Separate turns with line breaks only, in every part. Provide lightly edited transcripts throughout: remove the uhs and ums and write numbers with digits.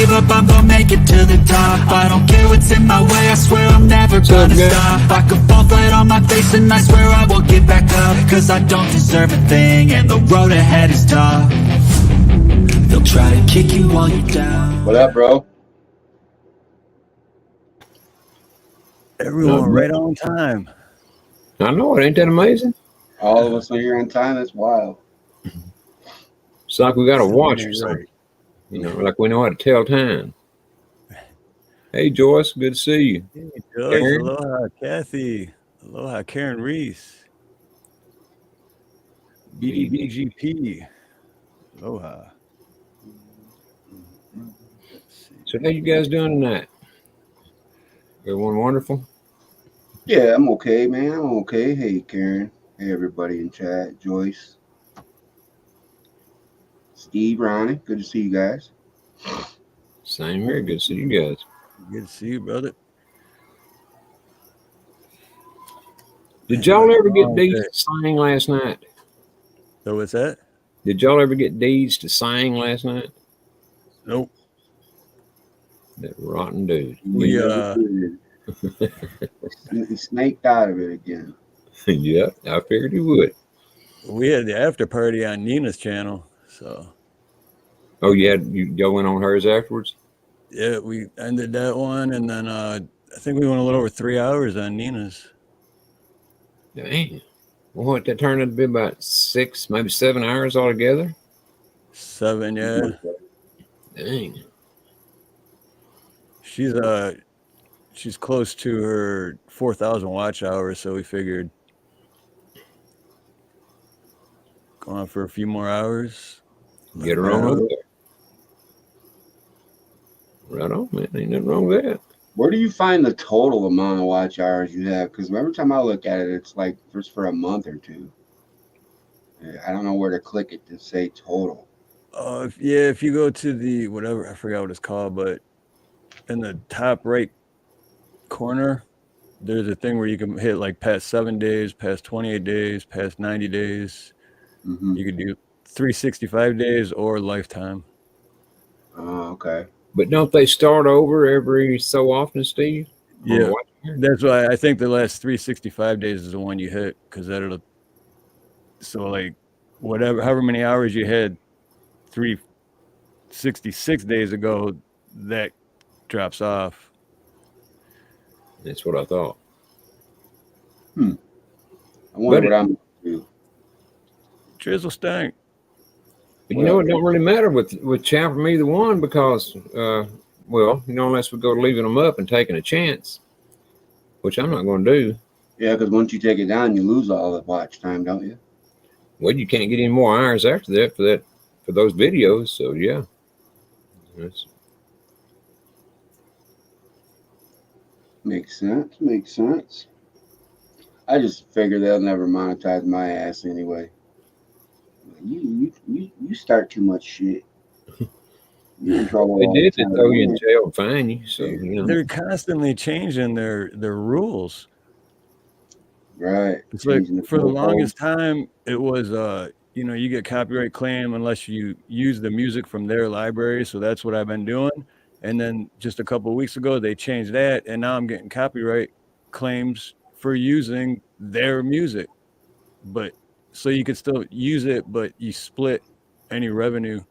give up, I'm gonna make it to the top. I don't care what's in my way, I swear I'm never gonna stop. I could fall flat on my face and I swear I won't get back up, cause I don't deserve a thing and the road ahead is tough. They'll try to kick you while you're down.
What up, bro?
Everyone right on time.
I know it. Ain't that amazing?
All of us are here on time. That's wild.
It's like we got a watch or something. You know, like we know how to tell time. Hey, Joyce. Good to see you.
Hey, Joyce. Karen. Aloha, Kathy. Aloha, Karen Reese. BDBGP. Aloha.
So how you guys doing tonight? Everyone wonderful?
Yeah, I'm okay, man. I'm okay. Hey, Karen. Hey, everybody in chat. Joyce. Steve, Ronnie. Good to see you guys.
Same here. Good to see you guys.
Good to see you, brother.
Did y'all ever get Deeds to sing last night?
So what's that?
Did y'all ever get Deeds to sing last night?
Nope.
That rotten dude.
We he snaked out of it again.
Yeah, I figured he would.
We had the after party on Nina's channel, so.
Oh, y'all went on hers afterwards?
Yeah, we ended that one, and then I think we went a little over 3 hours on Nina's.
Dang. Well, what, that turned out to be about 6, maybe 7 hours altogether?
7, yeah.
Dang.
She's close to her 4,000 watch hours, so we figured go on for a few more hours.
Get her on over there. Right on, man. Ain't nothing wrong with that.
Where do you find the total amount of watch hours you have? Because every time I look at it, it's like just for a month or two. I don't know where to click it to say total.
If you go to the whatever, I forgot what it's called, but in the top right corner, there's a thing where you can hit like past 7 days, past 28 days, past 90 days.
Mm-hmm.
You could do 365 days or lifetime.
Oh, okay.
But don't they start over every so often, Steve?
Yeah, that's why I think the last 365 days is the one you hit, because that'll. So like, however many hours you had 366 days ago, that drops off.
That's what I thought.
I wonder what I'm going to do.
Drizzle stank.
But you know, it don't really matter with Chap or either one because, unless we go leaving them up and taking a chance, which I'm not going to do.
Yeah, because once you take it down, you lose all the watch time, don't you?
Well, you can't get any more hours after that for those videos. So yeah,
makes sense. I just figure they'll never monetize my ass anyway. You start too much shit. You're in trouble.
They did throw you in jail and fine you. So
they're constantly changing their rules.
Right.
It's like for the longest time, it was you get copyright claim unless you use the music from their library. So that's what I've been doing. And then just a couple of weeks ago, they changed that, and now I'm getting copyright claims for using their music. But so you could still use it, but you split any revenue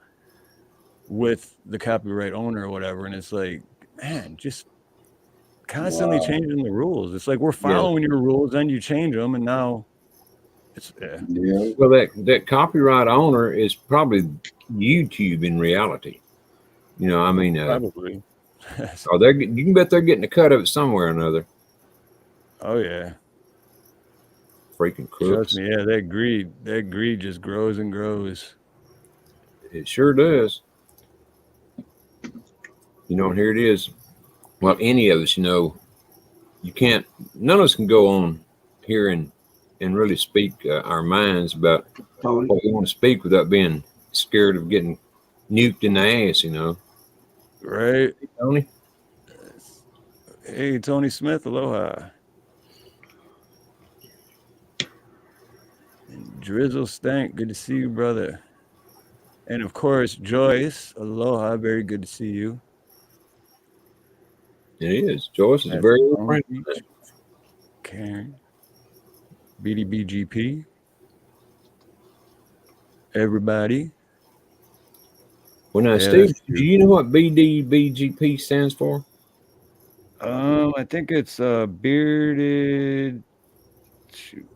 with the copyright owner or whatever. And it's like, man, just constantly changing the rules. It's like we're following your rules, then you change them, and now it's
Well, that copyright owner is probably YouTube in reality. You know, I mean,
probably.
You can bet they're getting a cut of it somewhere or another.
Oh yeah.
Freaking crooks.
Trust me, yeah, that greed just grows and grows.
It sure does. You know, and here it is. Well, any of us, you can't, none of us can go on here and really speak our minds about what we want to speak without being scared of getting nuked in the ass,
Right.
Hey, Tony.
Hey, Tony Smith, aloha. Drizzle Stank, good to see you, brother. And of course, Joyce, aloha, very good to see you.
It is. Joyce is a
That's
very old
Long
friend.
Beach. Karen. BDBGP. Everybody.
Well, now,
Yeah,
Steve,
that's
do
true.
you know what BDBGP stands for?
I think it's bearded. Shoot.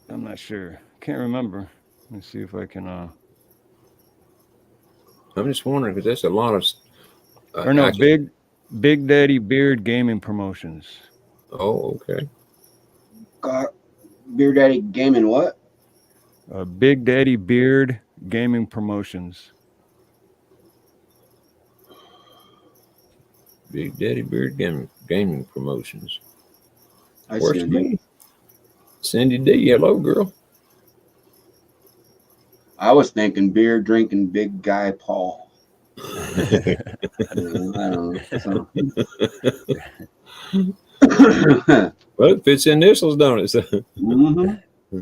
I'm not sure. Can't remember. Let me see if I can.
I'm just wondering because there's a lot of
Or no,
actually.
Big Daddy Beard Gaming Promotions.
Oh, okay.
Beer Daddy Gaming what?
Big Daddy Beard Gaming Promotions.
Big Daddy Beard Gaming Promotions.
I
Where's
send it.
Cindy D. Hello, girl.
I was thinking beer drinking big guy Paul. I don't know.
Well, it fits initials, don't it? So,
Mm-hmm.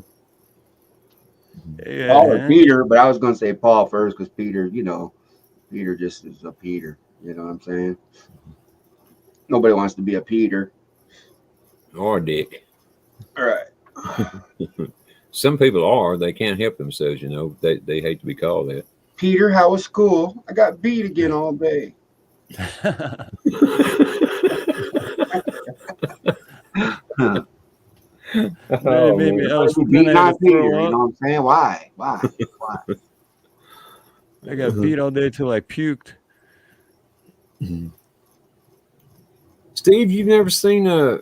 Yeah,
Paul or
man.
Peter, but I was gonna say Paul first because Peter, Peter just is a Peter. You know what I'm saying? Nobody wants to be a Peter.
or Dick.
All right.
Some people are. They can't help themselves, They hate to be called that.
Peter, how was school? I got beat again all day. Huh.
Man,
Oh,
maybe
man.
I was
Beating
then I had
on
to
Peter,
throw
you
up.
know what I'm saying? Why?
I got beat all day till I puked.
Steve, you've never seen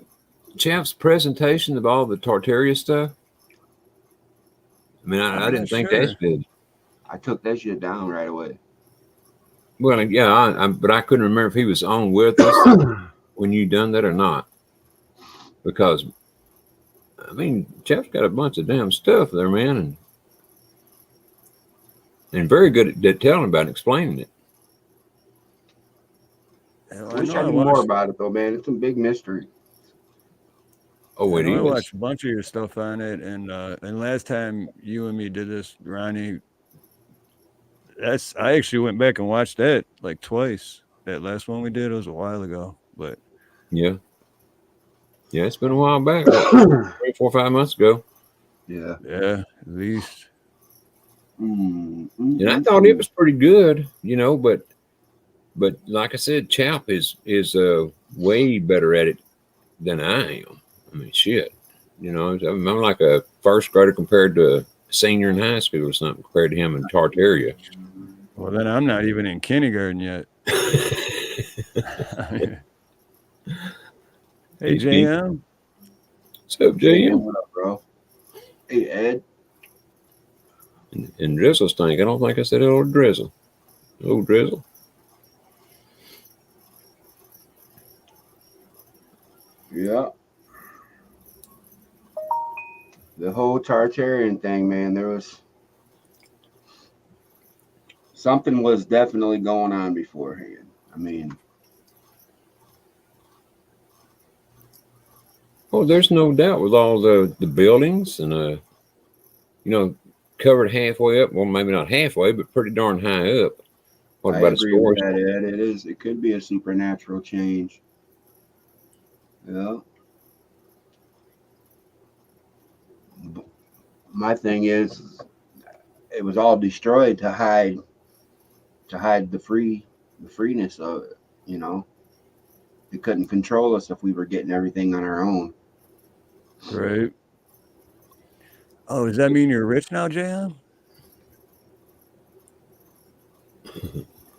Chap's presentation of all the Tartaria stuff? I mean, I
I'm
didn't
not
think that's
sure.
good.
I took that shit down right away.
Well, yeah, but I couldn't remember if he was on with us when you done that or not. Because, I mean, Chap's got a bunch of damn stuff there, man, and very good at telling about it, explaining it.
Hell,
I wish I knew more about it though, man. It's a big mystery.
Oh,
I
it
know I
is.
watched a bunch of your stuff on it, and last time you and me did this, Ronnie, I actually went back and watched that like twice. That last one we did, it was a while ago, but
Yeah. Yeah, it's been a while back, what, 3, 4, 5 months ago.
Yeah.
yeah, at least.
And I thought it was pretty good, but like I said, Chap is way better at it than I am. I mean, shit. I'm like a first grader compared to a senior in high school or something compared to him in Tartaria.
Well, then I'm not even in kindergarten yet. Hey, JM.
What's up, JM?
What up, bro? Hey, Ed.
And Drizzle stink. I don't think I said hello to Drizzle. Hello, Drizzle.
Yeah. The whole Tartarian thing, man, there was something was definitely going on beforehand. I mean,
Oh, there's no doubt with all the buildings and covered halfway up. Well, maybe not halfway, but pretty darn high up. What
I
about a
agree with
storage?
that, Ed. It could be a supernatural change. Yeah. My thing is, it was all destroyed to hide the freeness of it. They couldn't control us if we were getting everything on our own.
Right. Oh, does that mean you're rich now, JM?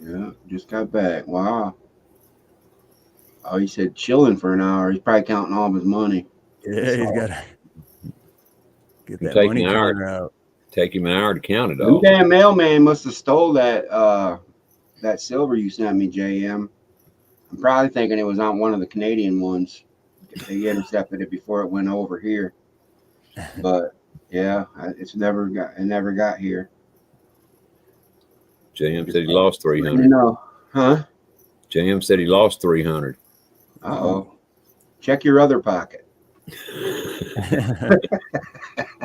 Yeah, just got back. Wow. Oh, he said chilling for an hour. He's probably counting all of his money.
Yeah, he's got to get that
Take
money
an hour.
counter out.
Take him an hour to count it
Them
all.
damn mailman must have stole that silver you sent me, JM. I'm probably thinking it was on one of the Canadian ones. They intercepted it before it went over here. But yeah, it never got here.
JM said he lost 300.
No, huh?
JM said he lost 300.
Uh-oh. Check your other pocket.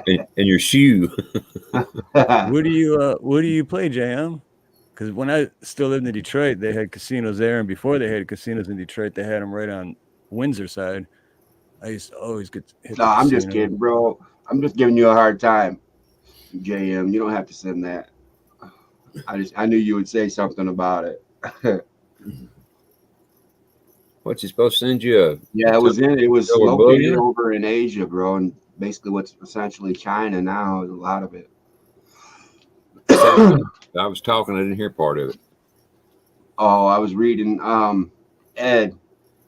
and your shoe.
What do you play, JM? because when I still lived in Detroit, they had casinos there, and before they had casinos in Detroit, they had them right on Windsor side. I used to always get hit
No,
the
I'm just
casino.
kidding, bro. I'm just giving you a hard time, JM. You don't have to send that. I knew you would say something about it.
What's he supposed to send you?
Yeah, it was
Over
located
bullion?
over in Asia, bro, and basically what's essentially China now is a lot of it.
I was talking. I didn't hear part of it.
Oh, I was reading. Ed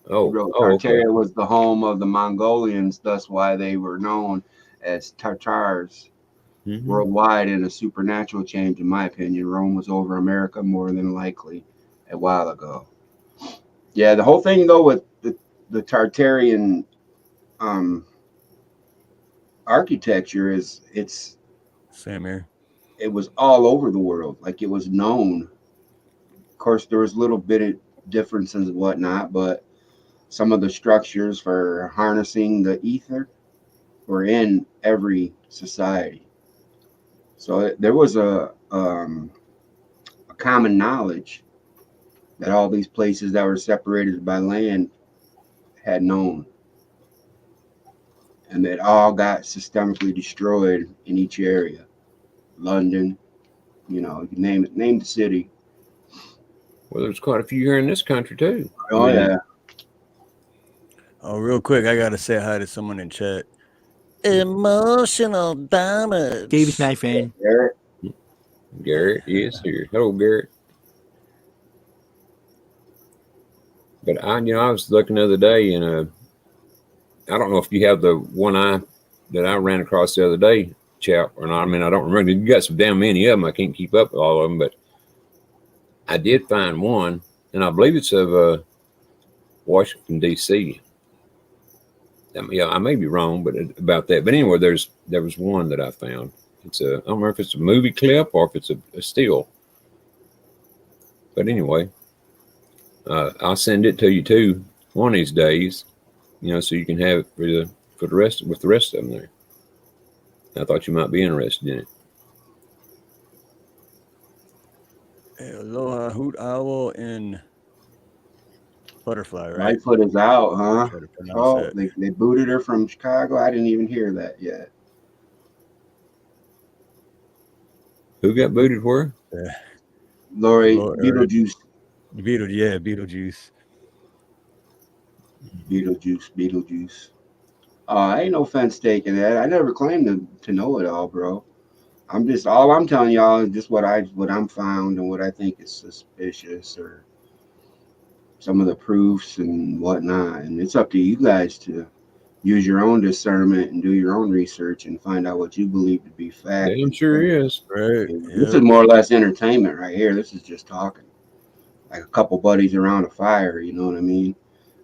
Oh,
wrote
okay.
Tartaria was the home of the Mongolians, thus why they were known as Tartars
Mhm.
worldwide. In a supernatural change, in my opinion, Rome was over America more than likely a while ago. Yeah, the whole thing though with the Tartarian um, architecture is
Same here.
it was all over the world, like it was known. Of course, there was little bit of differences and whatnot, but some of the structures for harnessing the ether were in every society. So there was a common knowledge that all these places that were separated by land had known, and that all got systemically destroyed in each area. London, you name it, name the city.
Well, there's quite a few here in this country too.
Oh yeah,
Oh, real quick, I gotta say hi to someone in chat. Emotional damage.
David's my friend.
Garrett.
Garrett is here. Hello, Garrett. But I was looking the other day, and I don't know if you have the one that I ran across the other day, Chap, or not. I mean, I don't remember. You got some damn many of them. I can't keep up with all of them, but I did find one, and I believe it's of Washington D.C. I may be wrong, but about that. But anyway, there was one that I found. I don't remember if it's a movie clip or if it's a still. But anyway, I'll send it to you too one of these days. So you can have it for the rest with the rest of them there. I thought you might be interested in it.
Hey, aloha, hoot owl, and butterfly, right?
Lightfoot is out, huh?
Try to pronounce
Oh,
that.
they booted her from Chicago. I didn't even hear that yet.
Who got booted where?
Lori,
Lord,
Beetlejuice.
Beetlejuice.
Beetlejuice. Ain't no offense taken that. I never claimed to know it all, bro. All I'm telling y'all is just what I'm found and what I think is suspicious or some of the proofs and whatnot. And it's up to you guys to use your own discernment and do your own research and find out what you believe to be fact.
Damn sure is.
Right.
This is more or less entertainment right here. This is just talking. Like a couple buddies around a fire, you know what I mean?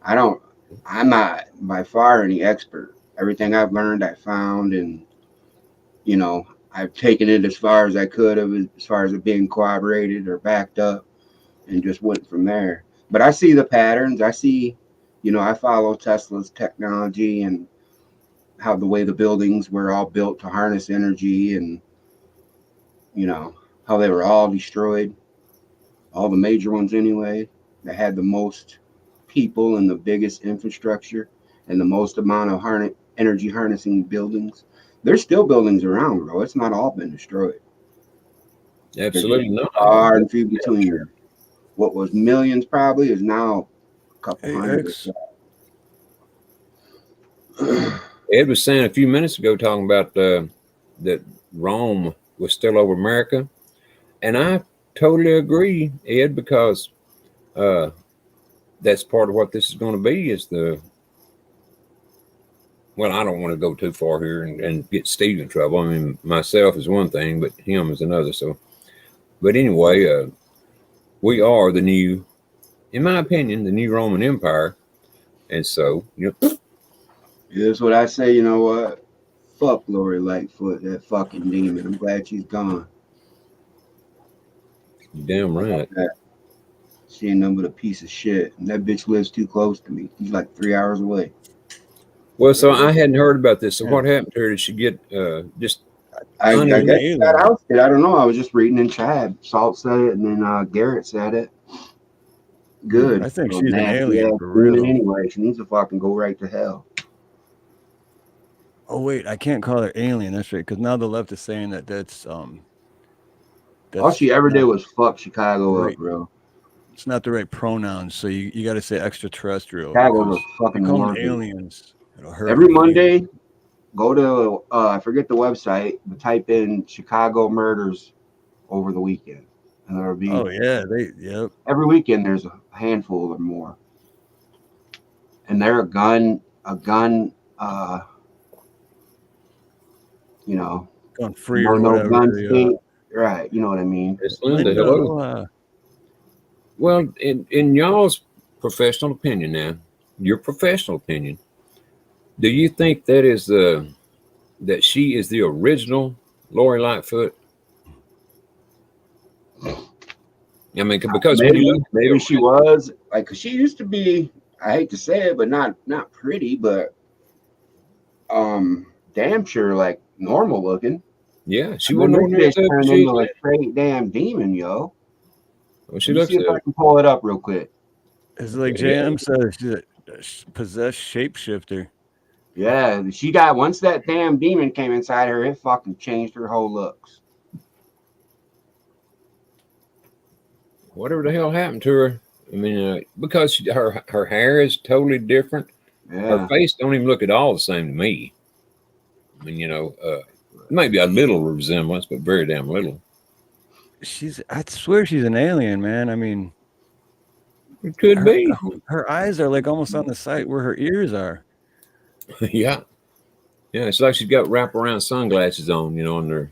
I'm not by far any expert. Everything I've learned, I found, and I've taken it as far as I could have, as far as it being corroborated or backed up, and just went from there. But I see the patterns. I see, I follow Tesla's technology and how the way the buildings were all built to harness energy, and how they were all destroyed. All the major ones anyway, that had the most people and the biggest infrastructure and the most amount of energy harnessing buildings. There's still buildings around, bro. It's not all been destroyed.
Absolutely not.
Far and few between. Sure. What was millions probably is now a couple hundred.
Ed was saying a few minutes ago, talking about that Rome was still over America, and I totally agree, Ed, because that's part of what this is going to be. Well, I don't want to go too far here and get Steve in trouble. I mean, myself is one thing, but him is another. So, but anyway, we are the new, in my opinion, the new Roman Empire, and so
Here's what I say. You know what? Fuck Lori Lightfoot, that fucking demon. I'm glad she's gone.
You're damn right.
She ain't nothing but a piece of shit. And that bitch lives too close to me. She's like 3 hours away.
Well, so I hadn't heard about this. So what happened to her? Did she get just
I
She's
guess
an
that
alien.
house did. I don't know. I was just reading in Chad. Salt said it, and then Garrett said it. Good.
I think
So
she's an
nasty
alien
ass
for
demon
real.
anyway. She needs to fucking go right to hell.
Oh wait, I can't call her alien. That's right, because now the left is saying that that's
All she
that's
ever did
not
was fuck
the
Chicago up,
right.
bro.
It's not the right pronouns. So you got to say extraterrestrial
Chicago's a
because if you
fucking
call them
orphan.
aliens, it'll hurt
Every
her feelings.
Monday, go to I forget the website, but type in Chicago murders over the weekend, and there'll be
Oh yeah, yep.
every weekend there's a handful or more, and they're a gun, you know,
Gone free
no
or
no
whatever.
gun state, right? You know what I mean?
It's Linda.
Linda,
Hello.
aloha.
Well, in y'all's professional opinion now, your professional opinion, do you think that is that she is the original Lori Lightfoot? I mean, because when you look at
Maybe
the
she was like, 'cause she used to be. I hate to say it, but not pretty, but damn sure like normal looking.
yeah, she
And then
wasn't
this
ordinary
bitch
as up as
turned
she
into
is
a
now.
straight damn demon, yo.
Well, she
Let me
looks
see if I can pull it up real quick.
It's like
yeah.
JM says, she's a possessed shapeshifter.
Yeah, she got once that damn demon came inside her, it fucking changed her whole looks.
Whatever the hell happened to her. I mean, because her hair is totally different. Her
Yeah.
face don't even look at all the same to me. I mean, maybe a little resemblance, but very damn little.
I swear she's an alien, man. I mean,
It could be.
her eyes are like almost on the side where her ears are.
Yeah. Yeah, it's like she's got wraparound sunglasses on, on there.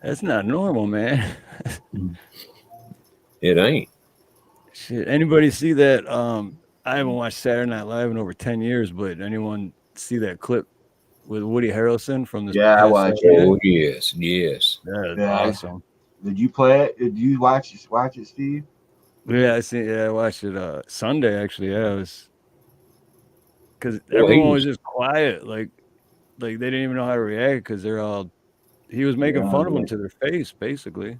That's not normal, man.
It ain't.
Shit. Anybody see that? I haven't watched Saturday Night Live in over 10 years, but anyone see that clip with Woody Harrelson from this
Yeah, I
past
watched
Saturday?
Oh, yes, yes.
That is
Yeah.
awesome.
Did you play it? Did you watch it, Steve?
Yeah, I watched it Sunday actually. Yeah, it was because
Well,
everyone was just quiet, like they didn't even know how to react because he was making
Yeah,
fun of them to their face, basically.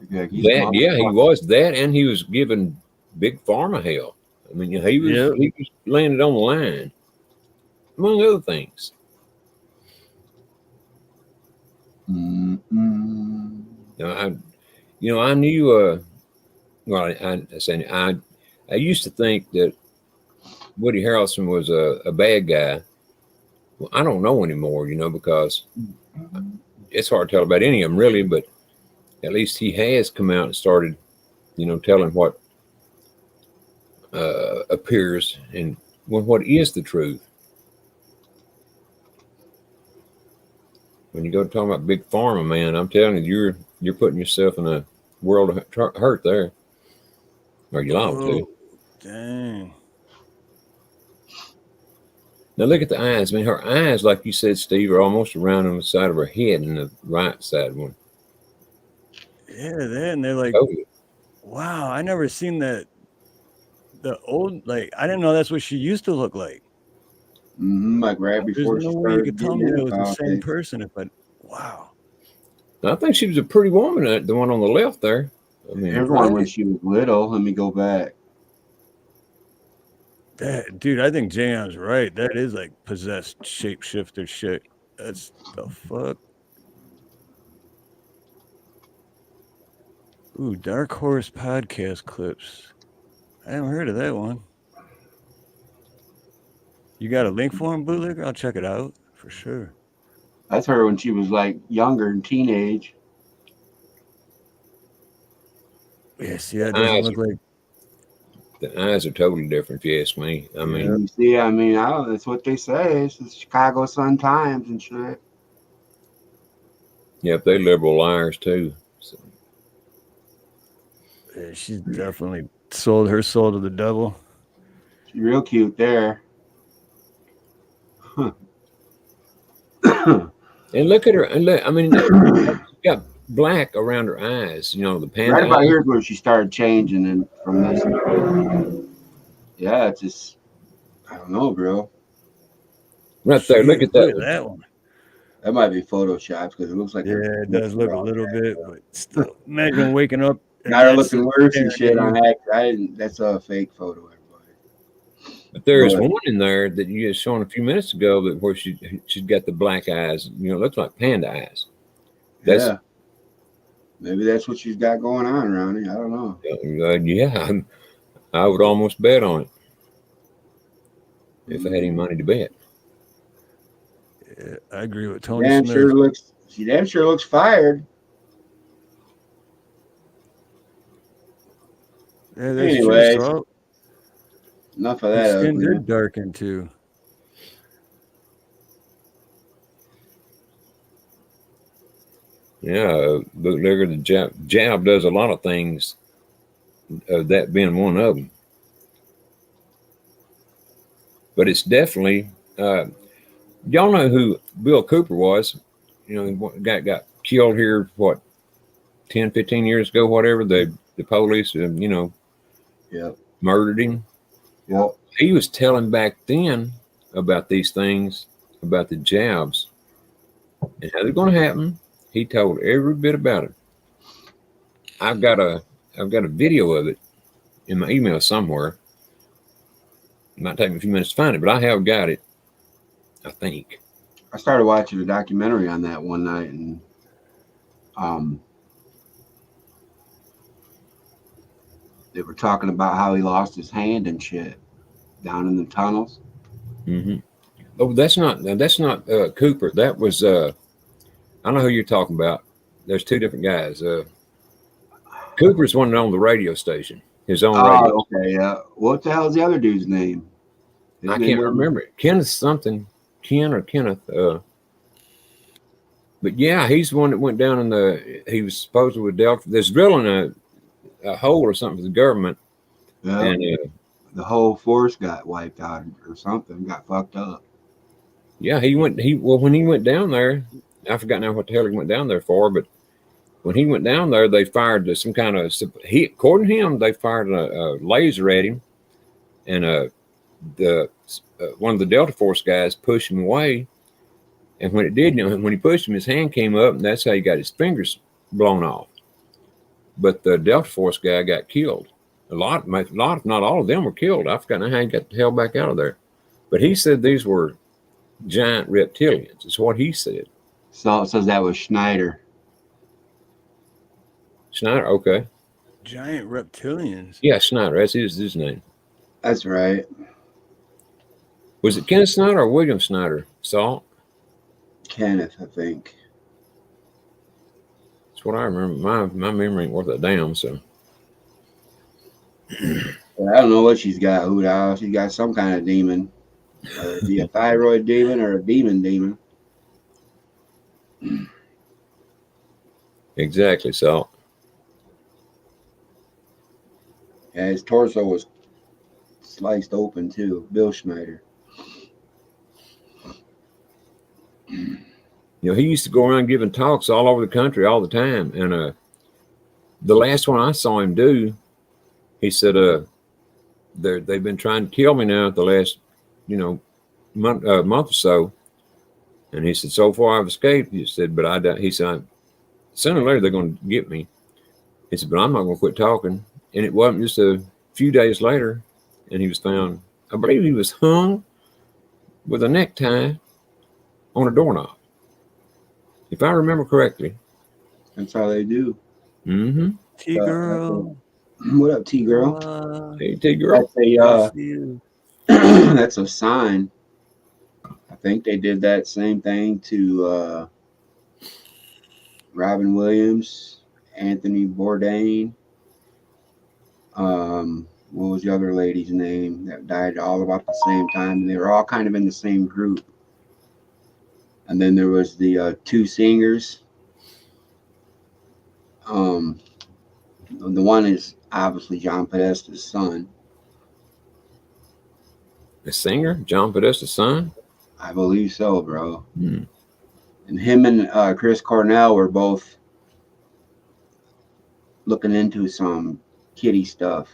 Yeah, he's a
he
motherfucker.
was that, and he was giving Big Pharma hell. I mean, he was laying it on the line, among other things.
Mm-mm.
I knew. Well, I used to think that Woody Harrelson was a bad guy. Well, I don't know anymore, because it's hard to tell about any of them really, but at least he has come out and started, telling what appears and what is the truth. When you go talking about Big Pharma, man, I'm telling you, you're putting yourself in a world of hurt there, or you liable to.
Dang.
Now look at the eyes. I mean, her eyes, like you said, Steve, are almost around on the side of her head, and the right side one.
Yeah, they're like, wow, I never seen that. The old, like, I didn't know that's what she used to look like.
Like right
There's
before
no
she
way you
started
could tell
getting
me
in
that was the same
politics.
person wow.
I think she was a pretty woman, the one on the left there. I mean,
Here's one when she was little. Let me go back.
Dude, I think JM's right. That is like possessed shapeshifter shit. That's the fuck. Ooh, Dark Horse podcast clips. I haven't heard of that one. You got a link for him, Bootlegger? I'll check it out for sure.
That's her when she was like younger and teenage.
Yeah, see, that doesn't look like.
The eyes are totally different, if you ask me. I mean,
you see, that's what they say. It's the Chicago Sun Times and shit.
Yep, they liberal liars too. So.
Yeah, she's definitely sold her soul to the devil.
She's real cute there.
And look at her. And look, I mean, she's got black around her eyes. The panda.
Right about here's where she started changing, and from this. Yeah, it's just, I don't know, bro.
Right there. Look at that one.
That one.
That might be photoshopped because it looks like
Yeah, it does look a little bit, but still, imagine waking up. And
Got her
that's
looking worse and
staring
shit
at
on
you.
that. I didn't. That's a fake photo, everybody.
But there is
But-
one in there that you just shown a few minutes ago that where she's got the black eyes. You know, it looks like panda eyes. That's,
Yeah. Maybe that's what she's got going on, Ronnie. I don't know.
Yeah, I would almost bet on it if I had any money to bet.
Yeah, I agree with Tony
Damn
Smith.
sure looks. She damn sure looks fired.
Yeah, that's
Anyways,
true. So
enough of
her
that
skin
ugliness.
did darken too.
Yeah, look at the Jab does a lot of things. That being one of them. But it's definitely y'all know who Bill Cooper was. You know, got killed here, what, 10, 15 years ago, whatever. The police, you know,
Yep.
murdered him.
Well,
He was telling back then about these things, about the jabs and how they're going to happen. He told every bit about it. I've got a video of it in my email somewhere. It might take me a few minutes to find it, but I have got it, I think.
I started watching a documentary on that one night, and they were talking about how he lost his hand and shit down in the tunnels.
Mm-hmm. Oh, that's not Cooper. That was I know who you're talking about. There's two different guys. Cooper's one that owned the radio station, his own radio.
Oh, okay, yeah. What the hell is the other dude's name? His
I
name
can't
was-
remember it. Kenneth something, Ken or Kenneth. But yeah, he's the one that went down in the. He was supposedly with Delta. There's drilling a hole or something for the government,
Yeah,
and
the whole force got wiped out or something, got fucked up.
yeah, when he went down there, I forgot now what the hell he went down there for, but when he went down there, they fired some kind of. According to him, they fired a laser at him, and one of the Delta Force guys pushed him away. And when it did, when he pushed him, his hand came up, and that's how he got his fingers blown off. But the Delta Force guy got killed. A lot, if not all of them were killed. I forgot how he got the hell back out of there. But he said these were giant reptilians. It's what he said.
So it says that was Schneider.
Schneider, okay.
Giant reptilians.
Yeah, Schneider. That's his name.
That's right.
Was it Kenneth Snyder or William Snyder? Salt?
Kenneth, I think.
That's what I remember. My memory ain't worth a damn, so.
I don't know what she's got. Who knows? She's got some kind of demon. Is he a thyroid demon or a demon?
Exactly, Salt.
Yeah, his torso was sliced open too. Bill Schneider.
You know, he used to go around giving talks all over the country all the time. And the last one I saw him do, he said, they've been trying to kill me now the last, month or so. And he said, so far I've escaped. He said, but he said, sooner or later they're going to get me. He said, but I'm not going to quit talking. And it wasn't just a few days later, and he was found, I believe he was hung with a necktie on a doorknob, if I remember correctly.
That's how they do.
Mm-hmm.
T-girl.
What up, T girl?
Hey, T-girl.
That's a sign. I think they did that same thing to Robin Williams, Anthony Bourdain. What was the other lady's name that died all about the same time? And they were all kind of in the same group. And then there was the two singers. The one is obviously John Podesta's son.
The singer, John Podesta's son?
I believe so, bro.
Hmm.
And him and Chris Cornell were both looking into some kitty stuff,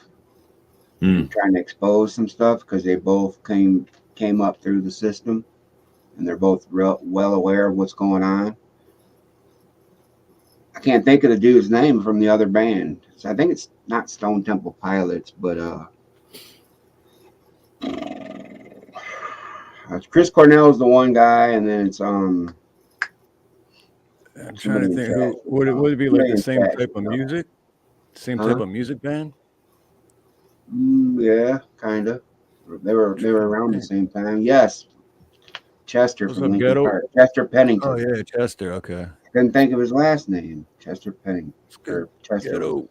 Hmm.
trying to expose some stuff because they both came up through the system and they're both well aware of what's going on. I can't think of the dude's name from the other band. So I think it's not Stone Temple Pilots, but Chris Cornell is the one guy, and then it's
I'm trying
somebody
to
in
think
chat.
who would it be, like
Somebody
the
in
same
chat
type
should
of
know.
music? Same
Huh?
type of music band?
Yeah, kind of. They were around the
Think.
same time. Yes, Chester
What's
from
up,
Lincoln
Ghetto?
Park. Chester
Oh
Pennington.
yeah, Chester. Okay.
Couldn't think of his last name. Chester Pennington
It's good.
or Chester.
Ghetto.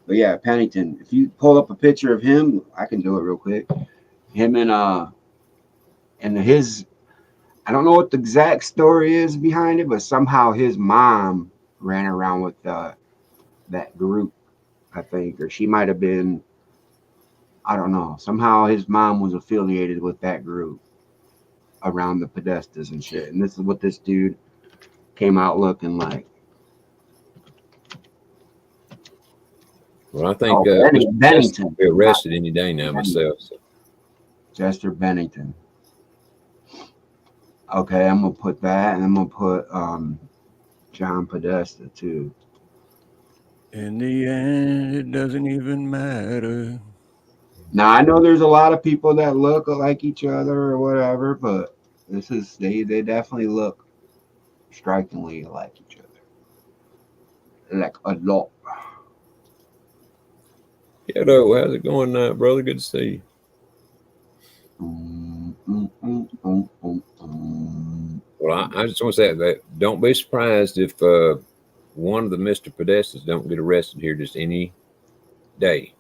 But yeah, Pennington. If you pull up a picture of him, I can do it real quick. Him and his. I don't know what the exact story is behind it, but somehow his mom ran around with that group, I think, or she might have been. I don't know. Somehow his mom was affiliated with that group around the Podestas and shit. And this is what this dude came out looking like.
Well, I think
Bennington.
will be arrested any day now myself. So.
Chester Bennington. Okay, I'm gonna put that, and I'm gonna put John Podesta too.
In the end, it doesn't even matter.
Now I know there's a lot of people that look like each other or whatever, but this is they definitely look strikingly like each other, like a lot.
Hello, how's it going, brother? Good to see you. Well, I just want to say that don't be surprised if one of the Mr. Podestas don't get arrested here just any day.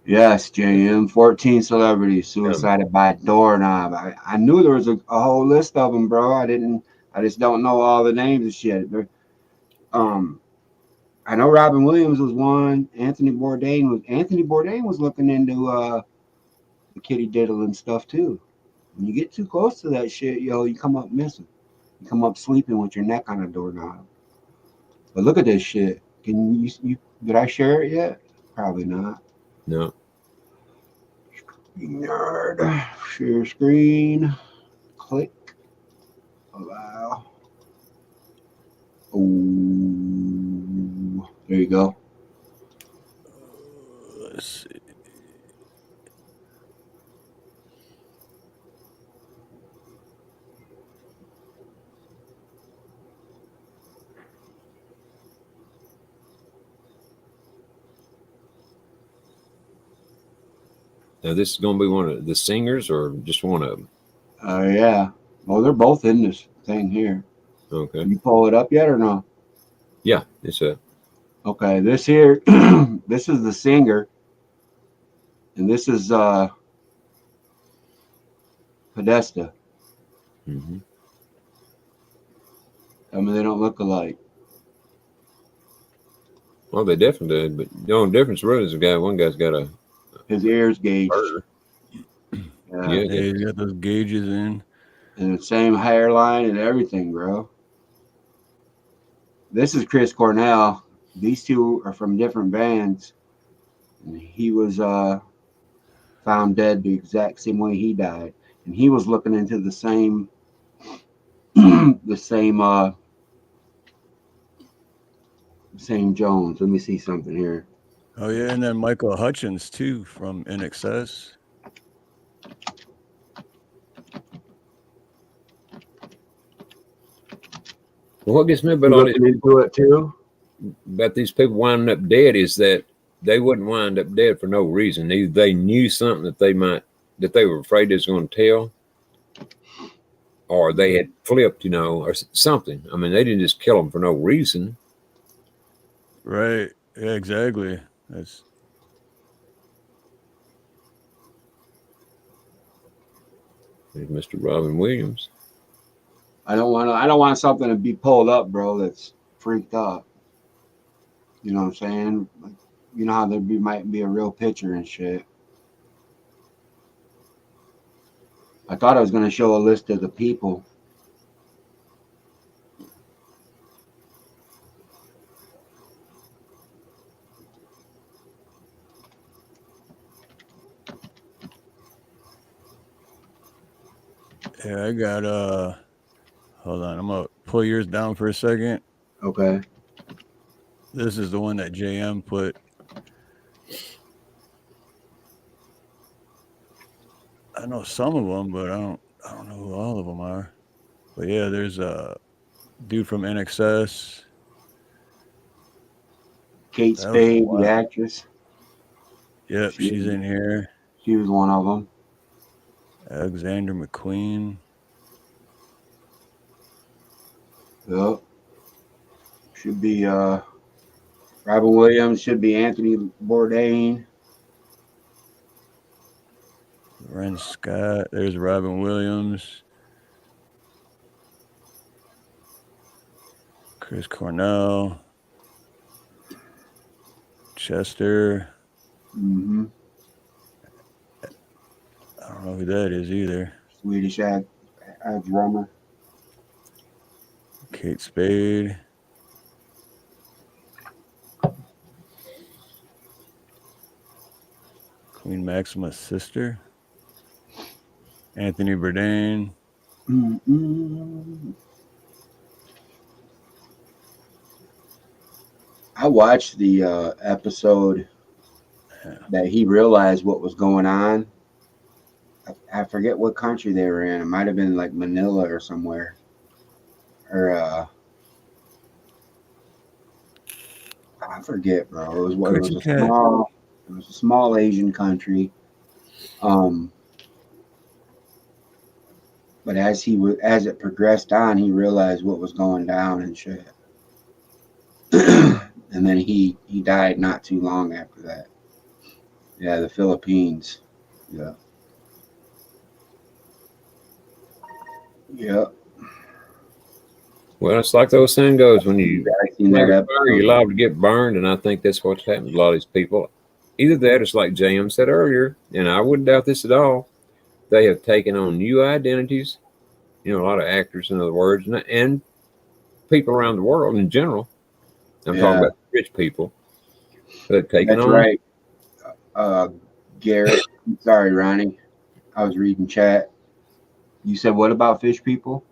Yes, JM. 14 celebrities suicided by a doorknob. I knew there was a whole list of them, bro. I just don't know all the names and shit. I know Robin Williams was one. Anthony Bourdain was looking into the kitty diddling stuff too. When you get too close to that shit, yo, you come up missing. You come up sleeping with your neck on a doorknob. But look at this shit. Can you did I share it yet? Probably not.
No.
Nerd. Share screen. Click. Allow. Oh, there you go.
Let's see.
Now, this is going to be one of the singers or just one of them?
Yeah. Well, they're both in this thing here.
Okay.
Can you pull it up yet or no?
Yeah, it's a.
Okay, this here, this is the singer, and this is Podesta.
Mm-hmm.
I mean, they don't look alike.
Well, they definitely did, but the only difference really is one guy's got a.
His ears gauged.
Yeah,
He's got those gauges in.
And the same hairline and everything, bro. This is Chris Cornell. These two are from different bands. And he was found dead the exact same way he died. And he was looking into the same same Jones. Let me see something here.
Oh yeah, and then Michael Hutchins too from NXS.
Well, what gets me about
looking into it too
about these people winding up dead is that they wouldn't wind up dead for no reason. Either they knew something that they were afraid they was going to tell, or they had flipped, or something. I mean, they didn't just kill them for no reason.
Right. Yeah, exactly. That's.
There's Mr. Robin Williams.
I don't want something to be pulled up, bro, that's freaked up. You know what I'm saying? Like, you know how might be a real picture and shit. I thought I was going to show a list of the people.
Yeah, I got hold on, I'm gonna pull yours down for a second.
Okay.
This is the one that JM put. I know some of them, but I don't know who all of them are. But yeah, there's a dude from NXS.
Kate
That was a
Spade, the
while.
actress.
Yep,
She
she's in here.
she was one of them.
Alexander McQueen.
Yep. Should be Robin Williams. Should be Anthony Bourdain.
Ren Scott. There's Robin Williams. Chris Cornell. Chester.
Mm-hmm.
I don't know who that is either.
Swedish drummer.
Kate Spade. Queen Maxima's sister. Anthony Bourdain.
Mm-mm. I watched the episode that he realized what was going on. I forget what country they were in. It might have been like Manila or somewhere. Or I forget, bro. It was a small Asian country. But as it progressed on, he realized what was going down and shit. And then he died not too long after that. Yeah, the Philippines. Yeah. Yeah.
Well, it's like those saying goes: when you
I seen that
fire, you're
episode.
liable to get burned, and I think that's what's happened to a lot of these people. Either that, it's like JM said earlier, and I wouldn't doubt this at all. They have taken on new identities. You know, a lot of actors, in other words, and people around the world in general. I'm talking about rich people. They've taken
That's
on.
right. Garrett. Sorry, Ronnie. I was reading chat. You said what about fish people?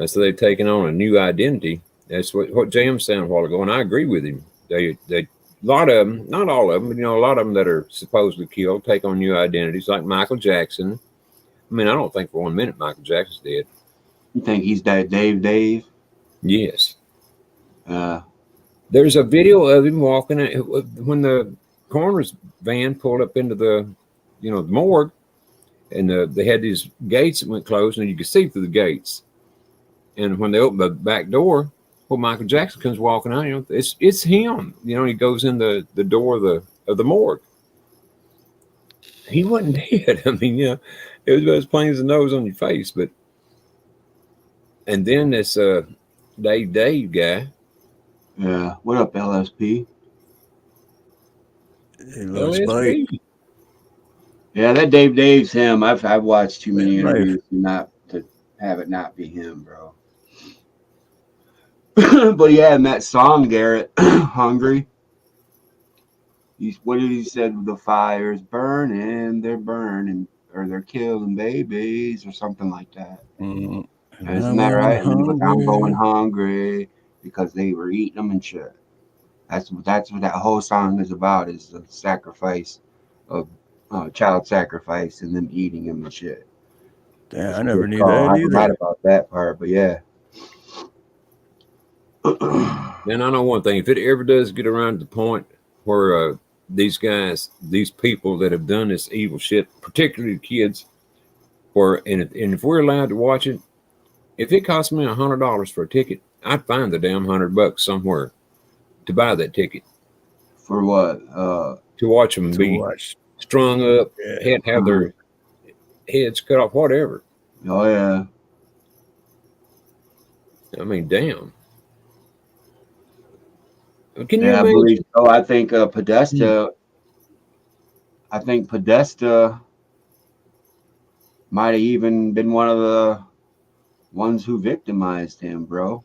So they've taken on a new identity. That's what James said a while ago, and I agree with him. They a lot of them, not all of them, but a lot of them that are supposedly killed take on new identities, like Michael Jackson. I mean, I don't think for 1 minute Michael Jackson's dead.
You think he's that Dave?
Yes.
Uh,
There's a video of him walking when the coroner's van pulled up into the morgue, and they had these gates that went closed, and you could see through the gates. And when they open the back door, well, Michael Jackson comes walking out. It's him. He goes in the door of the morgue. He wasn't dead. I mean, it was about as plain as the nose on your face. But and then this Dave guy.
yeah. What up, LSP?
He loves Spike.
Yeah, that Dave's him. I've watched too many interviews not to have it not be him, bro. But yeah, and that song, Garrett, Hungry. What did he said? The fire's burning, they're burning, or they're killing babies, or something like that.
Mm-hmm.
Isn't that right? And he goes, I'm going hungry because they were eating them and shit. That's what that whole song is about, is the sacrifice of child sacrifice and them eating them and shit.
Damn, I never knew that
I
either.
forgot about that part, but yeah.
And I know one thing: if it ever does get around to the point where these people that have done this evil shit, particularly kids, and if we're allowed to watch it, if it cost me $100 for a ticket, I'd find the damn $100 somewhere to buy that ticket.
For what?
To watch them be strung up, have their heads cut off, whatever.
Oh yeah.
I mean, damn.
Can you imagine? I believe so. I think Podesta. I think Podesta might have even been one of the ones who victimized him, bro.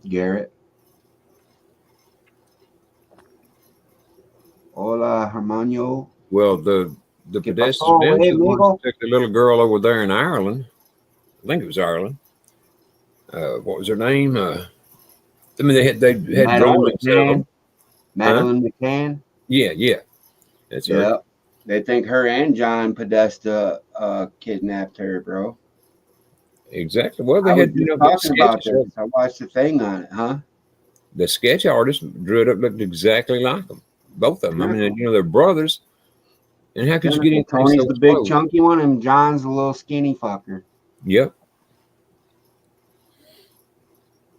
Garrett. Hola, Hermano.
Well, the the
Que
pedestrians
pasó,
bench
eh,
are the ones
amigo?
that took the little girl over there in Ireland. I think it was Ireland. What was her name? I mean, they had
Madeline
drawings of
McCann.
them. Huh?
Madeline McCann.
Yeah. That's her.
Yeah. They think her and John Podesta kidnapped her, bro.
Exactly. Well,
I
they
was
had,
just
the
talking about
sketches.
this. I watched the thing on it, huh?
The sketch artist drew it up, looked exactly like them. Both of them. I mean, they're brothers. And how could you get anything
Tony's
so
the big
close?
chunky one, and John's the little skinny fucker,
Yep.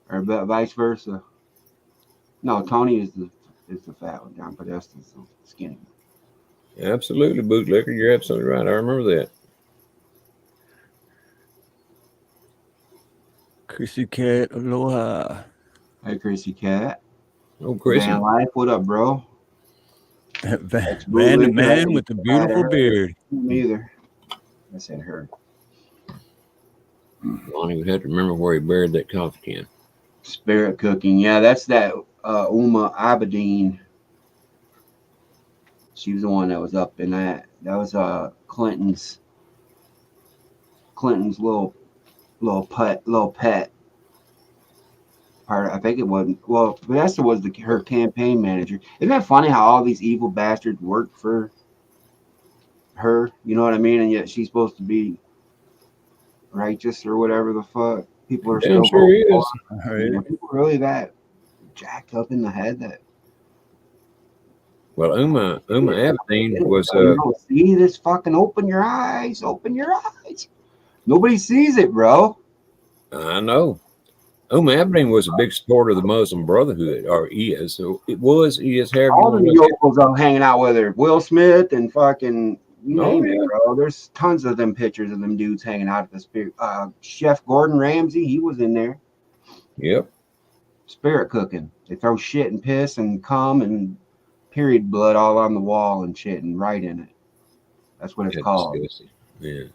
or vice versa. No, Tony is the fat one. John Podesta's the skinny one.
Absolutely, bootlicker. You're absolutely right. I remember that.
Chrissy Cat, aloha.
Hey, Chrissy Cat.
Oh, Chris.
Van Life, what up, bro?
Van the man with the beautiful beard.
Neither. I said her.
Ronnie would have to remember where he buried that coffee can.
Spirit cooking. Yeah, that's that Uma Abedin. She was the one that was up in that. That was Clinton's little pet part. I think it wasn't. Well, Vanessa was her campaign manager. Isn't that funny how all these evil bastards work for her? You know what I mean? And yet she's supposed to be righteous or whatever the fuck. People are still
Sure
voting
is.
for her. You know, people really that jacked up in the head that.
Well, Uma Abedin was.
You don't see this? Fucking open your eyes. Open your eyes. Nobody sees it, bro.
I know. Uma Abedin was a big supporter of the Muslim Brotherhood, or is. So he is.
All the yokels I'm hanging out with her. Will Smith and fucking you name it, bro. There's tons of them pictures of them dudes hanging out at the Spirit. Chef Gordon Ramsay, he was in there.
Yep.
Spirit cooking. They throw shit and piss and cum and period blood all on the wall and shit and write in it. That's what it's called.
Disgusting. Yeah.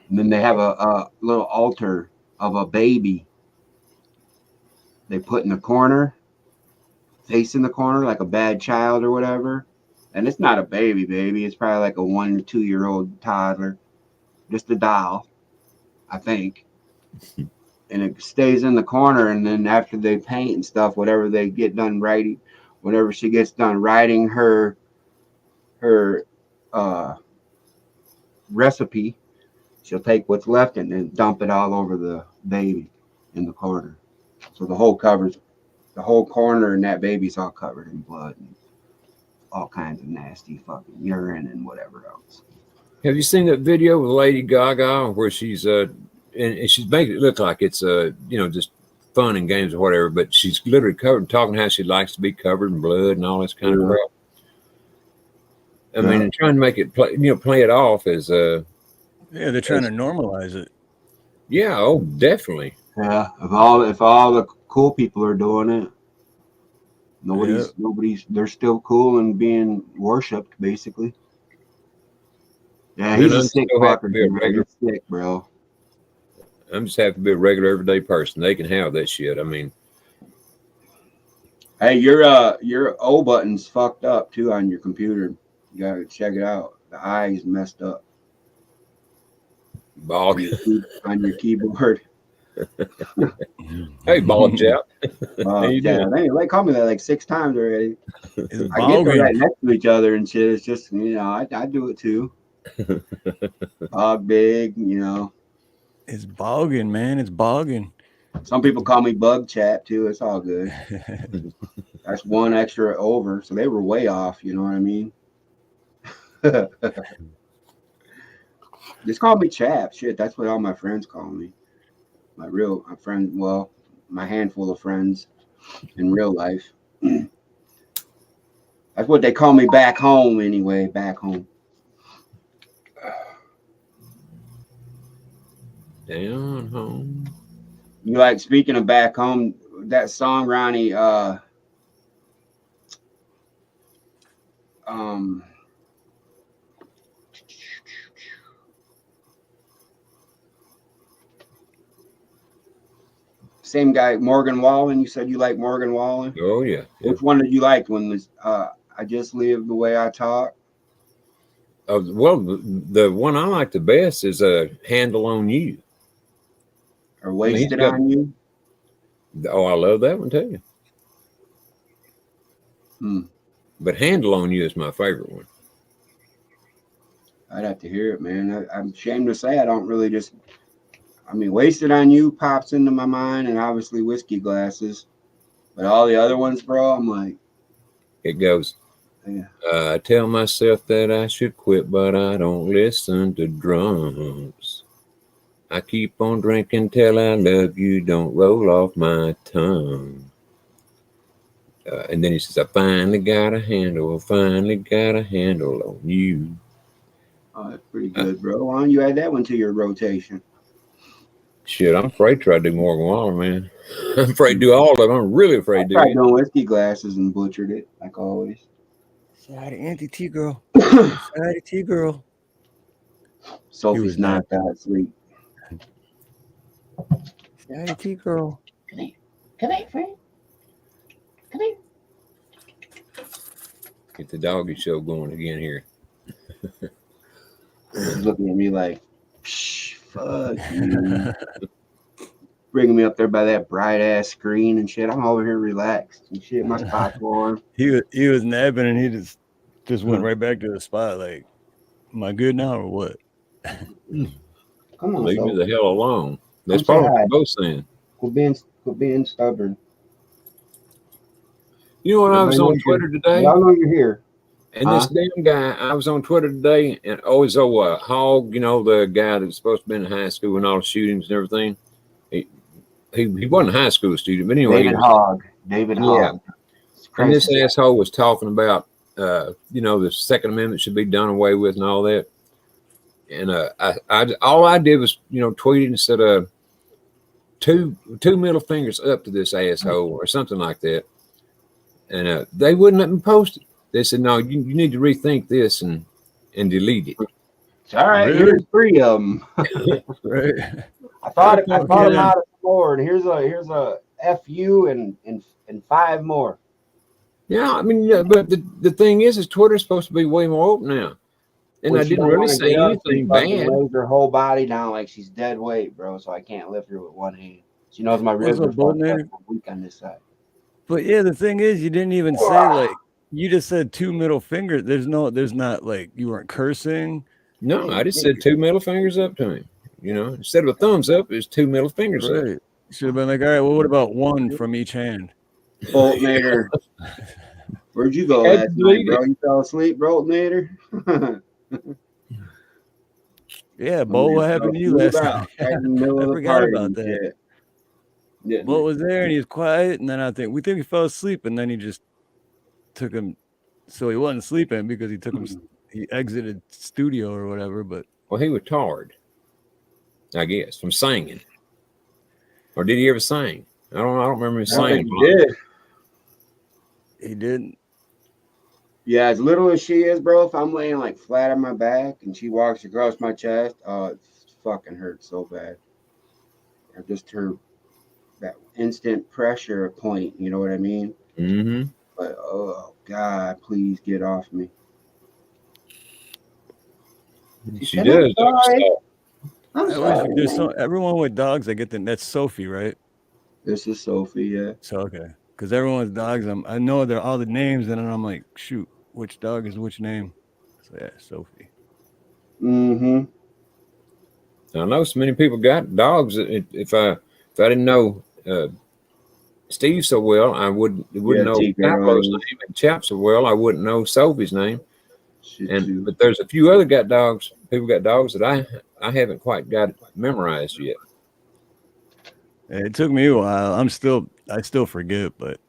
And then they have a little altar of a baby. They put in the corner, face in the corner like a bad child or whatever. And it's not a baby. It's probably like a 1 or 2 year old toddler. Just a doll, I think. And it stays in the corner. And then after they paint and stuff, whatever they get done writing, whenever she gets done writing her recipe, she'll take what's left and then dump it all over the baby in the corner. So the whole corner and that baby's all covered in blood and all kinds of nasty fucking urine and whatever else.
Have you seen that video with Lady Gaga where she's and she's making it look like it's just fun and games or whatever, but she's literally covered talking how she likes to be covered in blood and all this kind of crap. I mean, and trying to make it play it off as
they're trying to normalize it.
Yeah, oh, definitely.
Yeah, if all the cool people are doing it, nobody's they're still cool and being worshipped basically. Yeah, he's a sick fucker. He's sick, bro.
I'm just happy to be a regular everyday person. They can have that shit. I mean,
hey, your O button's fucked up too on your computer. You gotta check it out. The eye is messed up.
Bog
on your keyboard.
Hey, Bog Chap.
How you doing? They call me that like 6 times already. I get
bogging.
right next to each other and shit. It's just I do it too. Bog big,
It's bogging, man. It's bogging.
Some people call me Bug Chap too. It's all good. That's one extra over, so they were way off. You know what I mean? Just call me Chap. Shit, that's what all my friends call me. My friend, well, my handful of friends in real life. That's what they call me back home anyway, back home.
Down home.
You like, speaking of back home, that song, Ronnie, same guy, Morgan Wallen. You said you like Morgan Wallen?
Oh, yeah.
Which one did you like when this I Just Live the Way I Talk?
Well, the one I like the best is a Handle on You.
Or
I mean,
Wasted on You.
Oh, I love that one too. But Handle on You is my favorite one.
I'd have to hear it, man. I'm ashamed to say I don't really just. I mean, Wasted on You pops into my mind, and obviously Whiskey Glasses. But all the other ones, bro, I'm like,
It goes,
yeah.
I tell myself that I should quit, but I don't listen to drums. I keep on drinking till I love you, don't roll off my tongue. And then he says, I finally got a handle on you.
Oh, that's pretty good, bro. Why don't you add that one to your rotation?
Shit, I'm afraid to try to do Morgan Wallen, man. I'm afraid to do all of them. I'm really afraid to do
I tried
it.
doing Whiskey Glasses and butchered it, like always.
Sorry, Auntie T girl. Sorry, T girl.
Sophie's knocked out asleep.
Sorry, T girl.
Come here, friend. Come here.
Get the doggy show going again here.
She's looking at me like, psh, fuck you. Bringing me up there by that bright ass screen and shit. I'm over here relaxed and shit. My spot's warm.
He was napping and he just went right back to the spot. Like, am I good now or what?
Come on,
Leave me the hell alone. That's
Come say
probably what
hi.
they're both saying.
Quit being stubborn.
You know what? I was on Twitter today.
I know you're here.
And this damn guy, I was on Twitter today, and always Hogg, you know, the guy that's supposed to be in high school and all the shootings and everything. He wasn't a high school student, but anyway.
David Hogg.
And this asshole was talking about, you know, the Second Amendment should be done away with and all that. And all I did was, you know, tweet and said, two middle fingers up to this asshole or something like that. And they wouldn't let me post it. They said, no, you need to rethink this and delete it.
It's all right. Really? Here's 3 of them.
Right.
I thought about it more, and here's a FU and 5 more.
Yeah, I mean, but the thing is Twitter's supposed to be way more open now. And I didn't really say anything bad.
Lays her whole body down like she's dead weight, bro. So I can't lift her with one hand. She knows my ribs are weak on this side.
But yeah, the thing is, you didn't even say like. You just said 2 middle fingers. There's not like you weren't cursing.
No, I just said 2 middle fingers up to him. You know, instead of a thumbs up, it's 2 middle fingers up.
You should have been like, all right, well, what about 1 from each hand?
Boltnader. Where'd you go last night, bro? You fell asleep, Boltnader?
Yeah, Bo, what happened to you last night? I forgot about that.
Yeah.
Bo was there and he was quiet, and then we think he fell asleep, and then he just took him, so he wasn't sleeping because he exited studio or whatever. But
he was tired, I guess, from singing. Or did he ever sing? I don't remember him singing.
He didn't.
Yeah, as little as she is, bro, if I'm laying like flat on my back and she walks across my chest, oh, it fucking hurts so bad. Or just that instant pressure point, you know what I mean?
Mm-hmm.
But oh God, please get off me.
She does.
I'm sorry.
Everyone with dogs, I get that's Sophie, right?
This is Sophie, yeah.
So okay, because everyone's dogs, I know they're all the names, and then I'm like, shoot, which dog is which name? So yeah, Sophie.
Mm-hmm.
I know so many people got dogs. If I didn't know Steve so well, I wouldn't know Carlo's name, and Chap so well, I wouldn't know Sophie's name. But there's a few other people got dogs that I haven't quite got memorized yet.
It took me a while. I still forget, but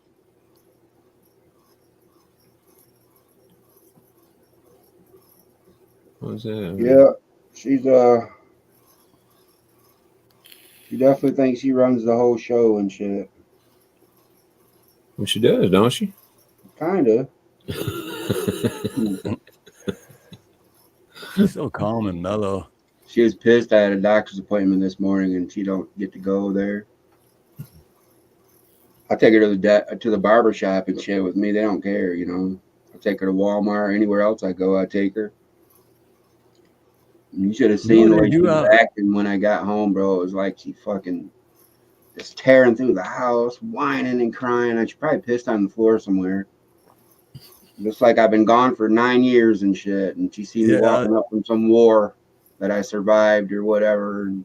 what was that?
Yeah, she definitely thinks she runs the whole show and shit.
Well, she does, don't she?
Kinda.
She's so calm and mellow.
She was pissed. I had a doctor's appointment this morning and she don't get to go there. I take her to the barber shop and shit with me. They don't care, you know. I take her to Walmart or anywhere else I go. I take her. You should have seen the
they
way she
do
was acting when I got home, bro. It was like she fucking just tearing through the house, whining and crying. She probably pissed on the floor somewhere. Looks like I've been gone for 9 years and shit. And she see me walking up from some war that I survived or whatever. And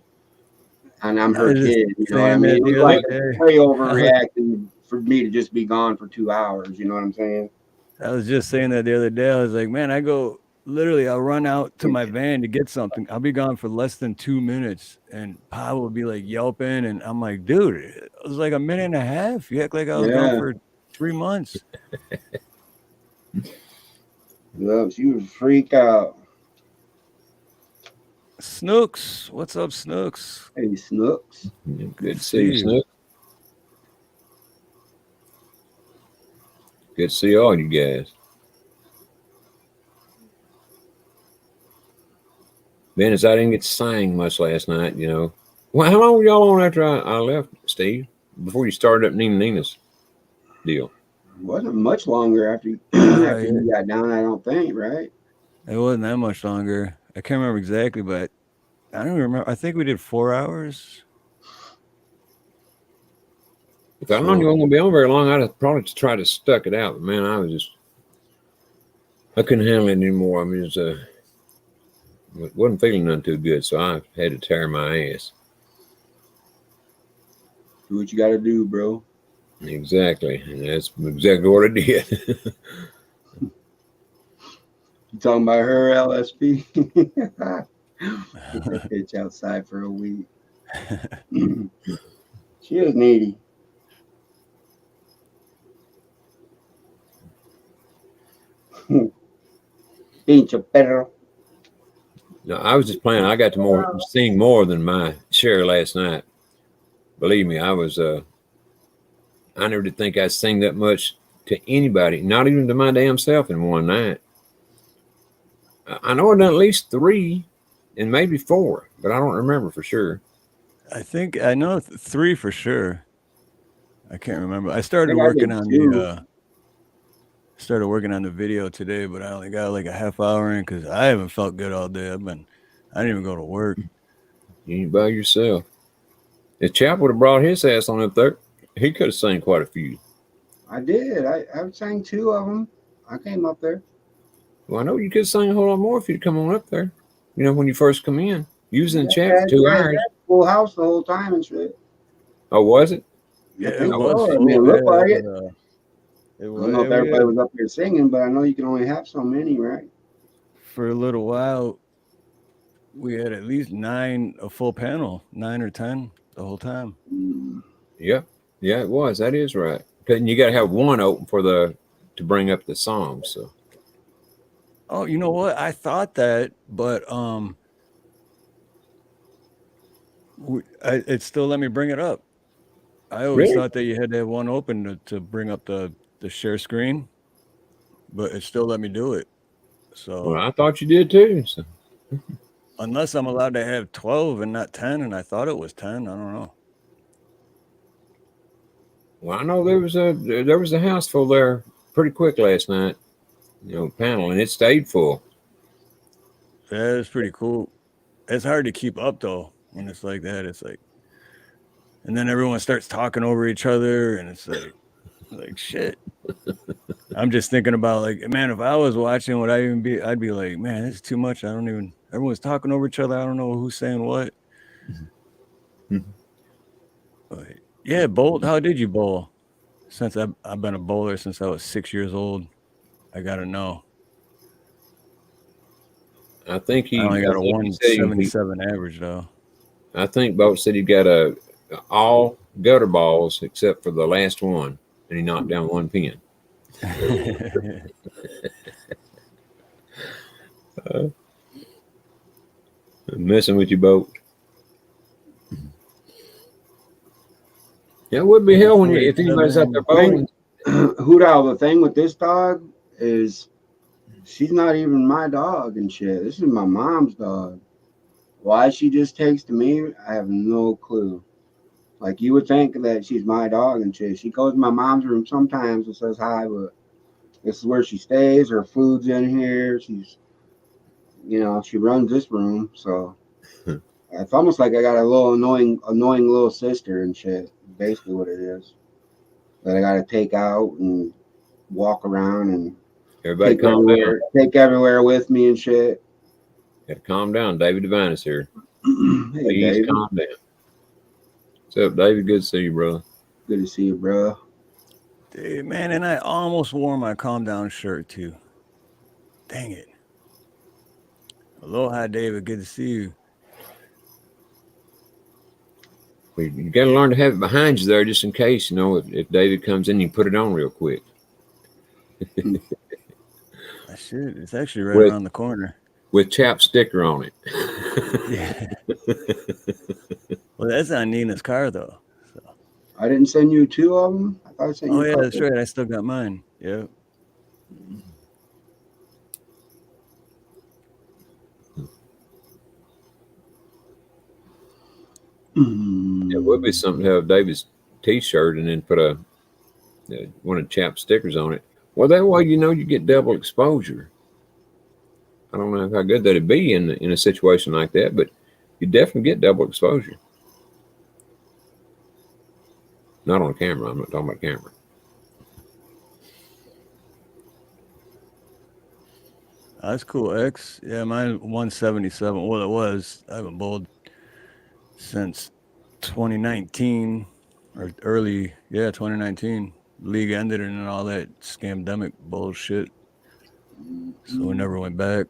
I'm her kid, you know what I mean? It was like way overreacting for me to just be gone for 2 hours. You know what I'm saying?
I was just saying that the other day. I was like, man, I'll run out to my van to get something. I'll be gone for less than 2 minutes. And Pa will be like yelping. And I'm like, dude, it was like a minute and a half. You act like I was gone for 3 months.
Yep, she was freaked out.
Snooks, what's up, Snooks?
Hey, Snooks.
Good to see you, Snooks. Good to see all you guys. Dennis, I didn't get to sing much last night, you know. Well, how long were y'all on after I left, Steve? Before you started up Nina's deal?
It wasn't much longer after you got down, I don't think, right?
It wasn't that much longer. I can't remember exactly, but I don't remember. I think we did 4 hours.
If I'd known you weren't going to be on very long, I'd have probably tried to stuck it out. But man, I couldn't handle it anymore. I mean, wasn't feeling none too good, so I had to tear my ass.
Do what you got to do, bro.
Exactly, and that's exactly what I did.
You talking about her, LSP? Put that bitch outside for a week. She is needy. Pincho perro.
No, I was just playing. I got to sing more than my share last night. Believe me, I never did think I'd sing that much to anybody, not even to my damn self in one night. I know I've done at least 3 and maybe 4, but I don't remember for sure.
I know 3 for sure. I can't remember. I started working on the video today, but I only got like a half hour in because I haven't felt good all day. I didn't even go to work.
You ain't by yourself. If Chap would have brought his ass on up there, he could have sang quite a few.
I did. I sang 2 of them. I came up there.
Well, I know you could sing a whole lot more if you'd come on up there. You know, when you first come in, using the Chap for 2 hours.
Full house the whole time and shit.
Oh, was it?
Yeah, it was. I mean, it looked like it. I don't know if everybody was up there singing, but I know you can only have so many, right?
For a little while, we had at least 9, a full panel, 9 or 10 the whole time.
Yeah, it was. That is right. And you got to have one open to bring up the song. So.
Oh, you know what? I thought that, but it still let me bring it up. I always thought that you had to have one open to bring up the share screen, but it still let me do it. So
well, I thought you did too. So.
Unless I'm allowed to have 12 and not 10, and I thought it was 10. I don't know.
Well, I know there was a house full there pretty quick last night. You know, panel, and it stayed full.
Yeah, it's pretty cool. It's hard to keep up though when it's like that. It's like, and then everyone starts talking over each other, and it's like shit. I'm just thinking about like, man, if I was watching, I'd be like, man, this is too much. Everyone's talking over each other. I don't know who's saying what. But yeah, bowl. How did you bowl? Since I've been a bowler since I was 6 years old. I gotta know.
I think
I only got a 177 average though.
I think Boat said he got all gutter balls except for the last one, and he knocked down 1 pin. I'm messing with you, Boat. Yeah, it would be hell if anybody's out there bowling.
The thing with this dog is she's not even my dog and shit. This is my mom's dog. Why she just takes to me, I have no clue. Like, you would think that she's my dog and shit. She goes to my mom's room sometimes and says hi, but this is where she stays. Her food's in here. you know, she runs this room, so it's almost like I got a little annoying little sister and shit. Basically, what it is that I got to take out and walk around and
Everybody calm down.
take everywhere with me and shit.
Got to calm down. David Devine is here.
Hey,
Please
David.
calm down. What's up, David? Good to see you, brother.
Good to see you, bro.
Dude, man, and I almost wore my calm down shirt too. Dang it. Aloha, David. Good to see you.
You got to learn to have it behind you there, just in case, you know, if David comes in, you put it on real quick.
I should. It's actually right around the corner.
With Chap sticker on it.
Yeah. Well, that's on Nina's car, though. So.
I didn't send you 2 of them. I thought I sent you.
Oh yeah, that's right. I still got mine. Yeah.
It would be something to have David's T-shirt and then put one of Chap's stickers on it. Well, that way, you know, you get double exposure. I don't know how good that'd be in a situation like that, but you definitely get double exposure. Not on camera. I'm not talking about camera.
That's cool. X. Yeah, mine 177. Well, it was. I haven't bowled since 2019 or early. Yeah, 2019. League ended and all that scamdemic bullshit. So we never went back.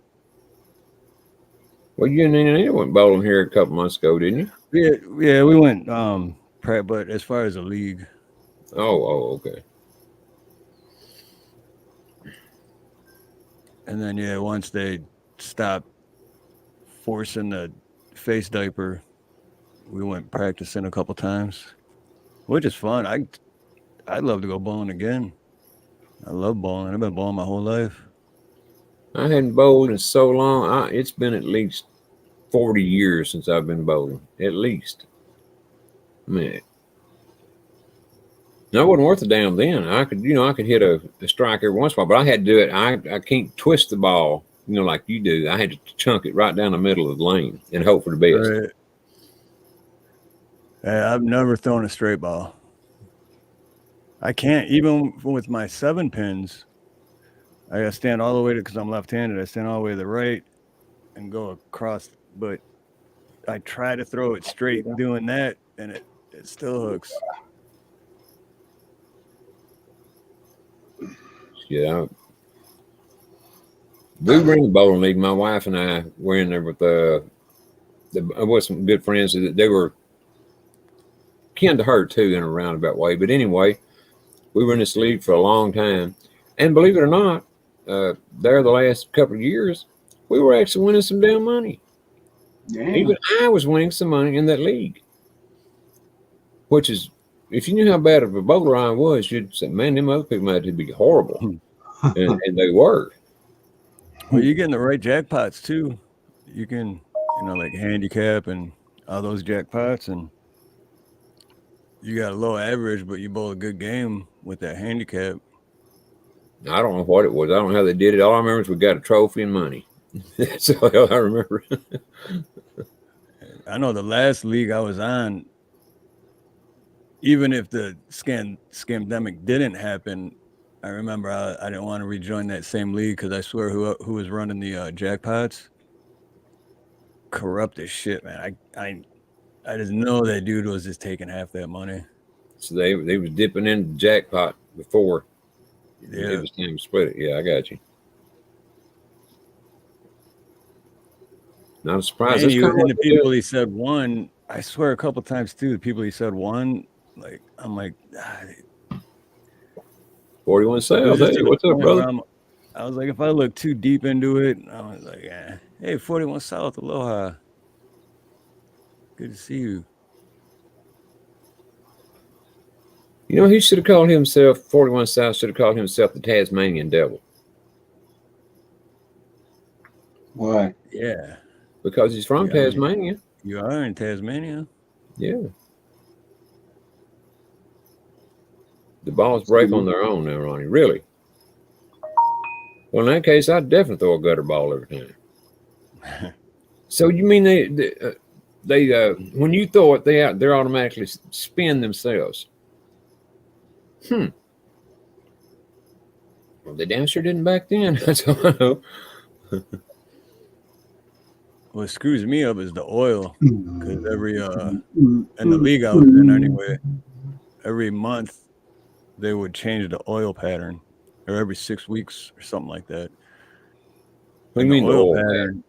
Well, you and Nina went bowling here a couple months ago, didn't
you? Yeah, we went. But as far as a league.
Oh, okay.
And then yeah, once they stopped forcing the face diaper, we went practicing a couple times, which is fun. I'd love to go bowling again. I love bowling. I've been bowling my whole life.
I hadn't bowled in so long. It's been at least 40 years since I've been bowling. At least. Man. No, it wasn't worth a damn then. I could hit a strike every once in a while, but I had to do it. I can't twist the ball, you know, like you do. I had to chunk it right down the middle of the lane and hope for the best.
Right. I've never thrown a straight ball. I can't, even with my 7 pins. I gotta stand all the way because I'm left-handed. I stand all the way to the right and go across, but I try to throw it straight doing that, and it still hooks.
Yeah, we were in the bowling league. My wife and I were in there with some good friends. They were kin to her too in a roundabout way. But anyway, we were in this league for a long time, and believe it or not, there the last couple of years, we were actually winning some damn money. Damn. Even I was winning some money in that league, which is, if you knew how bad of a bowler I was, you'd say, man, them other people had to be horrible. and they were.
Well, you're getting the right jackpots too. You can, like handicap and all those jackpots, and you got a low average, but you bowl a good game with that handicap.
I don't know what it was. I don't know how they did it. All I remember is we got a trophy and money. That's all I remember.
I know the last league I was on, even if the scamdemic didn't happen, I remember I didn't want to rejoin that same league because I swear who was running the jackpots, corrupt as shit, man. I just know that dude was just taking half that money.
So they was dipping in the jackpot before it was time to split it. Yeah, I got you. Not a surprise.
And the people he said won, I swear a couple times too, the people he said won, like, I'm like,
41 sales. Hey, what's up, brother?
I was like, if I look too deep into it, I was like, hey, 41 South, aloha. Good to see you.
You know, he should have called himself, 41 South should have called himself the Tasmanian Devil.
Why?
Yeah.
Because he's from Tasmania.
You are in Tasmania.
Yeah. The balls break on their own now, Ronnie. Really? Well, in that case, I'd definitely throw a gutter ball every time. So you mean they when you throw it, they're automatically spin themselves? Well, they damn sure didn't back then. That's all I know.
What screws me up is the oil, because every in the league I was in anyway, every month they would change the oil pattern, or every 6 weeks or something like that.
What do
And
you
the
mean the
oil
oil
pattern,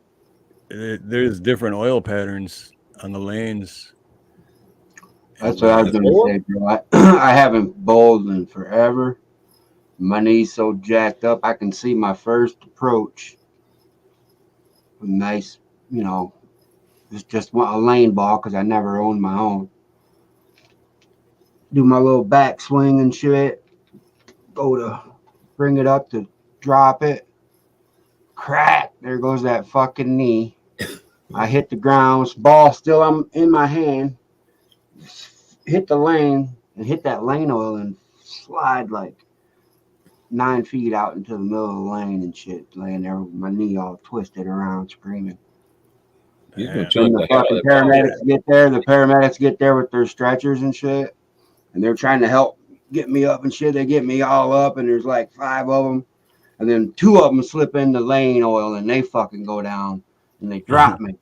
there's different oil patterns on the lanes.
That's
And
what I was gonna say, bro. I haven't bowled in forever. My knee's so jacked up. I can see my first approach. Nice, you know, it's just a lane ball because I never owned my own. Do my little back swing and shit. Go to bring it up to drop it. Crack! There goes that fucking knee. I hit the ground. Ball still in my hand. Hit the lane and hit that lane oil and slide like 9 feet out into the middle of the lane and shit, laying there with my knee all twisted around, screaming.
You're gonna
Yeah.
chunk
Then
the
the
hell out
fucking
of that ball.
paramedics get there. The paramedics get there with their stretchers and shit, and they're trying to help get me up and shit. They get me all up, and there's like 5 of them, and then 2 of them slip in the lane oil, and they fucking go down, and they drop me.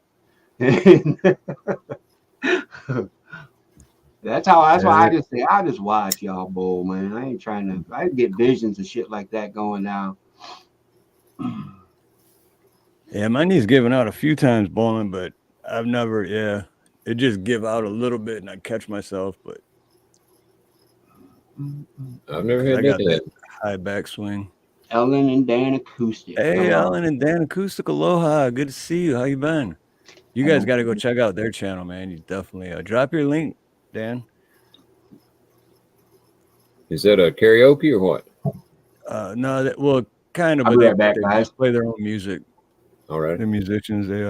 That's why I just say I just watch y'all bowl, man. I ain't trying to. I get visions of shit like that going down.
Yeah, my knee's given out a few times bowling, but I've never, it just give out a little bit and I catch myself, but
I've never
'cause
had
I
that
got that
happen.
high backswing.
Ellen and Dan Acoustic.
Hey,
Hello.
Alan and Dan Acoustic, aloha. Good to see you. How you been? You guys got to go check out their channel, man. You definitely drop your link, Dan.
Is that a karaoke or what?
No, well, kind of,
I'll
but
be
they
right back, guys.
just play their own music.
All right.
They're musicians. They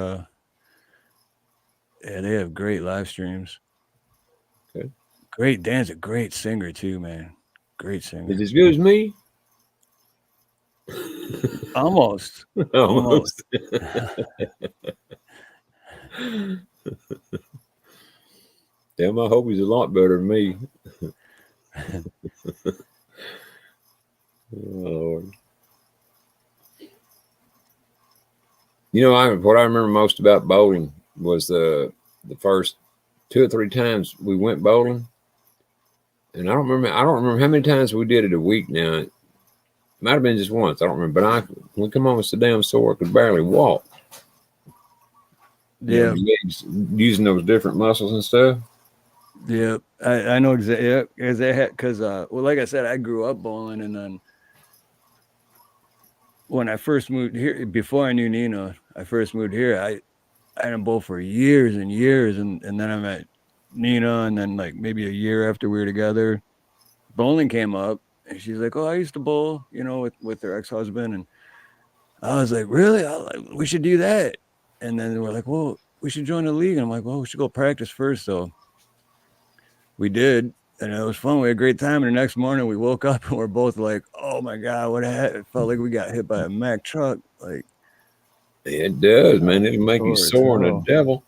have great live streams.
Okay.
Great. Dan's a great singer too, man. Great singer.
Is it as good as me?
Almost.
Almost. Damn, I hope he's a lot better than me. Oh, Lord. You know, what I remember most about bowling was the first 2 or 3 times we went bowling, and I don't remember how many times we did it a week. Now it might have been just once. I don't remember, but we come home with so damn sore I could barely walk.
Yeah,
using those different muscles and stuff.
yeah, I know exactly. Yeah, because well, like I said, I grew up bowling, and then when I first moved here, before I knew Nina, I first moved here. I didn't bowl for years and years, and then I met Nina, and then like maybe a year after we were together, bowling came up, and she's like, "Oh, I used to bowl, with her ex-husband," and I was like, "Really? We should do that." And then we're like, "Well, we should join the league." And I'm like, "Well, we should go practice first." So we did, and it was fun. We had a great time. And the next morning, we woke up and we're both like, "Oh my god, what happened?" It felt like we got hit by a Mack truck. Like,
it does, man. It'll make you sore and the devil.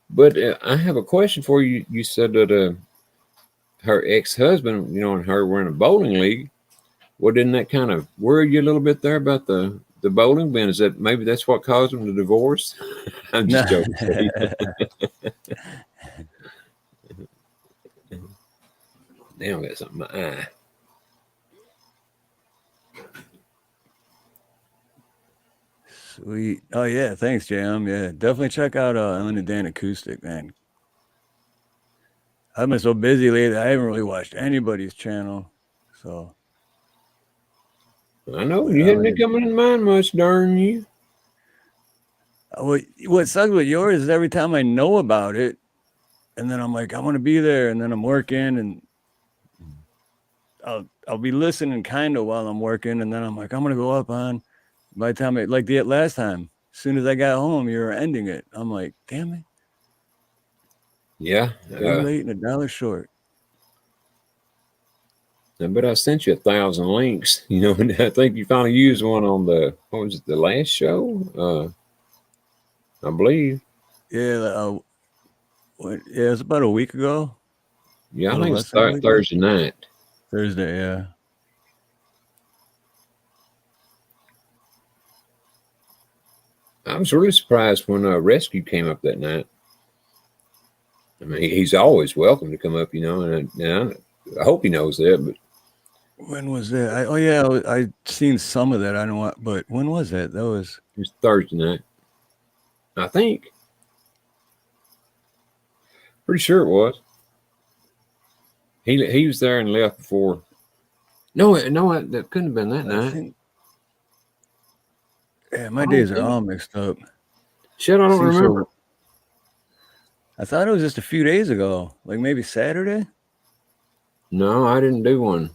But I have a question for you. You said that her ex-husband, and her were in a bowling league. Well, didn't that kind of worry you a little bit there about the bowling bin? Is that maybe that's what caused them to divorce? I'm just joking. Damn, I got something in my eye.
Sweet. Oh yeah, thanks, Jam. Yeah, definitely check out Ellen and Dan Acoustic, man. I've been so busy lately. I haven't really watched anybody's channel. So
I know you haven't been coming in mine much, darn you.
What sucks with yours is every time I know about it, and then I'm like, I want to be there, and then I'm working, and I'll be listening kind of while I'm working, and then I'm like, I'm gonna go up on. By the time like the last time, as soon as I got home, you were ending it. I'm like, damn it.
Yeah.
Too late and $1 short.
But I sent you 1,000 links, and I think you finally used one on the last show. I believe.
Yeah, yeah, it was about a week ago.
Yeah, I
Little
think
less
it's
than a week ago.
Thursday night.
Thursday, yeah.
I was really surprised when Rescue came up that night. I mean, he's always welcome to come up, and I hope he knows that. But
When was that? Oh yeah, I seen some of that. I don't want, but when was that? That was
it was Thursday night, I think. Pretty sure it was. He was there and left before. No, that couldn't have been that
I
night.
think. Yeah, my days are all mixed up.
Shit, I don't remember.
I thought it was just a few days ago, like maybe Saturday.
No, I didn't do one.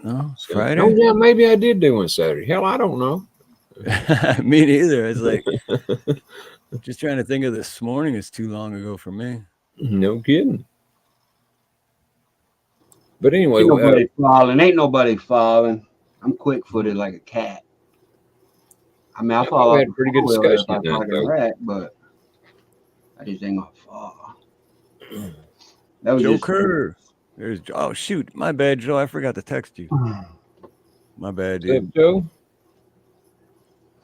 No,
So,
Friday.
oh yeah, maybe I did do one Saturday. Hell, I don't know.
Me neither. It's like just trying to think of this morning is too long ago for me.
No kidding. But anyway,
Ain't nobody falling. Ain't nobody falling. I'm quick-footed like a cat. I mean, I fall
we
off
had a pretty good discussion
if I
tonight,
fucking
though.
wreck, but I just ain't gonna fall. That was
Joker. There's oh shoot, my bad, Joe. I forgot to text you. My bad, dude.
What's up, Joe?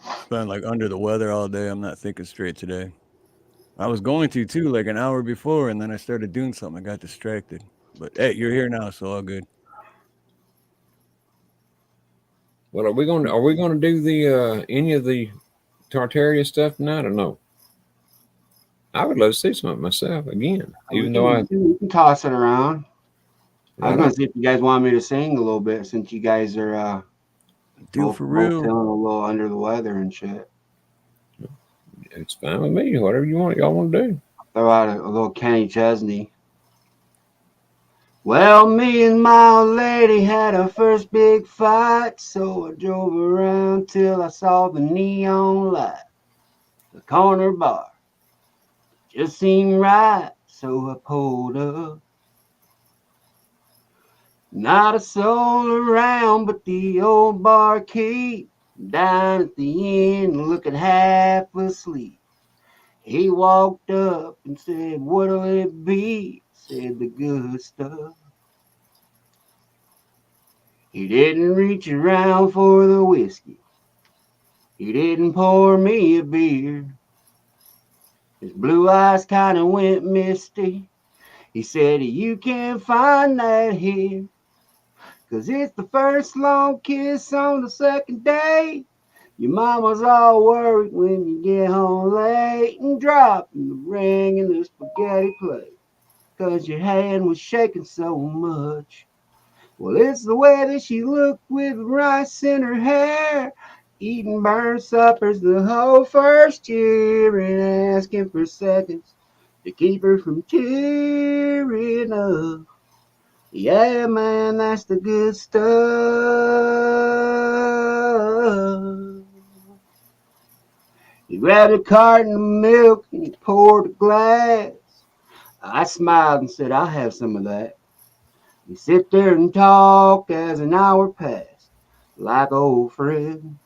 It's been like under the weather all day. I'm not thinking straight today. I was going to too, like an hour before, and then I started doing something. I got distracted. But hey, you're here now, so all good.
Well, are we going to do the any of the Tartaria stuff tonight or no? I would love to see some of it myself again, even though
we can toss it around. I was gonna see if you guys want me to sing a little bit since you guys are
Dude, for real,
feeling a little under the weather and shit.
It's fine with me. Whatever y'all want to do.
Throw out a little Kenny Chesney. Well, me and my old lady had our first big fight, so I drove around till I saw the neon light. The corner bar just seemed right, so I pulled up. Not a soul around but the old barkeep down at the end looking half asleep. He walked up and said, "What'll it be?" Said the good stuff. He didn't reach around for the whiskey. He didn't pour me a beer. His blue eyes kind of went misty. He said, "You can't find that here, 'cause it's the first long kiss on the second day. Your mama's all worried when you get home late and dropping the ring in the spaghetti plate, 'cause your hand was shaking so much. Well, it's the way that she looked with rice in her hair, eating burnt suppers the whole first year and asking for seconds to keep her from tearing up. Yeah, man, that's the good stuff." He grabbed a carton of milk and he poured a glass. I smiled and said, "I'll have some of that." We sit there and talk as an hour passed, like old friends.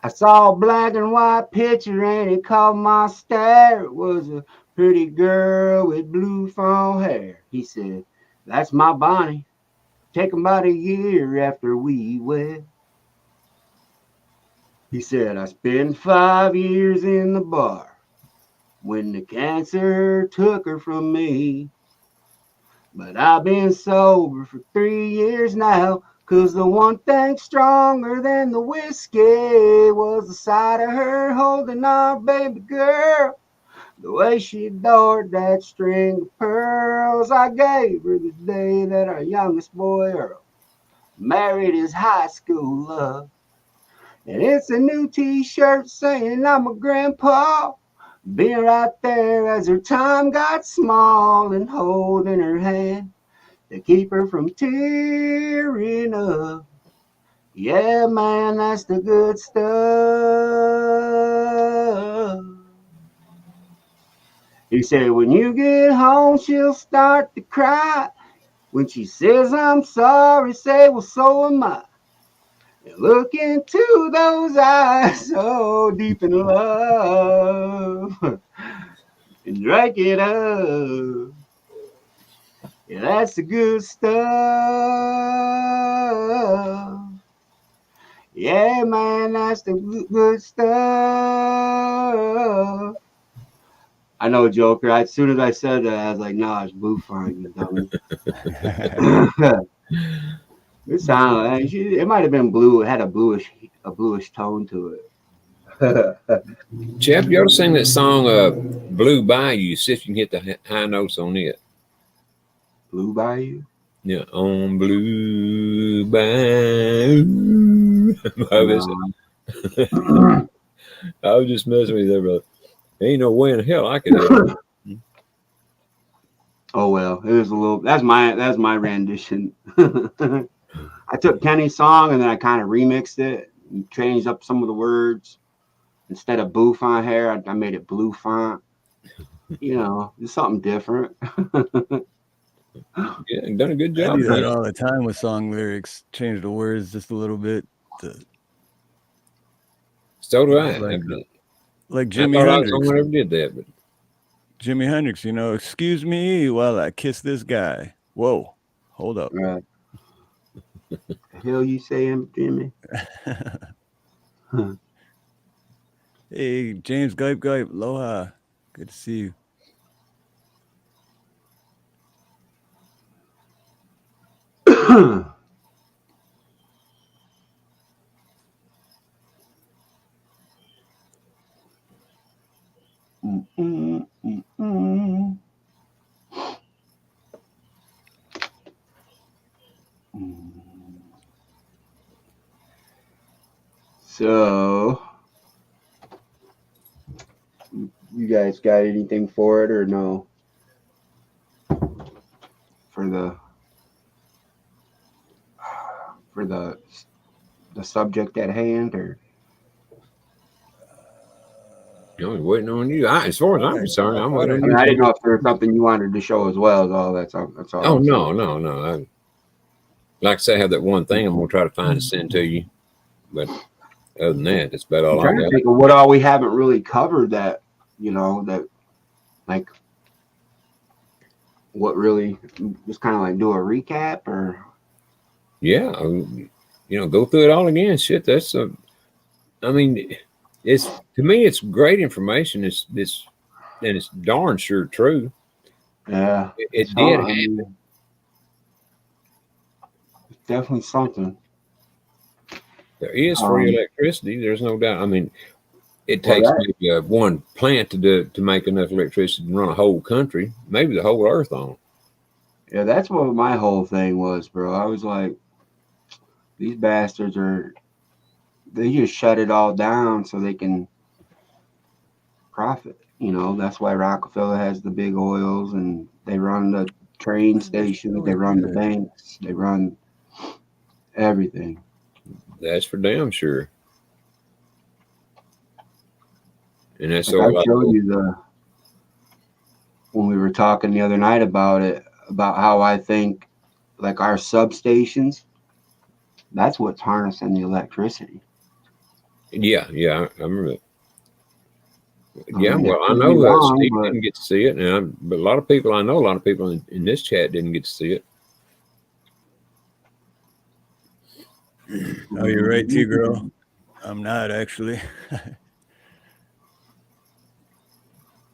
I saw a black and white picture and it caught my stare. It was a pretty girl with blue fawn hair. He said, "That's my Bonnie. Taken about a year after we wed." He said, "I spent 5 years in the bar when the cancer took her from me. But I've been sober for 3 years now, 'cause the one thing stronger than the whiskey was the sight of her holding our baby girl. The way she adored that string of pearls I gave her the day that our youngest boy, Earl, married his high school love. And it's a new t-shirt saying I'm a grandpa, being right there as her time got small and holding her hand to keep her from tearing up. Yeah, man, that's the good stuff." He said, "When you get home, she'll start to cry. When she says I'm sorry, say, well, so am I. Look into those eyes so deep in love and drink it up. Yeah, that's the good stuff. Yeah, man, that's the good stuff. I know, Joker. As soon as I said that, I was like, "No, it's Bluefine, you dummy." It sounded like it might have been blue. It had a bluish tone to it.
Chap, you ought to sing that song, Blue Bayou, see if you can hit the high notes on it.
Blue Bayou?
Yeah, on Blue Bayou. I was just messing with you there, brother. Ain't no way in hell I could do it.
Oh well, it was a little. That's my rendition. I took Kenny's song and then I kind of remixed it, and changed up some of the words. Instead of Bluefine hair, I made it Blue Font. You know, it's something different.
Yeah, done a good job.
I do that all the time with song lyrics. Change the words just a little bit.
So do I.
Like Jimi Hendrix.
I never did that, but
Jimi Hendrix, you know, excuse me while I kiss this guy. Whoa, hold up.
Right. The hell you saying, Jimmy?
Hey, James Gype, aloha. Good to see you.
So, you guys got anything for it or no? For the subject at hand, or
I was waiting on you. As far as I'm concerned, I'm waiting on you.
I didn't know if there was something you wanted to show as well. That's all.
Oh no. Like I say, I have that one thing I'm gonna try to find and send to you, but other than that, that's about all I got.
Think of what all we haven't really covered that, you know, that like what really just kind of like do a recap or
yeah, you know, go through it all again. Shit, that's I mean, it's to me, it's great information. It's and it's darn sure true.
Yeah,
it did happen.
It's definitely something.
There is free electricity. There's no doubt. I mean, it takes maybe one plant to make enough electricity to run a whole country, maybe the whole earth on.
Yeah, that's what my whole thing was, bro. I was like, these bastards they just shut it all down so they can profit. You know, that's why Rockefeller has the big oils and they run the train stations, they run the banks, they run everything.
That's for damn sure. And that's
like I showed you when we were talking the other night about it, about how I think like our substations, that's what's harnessing the electricity.
Yeah, I remember that. Yeah, well, I know that Steve didn't get to see it, but a lot of people, I know a lot of people in this chat didn't get to see it.
Oh, you're right, T-Girl. I'm not actually. I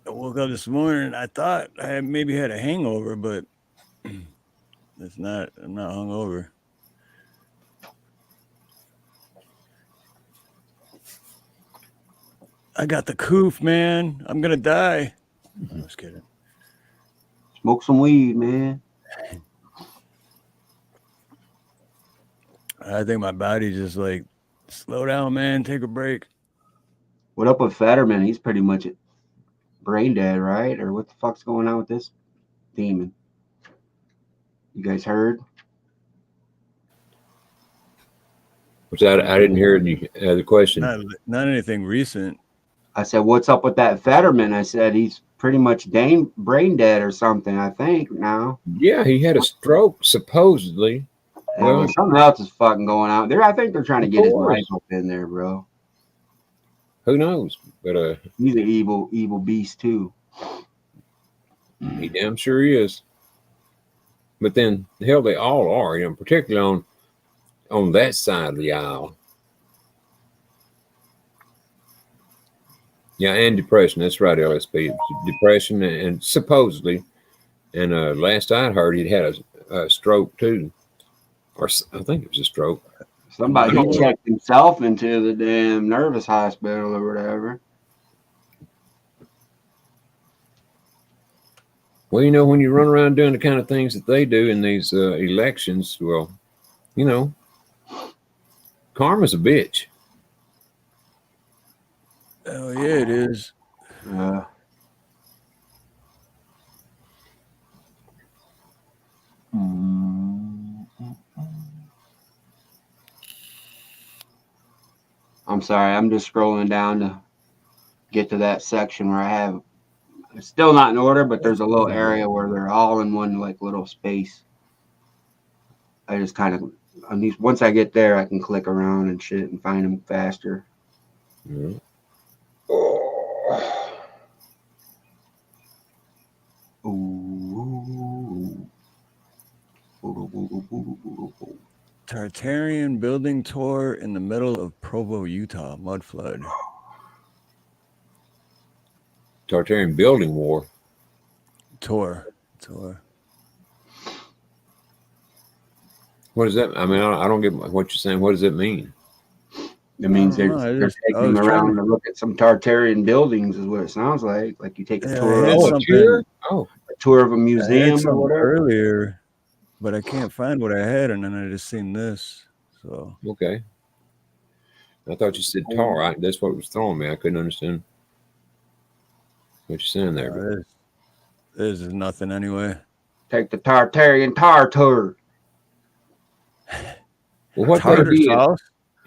woke up this morning. I thought I maybe had a hangover, but it's not. I'm not hungover. I got the coof, man. I'm gonna die. I'm just kidding.
Smoke some weed, man.
I think my body just like, slow down, man. Take a break.
What up with Fetterman? He's pretty much brain dead, right? Or what the fuck's going on with this demon? You guys heard?
Which I didn't hear the question.
Not anything recent.
I said, what's up with that Fetterman? I said, he's pretty much brain dead or something, I think, now.
Yeah, he had a stroke, supposedly.
Yeah,
Well,
but something else is fucking going on there. I think they're trying to
Of
get his
course.
life up in there, bro.
who knows? But
He's an evil beast too.
he damn sure is. But then, hell, they all are. Particularly on that side of the aisle. Yeah, and depression. That's right, LSP. Depression and supposedly, and last I heard, he'd had a stroke too, or I think it was a stroke.
Somebody
Sure.
checked himself into the damn nervous hospital or whatever.
Well, when you run around doing the kind of things that they do in these elections, well, karma's a bitch.
Oh yeah, it is.
Yeah. I'm sorry, I'm just scrolling down to get to that section where I have it's still not in order, but there's a little area where they're all in one like little space. I just kind of once I get there, I can click around and shit and find them faster.
Yeah.
Tartarian building tour in the middle of Provo, Utah. Mud flood.
Tartarian building war.
Tour.
What does that? I mean, I don't get what you're saying. What does it mean?
It means
I don't
they're
know,
taking them around to look at some Tartarian buildings, is what it sounds like. Like you take a tour.
I had
Oh, a
something-
tour? Oh,
A tour of a
I had
museum or
something
whatever.
earlier, but I can't find what I had, and then I just seen this. So
okay. I thought you said tar. That's what was throwing me. I couldn't understand what you're saying there.
this is nothing anyway.
Take the Tartarian tar tour.
Well, what
Tartar
they did,
sauce?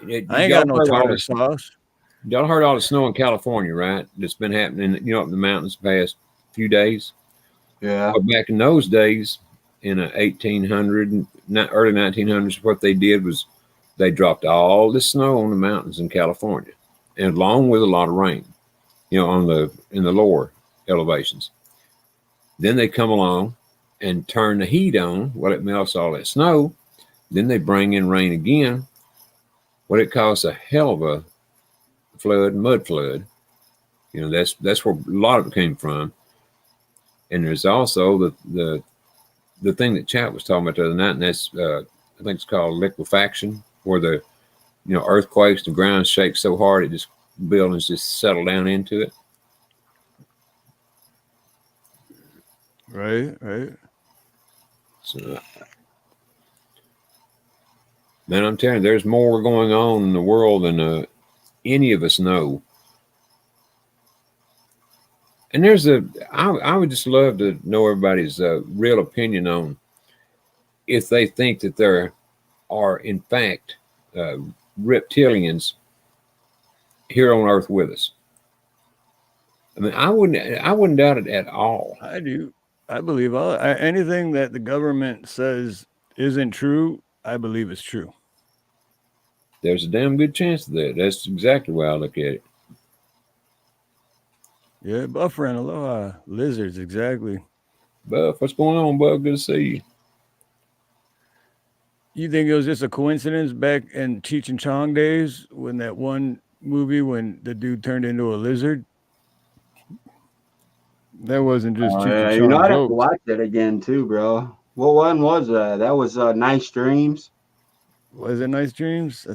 I ain't got no tartar
sauce.
sauce.
Y'all heard all the snow in California, right? That's been happening, up in the mountains the past few days.
Yeah.
But back in those days, in 1800, early 1900s, what they did was they dropped all the snow on the mountains in California, and along with a lot of rain, in the lower elevations. Then they come along and turn the heat on. Well, it melts all that snow. Then they bring in rain again. Well, it caused a hell of a mud flood. That's where a lot of it came from. And there's also the thing that Chap was talking about the other night, and that's I think it's called liquefaction, where the earthquakes, the ground shakes so hard it just buildings just settle down into it.
Right.
So, man, I'm telling you, there's more going on in the world than any of us know. And I would just love to know everybody's real opinion on if they think that there are, in fact, reptilians here on Earth with us. I mean, I wouldn't doubt it at all.
I do. I believe anything that the government says isn't true. I believe it's true.
There's a damn good chance of that. That's exactly why I look at it.
Yeah, Buffer and Aloha lizards, exactly.
Buff, what's going on, Buff? Good to see you.
You think it was just a coincidence back in Cheech and Chong days when that one movie when the dude turned into a lizard? That wasn't just Cheech and Chong
I'd have to
jokes.
watch that again too, bro. What one was that? That was Nice Dreams.
Was it Nice Dreams?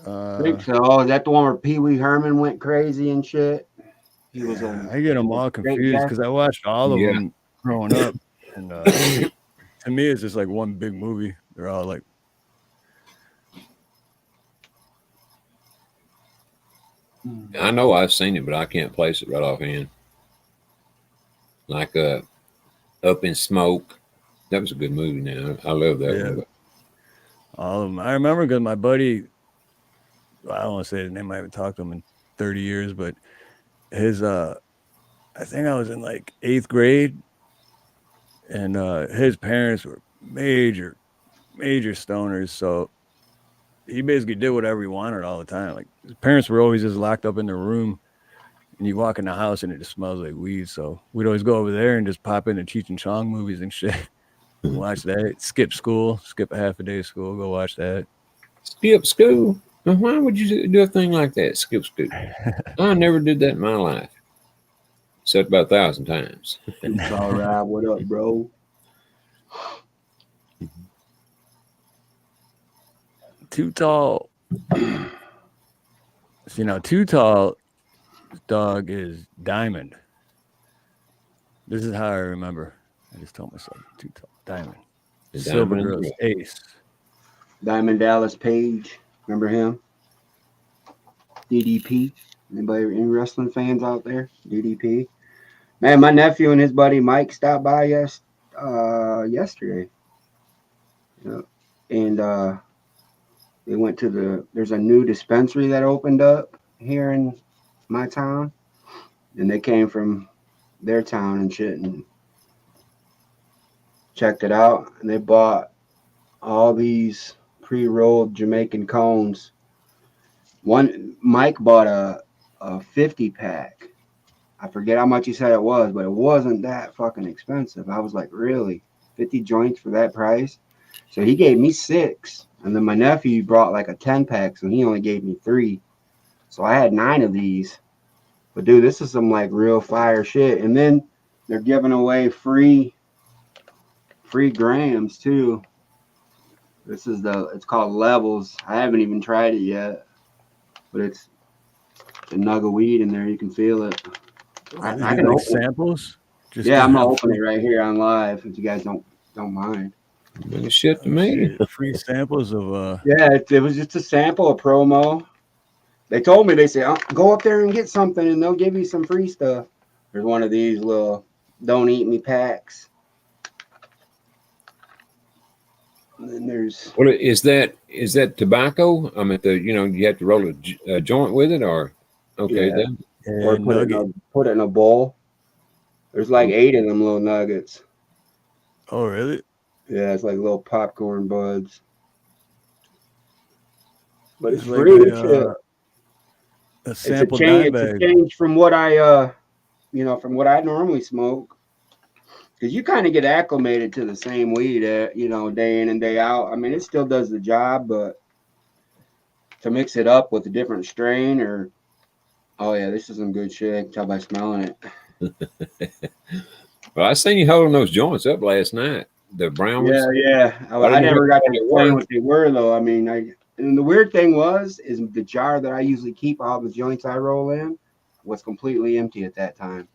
I think so. Is that the one where Pee Wee Herman went crazy and shit? He was
I get them all confused because I watched all of them growing up, and to me, it's just like one big movie. They're all like.
I know I've seen it, but I can't place it right offhand. Like Up in Smoke. That was a good movie. Now I love that one.
All of them. I remember because my buddy, I don't want to say his name. I haven't talked to him in 30 years, but his, I think I was in like 8th grade, and his parents were major major stoners. So he basically did whatever he wanted all the time. Like his parents were always just locked up in their room, and you walk in the house and it just smells like weed. So we'd always go over there and just pop into Cheech and Chong movies and shit. Watch that. Skip school. Skip a half a day of school. Go watch that.
Skip school? Now, why would you do a thing like that? Skip school. I never did that in my life. Except about 1,000 times.
It's all right. What up, bro?
Too Tall. See, now Too Tall dog is Diamond. This is how I remember. I just told myself Too Tall. Diamond. Silver Girl's Ace.
Diamond Dallas Page. Remember him? DDP. Anybody, any wrestling fans out there? DDP. Man, my nephew and his buddy Mike stopped by yesterday. And they went to there's a new dispensary that opened up here in my town. And they came from their town and shit and checked it out. And they bought all these pre-rolled Jamaican cones. Mike bought a 50-pack. I forget how much he said it was, but it wasn't that fucking expensive. I was like, really? 50 joints for that price? So he gave me 6. And then my nephew brought like a 10-pack, so he only gave me 3. So I had 9 of these. But dude, this is some like real fire shit. And then they're giving away free grams too. It's called Levels. I haven't even tried it yet. But it's a nug of weed in there. You can feel it. I can
like
open
samples.
I'm gonna open it right here on live if you guys don't mind.
Shit to me.
Free samples of
Yeah, it was just a sample, a promo. They told me, they said, oh, go up there and get something and they'll give you some free stuff. There's one of these little don't eat me packs. And then there's
Is that tobacco? I mean, you have to roll a joint with it, or okay,
Yeah.
then.
or put it in a bowl. There's like 8 of them little nuggets.
Oh, really?
Yeah, it's like little popcorn buds. But it's
like
free.
a sample
It's
bag.
a change from what I from what I normally smoke. Because you kind of get acclimated to the same weed, day in and day out. I mean, it still does the job, but to mix it up with a different strain oh yeah, this is some good shit. I can tell by smelling it.
Well, I seen you holding those joints up last night. The brown ones.
Yeah. I never got to explain what they were though. I mean, and the weird thing is the jar that I usually keep all the joints I roll in was completely empty at that time.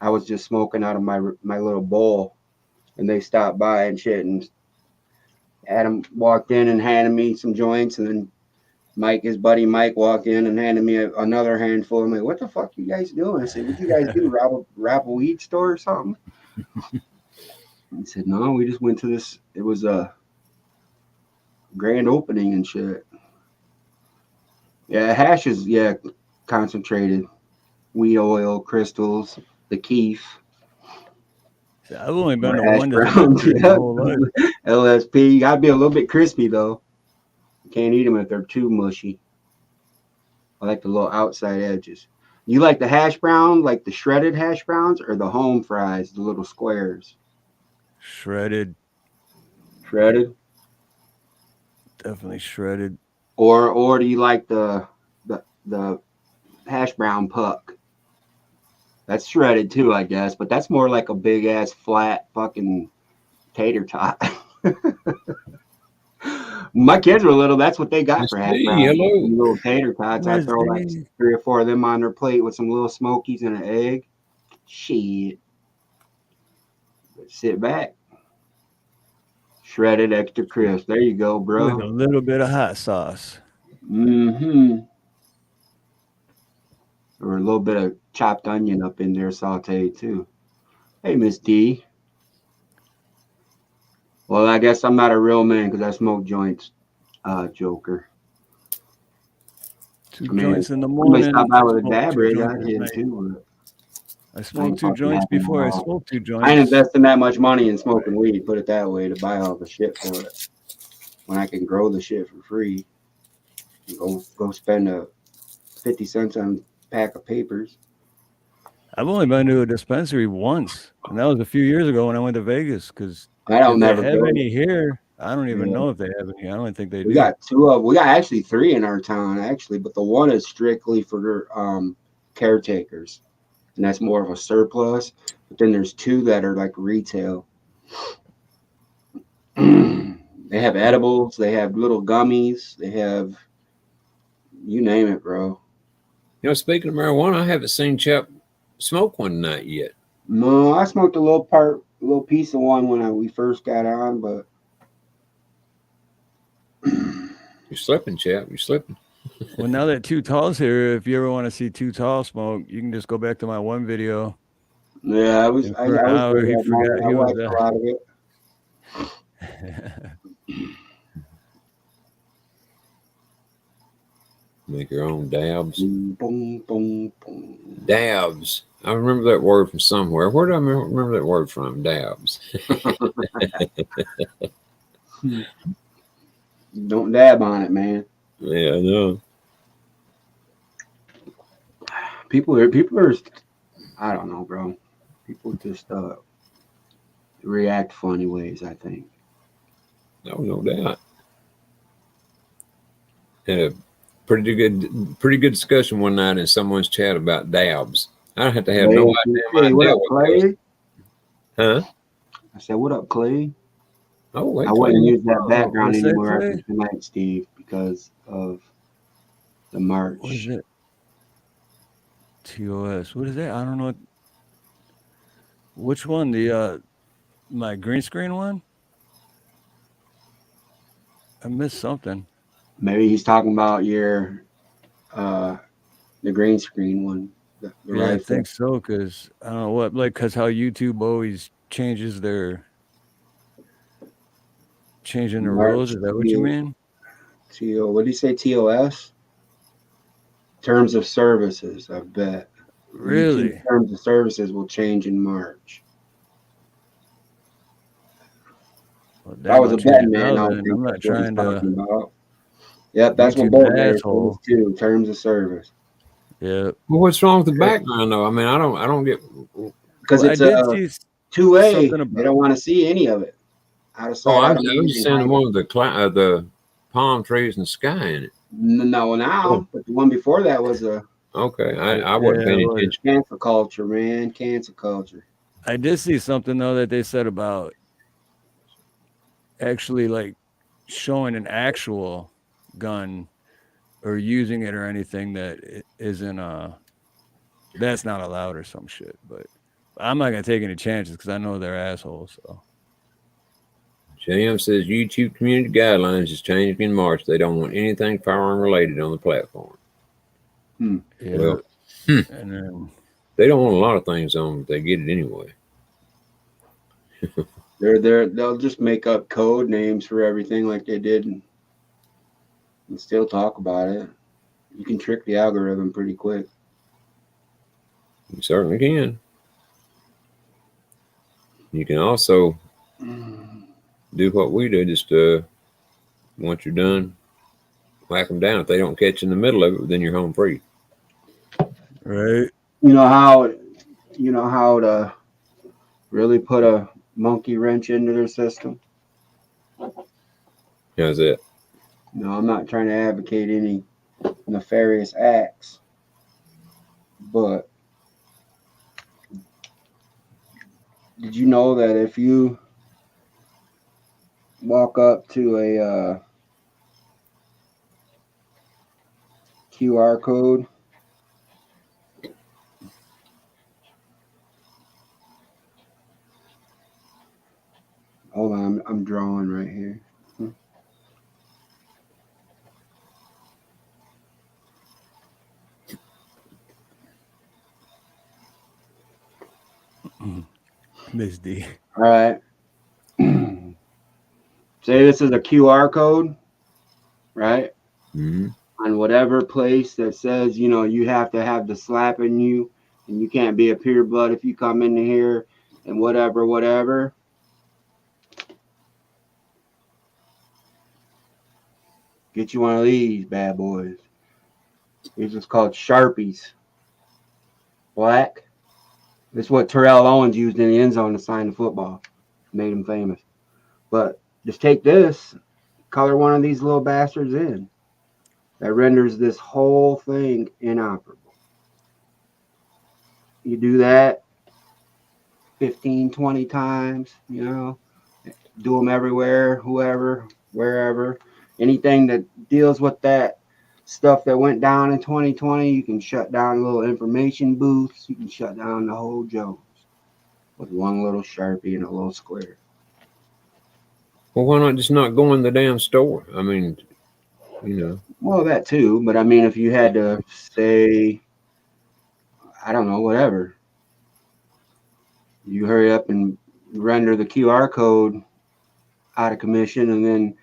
I was just smoking out of my little bowl, and they stopped by and shit, and Adam walked in and handed me some joints, and then his buddy Mike walked in and handed me another handful. I'm like, what the fuck you guys doing? I said, what you guys do, rob a weed store or something? He said, no, we just went to this. It was a grand opening and shit. Yeah, hash is, concentrated. Weed oil, crystals, the keef.
I've only been to one
LSP. You gotta be a little bit crispy though. You can't eat them if they're too mushy. I like the little outside edges. You like the hash brown, like the shredded hash browns, or the home fries, the little squares?
Shredded. Definitely shredded.
Or do you like the hash brown puck? That's shredded too, I guess, but that's more like a big ass flat fucking tater tot. My kids were little. That's what they got for hash browns. Little tater tots. I throw like 3 or 4 of them on their plate with some little smokies and an egg. Shit. Sit back. Shredded extra crisp. There you go, bro.
With a little bit of hot sauce.
Mm-hmm. Or a little bit of chopped onion up in there, sauteed too. Hey, Miss D. Well, I guess I'm not a real man because I smoke joints, Joker.
2 joints in the morning.
Stop by with a dab rig out here too.
I smoked 2 joints before I smoked 2 joints.
I ain't investing that much money in smoking weed, put it that way, to buy all the shit for it. when I can grow the shit for free. Go spend 50 cents on a pack of papers.
I've only been to a dispensary once, and that was a few years ago when I went to Vegas. Because
I don't
if they
never
have
go.
any here, I don't even
Yeah.
know if they have any. I don't think they
We
do.
got two of. We got actually 3 in our town actually, but the one is strictly for caretakers, and that's more of a surplus. But then there's 2 that are like retail. They have edibles. They have little gummies. They have you name it, bro.
You know, speaking of marijuana, I haven't seen Chap smoke one night yet.
No, I smoked a little piece of one when we first got on, but
You're slipping, Chap. You're slipping.
Well, now that Too Tall's here, if you ever want to see Too Tall smoke, you can just go back to my one video.
yeah, I was
And
I,
for an
I was
hour,
there
he
that morning.
forgot
I
he was
watched a lot of it.
Make your own dabs.
Boom, boom, boom, boom.
Dabs. I remember that word from somewhere. Where do I remember that word from? Dabs.
Don't dab on it, man.
Yeah, I know.
People are, I don't know, bro. People just react funny ways, I think.
No doubt. Had a pretty good discussion one night in someone's chat about dabs. I had to have no
Hey, what
idea
up,
what those.
Clay?
Huh?
I said, what up, Clay?
Oh, wait.
I wouldn't use that
Oh,
background
what's that,
anymore
Clay?
after tonight, Steve, because of the march.
What is it? TOS. What is that? I don't know. Which one? The my green screen one? I missed something.
Maybe he's talking about your the green screen one. The
Yeah, I
rifle.
think so. Because I don't know what, like, because how YouTube always changes their changing the rules. Is that what you mean?
What do you say? TOS? Terms of services, I bet.
Really?
YouTube terms of services will change in March.
Well,
If I was a
damn, I'll change
betting
it
man,
now
I would
then.
think
I'm not
that's what he's
trying to.
talking about. Yep, that's what
YouTube's
both
an
there
asshole.
is too. Terms of service.
Yeah.
Well, what's wrong with the background though? I mean, I don't get.
Because
Well, I
it's
did
a
see
2A.
something
They
about.
don't want to see any of it. Out of
Oh,
sight,
I
out of
was
mind,
just saying the
hide
one with the palm trees and sky in it.
No, now.
Oh.
But the one before that was a
Okay, I wasn't
Yeah, it
paying
was.
attention.
cancel culture, man. Cancel culture.
I did see something though that they said about actually like showing an actual gun or using it or anything that isn't that's not allowed or some shit. But I'm not gonna take any chances because I know they're assholes. So
JM says YouTube community guidelines is changing in March. They don't want anything firearm related on the platform.
Hmm.
yeah,
Well,
and then
they don't want a lot of things on, but they get it anyway.
They'll just make up code names for everything like they did and still talk about it. You can trick the algorithm pretty quick.
You certainly can. You can also do what we do. Just once you're done, whack them down. If they don't catch in the middle of it, then you're home free.
right.
You know how to really put a monkey wrench into their system?
How's that?
No, I'm not trying to advocate any nefarious acts, but did you know that if you walk up to a QR code, hold on, I'm drawing right here.
Miss D.
All right. Say this is a QR code, right?
Mm-hmm.
On whatever place that says, you have to have the slap in you and you can't be a pure blood if you come into here and whatever. Get you one of these bad boys. These are called Sharpies. Black. This is what Terrell Owens used in the end zone to sign the football. Made him famous. But just take this, color one of these little bastards in. That renders this whole thing inoperable. You do that 15, 20 times, you know, do them everywhere, whoever, wherever. Anything that deals with that stuff that went down in 2020, you can shut down little information booths. You can shut down the whole Jones with one little Sharpie and a little square.
Well, why not just not go in the damn store? I mean, you know.
Well, that too, but I mean, if you had to say, I don't know, whatever, you hurry up and render the QR code out of commission, and then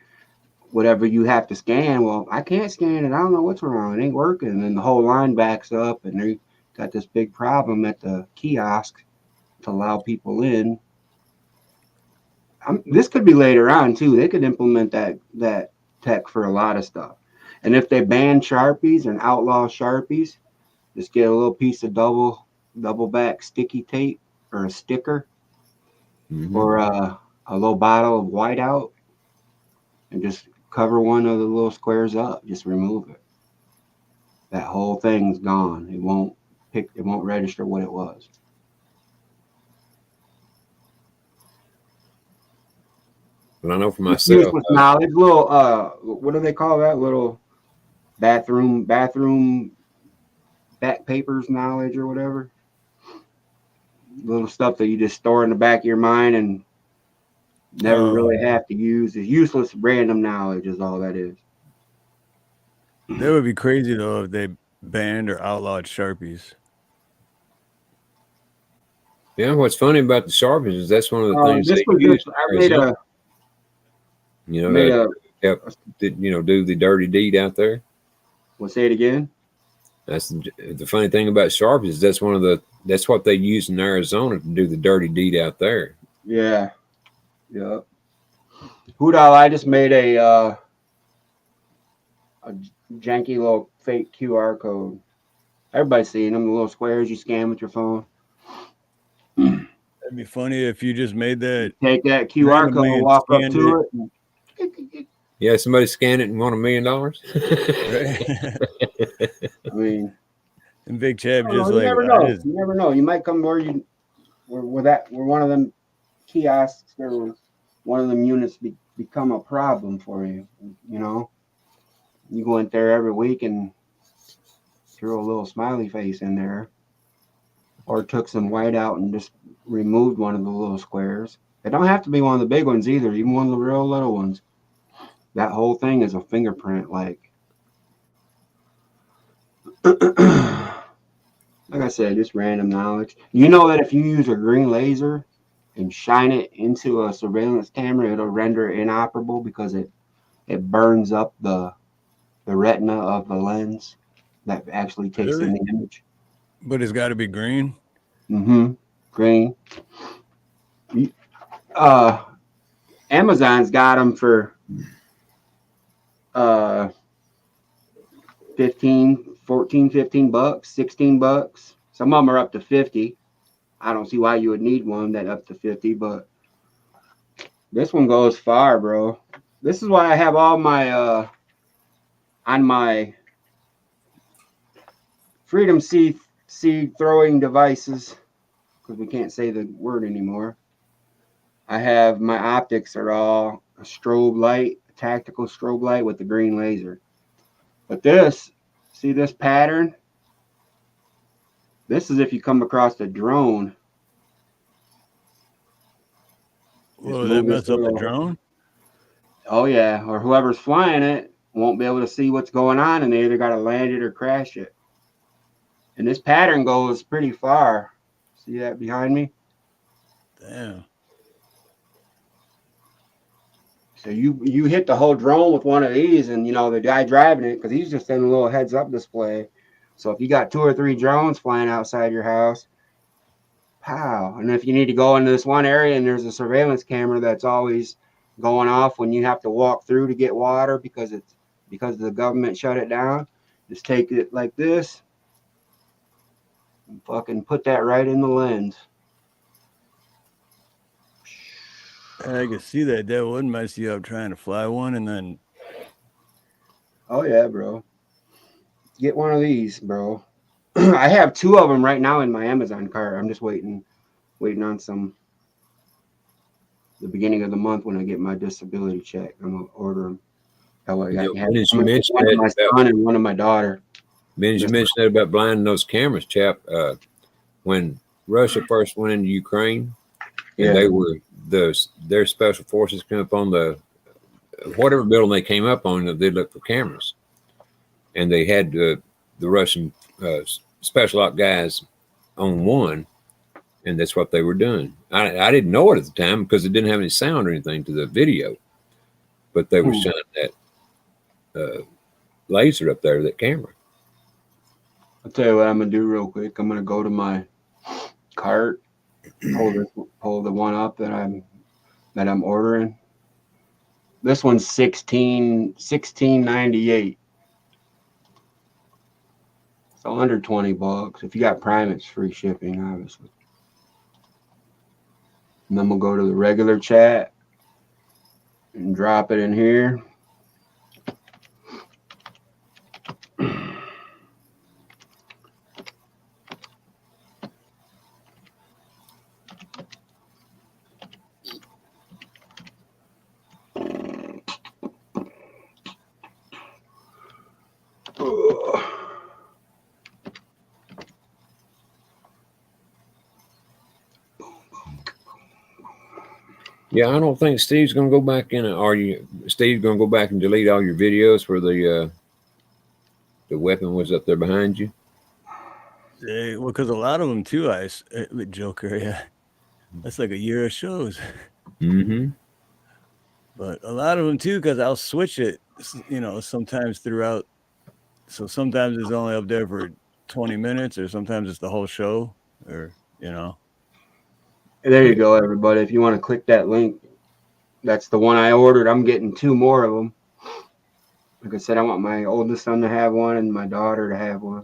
whatever you have to scan, well, I can't scan it. I don't know what's wrong. It ain't working. And then the whole line backs up, and they got this big problem at the kiosk to allow people in. This could be later on too. They could implement that tech for a lot of stuff. And if they ban Sharpies and outlaw Sharpies, just get a little piece of double back sticky tape or a sticker, or a little bottle of whiteout, and just cover one of the little squares up. Just remove it. That whole thing's gone. It won't register what it was.
But I know for myself,
knowledge, little what do they call that? Little bathroom back papers knowledge or whatever. Little stuff that you just store in the back of your mind and never really have to use. It's useless random knowledge is all that is.
That would be crazy though if they banned or outlawed Sharpies.
yeah, what's funny about the Sharpies is that's one of the things they use. Do the dirty deed out there.
We'll say it again.
That's the funny thing about Sharpies is that's what they use in Arizona to do the dirty deed out there.
Yeah. Yeah. Hoodal, I just made a janky little fake QR code. Everybody's seeing them, the little squares you scan with your phone.
That'd be funny if you just made that.
Take that QR code and walk up to it.
Yeah, somebody scan it and won $1 million.
I mean,
and Big Chap just
you
like
never know. You never know. You might come where one of them kiosks or one of them units become a problem for you. You know, you go in there every week and threw a little smiley face in there, or took some white out and just removed one of the little squares. They don't have to be one of the big ones either. Even one of the real little ones. That whole thing is a fingerprint. Like I said, just random knowledge. You know that if you use a green laser and shine it into a surveillance camera, it'll render it inoperable because it burns up the retina of the lens that actually takes in the image.
But it's got to be green.
Green. Amazon's got them for 15 bucks, 16 bucks. Some of them are up to 50. I don't see why you would need one that up to 50, but this one goes far, bro. This is why I have all my on my Freedom Seed throwing devices, because we can't say the word anymore. I have my optics are all a strobe light, a tactical strobe light with the green laser. But this, see this pattern? This is if you come across a drone.
Will that mess up the drone?
Oh yeah, or whoever's flying it won't be able to see what's going on, and they either got to land it or crash it. And this pattern goes pretty far. See that behind me?
Damn.
So you hit the whole drone with one of these, and the guy driving it, because he's just in a little heads-up display. So if you got 2 or 3 drones flying outside your house, pow. And if you need to go into this one area and there's a surveillance camera that's always going off when you have to walk through to get water because it's because the government shut it down. Just take it like this and fucking put that right in the lens.
I can see that. That would mess you up trying to fly one, and then.
Oh yeah, bro. Get one of these, bro. I have 2 of them right now in my Amazon cart. I'm just waiting on some. The beginning of the month when I get my disability check, I'm gonna order them. That way, I have
As you mentioned
one of my
that
son and one of my daughter.
Ben, you mentioned that about blinding those cameras, Chap. When Russia first went into Ukraine, and they were their special forces came up on the whatever building they came up on, they looked for cameras, and they had the Russian special op guys on one, and that's what they were doing. I didn't know it at the time because it didn't have any sound or anything to the video, but they were shining that laser up there, that camera.
I'll tell you what I'm gonna do real quick. I'm gonna go to my cart, pull the one up that I'm ordering. This one's $16.98. So under $20. If you got Prime, it's free shipping, obviously. And then we'll go to the regular chat and drop it in here.
Yeah, I don't think Steve's going to go back in. Steve's going to go back and delete all your videos where the weapon was up there behind you?
Well, because a lot of them too, with Joker, yeah, that's like a year of shows.
Mm-hmm.
But a lot of them too, because I'll switch it, sometimes throughout. So sometimes it's only up there for 20 minutes, or sometimes it's the whole show, or
There you go, everybody. If you want to click that link, that's the one I ordered. I'm getting 2 more of them. Like I said, I want my oldest son to have one and my daughter to have one.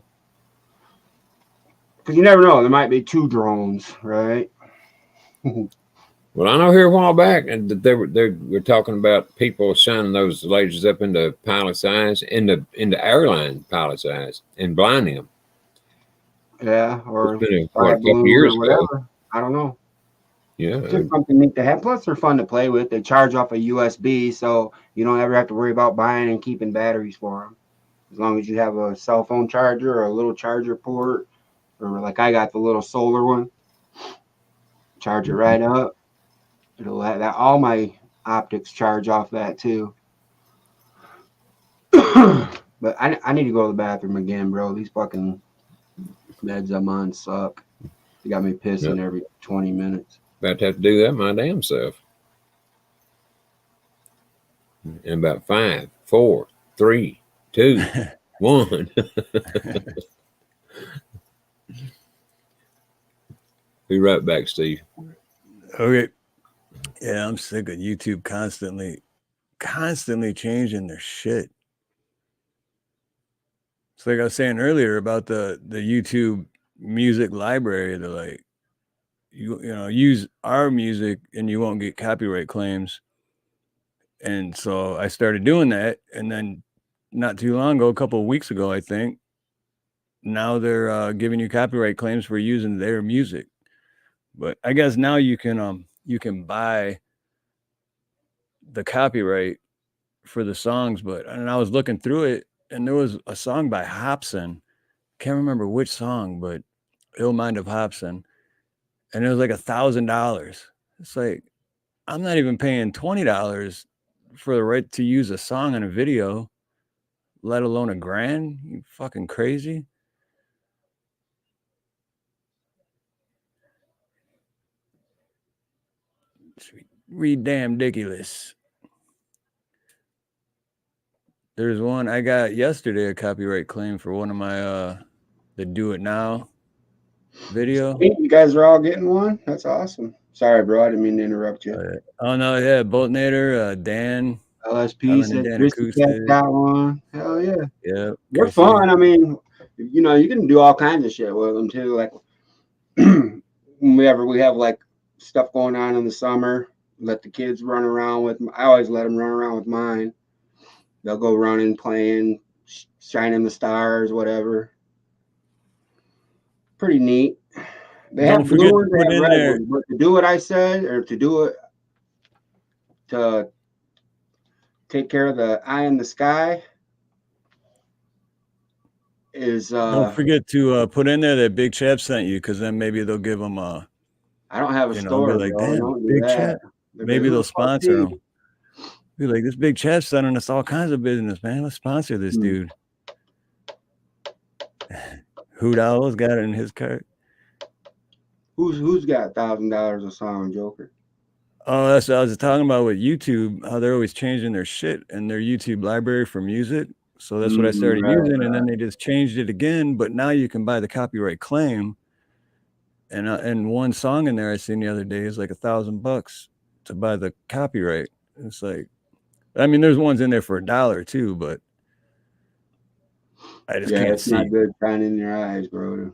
Because you never know, there might be 2 drones, right?
Well, I know here a while back, and they were talking about people shining those lasers up into pilots' eyes, into airline pilots' eyes, and blinding them.
Yeah, or
a couple years
or whatever. Ago. I don't know.
Yeah,
it's just something neat to have. Plus, they're fun to play with. They charge off a USB, so you don't ever have to worry about buying and keeping batteries for them. As long as you have a cell phone charger or a little charger port, or like I got the little solar one, charge it right up. It'll have that. All my optics charge off that too. But I need to go to the bathroom again, bro. These fucking meds I'm on suck. They got me pissing every 20 minutes.
About to have to do that my damn self. In about 5, 4, 3, 2, 1. Be right back, Steve.
Okay. Yeah, I'm sick of YouTube constantly changing their shit. It's like I was saying earlier about the YouTube music library. They're like, use our music and you won't get copyright claims. And so I started doing that, and then not too long ago, a couple of weeks ago, I think, now they're giving you copyright claims for using their music. But I guess now you can buy the copyright for the songs. And I was looking through it, and there was a song by Hobson. Can't remember which song, but Ill Mind of Hobson. And it was like $1,000. It's like, I'm not even paying $20 for the right to use a song in a video, let alone $1,000. You fucking crazy. It's damn ridiculous. There's one I got yesterday, a copyright claim for one of my the Do It Now video.
You guys are all getting one? That's awesome. Sorry, bro. I didn't mean to interrupt you.
Oh no, yeah, Boltnader, Dan,
LSP
and
said
Dan
Chrissy Cat
Acoustic.
got one. Hell yeah.
Yeah.
They're
Chrissy.
fun. I mean, you know, you can do all kinds of shit with them too. Like whenever we have like stuff going on in the summer, let the kids run around with. I always let them run around with mine. They'll go running, playing, shining the stars, whatever. Pretty neat. They
Don't
have blue
forget to
ones, they
put
have
in
red
there.
ones. But to do what I said, or to do it to take care of the eye in the sky, is
Don't forget to put in there that Big Chap sent you, because then maybe they'll give them
I don't have a
be
store,
like,
bro.
damn,
Don't do
Big
that.
Chap. Maybe
Who
they'll
the fuck
sponsor
is
them. Be like, this Big Chap sending us all kinds of business, man. Let's sponsor this dude. Hoot Owl's got it in his cart.
Who's got $1,000 a song, Joker?
Oh, that's what I was talking about with YouTube, how they're always changing their shit in their YouTube library for music. So that's what I started using, and then they just changed it again. But now you can buy the copyright claim, and one song in there I seen the other day is like $1,000 to buy the copyright. It's like, I mean, there's ones in there for $1 too, but I just can't
it's
see.
not good shining in your eyes, bro.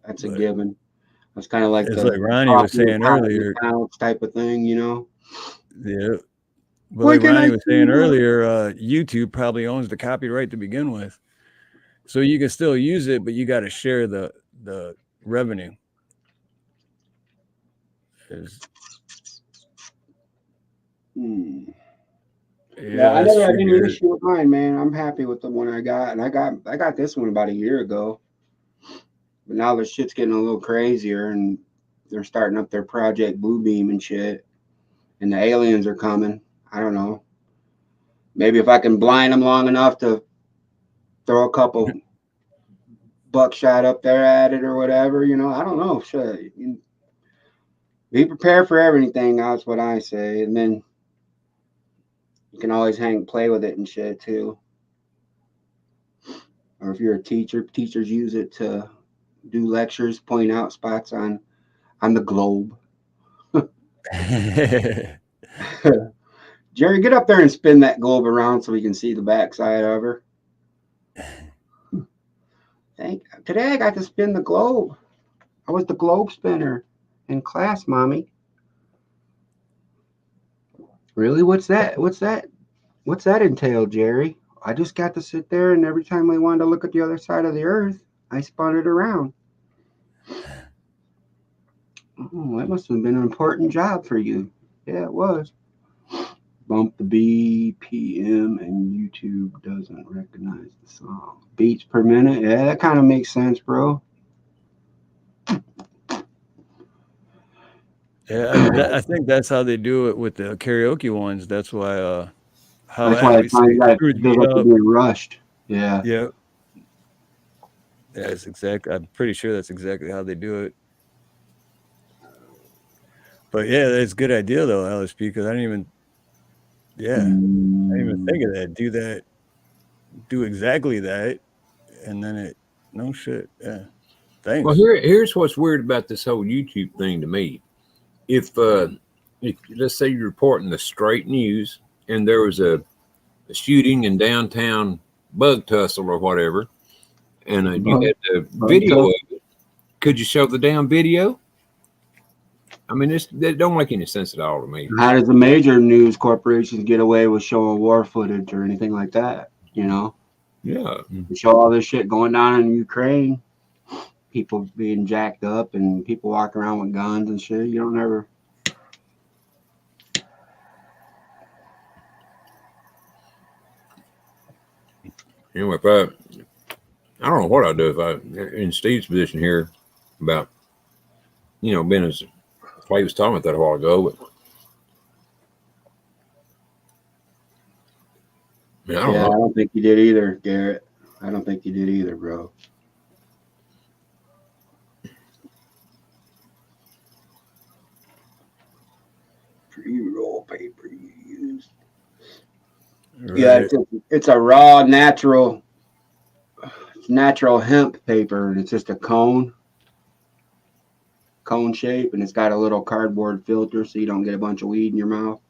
That's a given. That's kind of like
It's
the
like Ronnie was saying earlier.
type of thing, you know.
Yeah. But like Ronnie was saying earlier, YouTube probably owns the copyright to begin with. So you can still use it, but you got to share the revenue.
Yeah, I never had any issue with mine, man. I'm happy with the one I got, and I got this one about a year ago. But now the shit's getting a little crazier, and they're starting up their Project Bluebeam and shit, and the aliens are coming. I don't know. Maybe if I can blind them long enough to throw a couple buckshot up there at it or whatever, you know. I don't know. Shit. Be prepared for everything. That's what I say, and then you can always play with it and shit too. Or if you're a teacher, teachers use it to do lectures, point out spots on the globe. Jerry, get up there and spin that globe around so we can see the backside of her. Today I got to spin the globe. I was the globe spinner in class, Mommy. Really? What's that? What's that entail, Jerry? I just got to sit there, and every time we wanted to look at the other side of the earth, I spun it around. Oh, that must have been an important job for you. Yeah, it was. Bump the BPM, and YouTube doesn't recognize the song. Beats per minute. Yeah, that kind of makes sense, bro.
Yeah, I think that's how they do it with the karaoke ones. That's why how
that's why it
screws me
feels like
up.
being rushed. Yeah.
Yeah. Yeah, it's exactly. I'm pretty sure that's exactly how they do it. But yeah, that's a good idea though, LSP, because I didn't even think of that. Do exactly that, and then it. No shit. Yeah. Thanks.
Well, here's what's weird about this whole YouTube thing to me. If let's say you're reporting the straight news and there was a shooting in downtown Bug Tussle or whatever, and you had the video of it, could you show the damn video? I mean, that don't make any sense at all to me.
How does the major news corporations get away with showing war footage or anything like that? You know?
Yeah.
They show all this shit going down in Ukraine, people being jacked up and people walking around with guns and shit. You don't ever.
Anyway, I don't know what I'd do if I in Steve's position here about being as Clay was talking about that a while ago, but I don't know.
I don't think you did either, Garrett. I don't think you did either, bro. Pre-roll paper you used. Right. Yeah, it's a raw, natural hemp paper, and it's just a cone shape, and it's got a little cardboard filter so you don't get a bunch of weed in your mouth.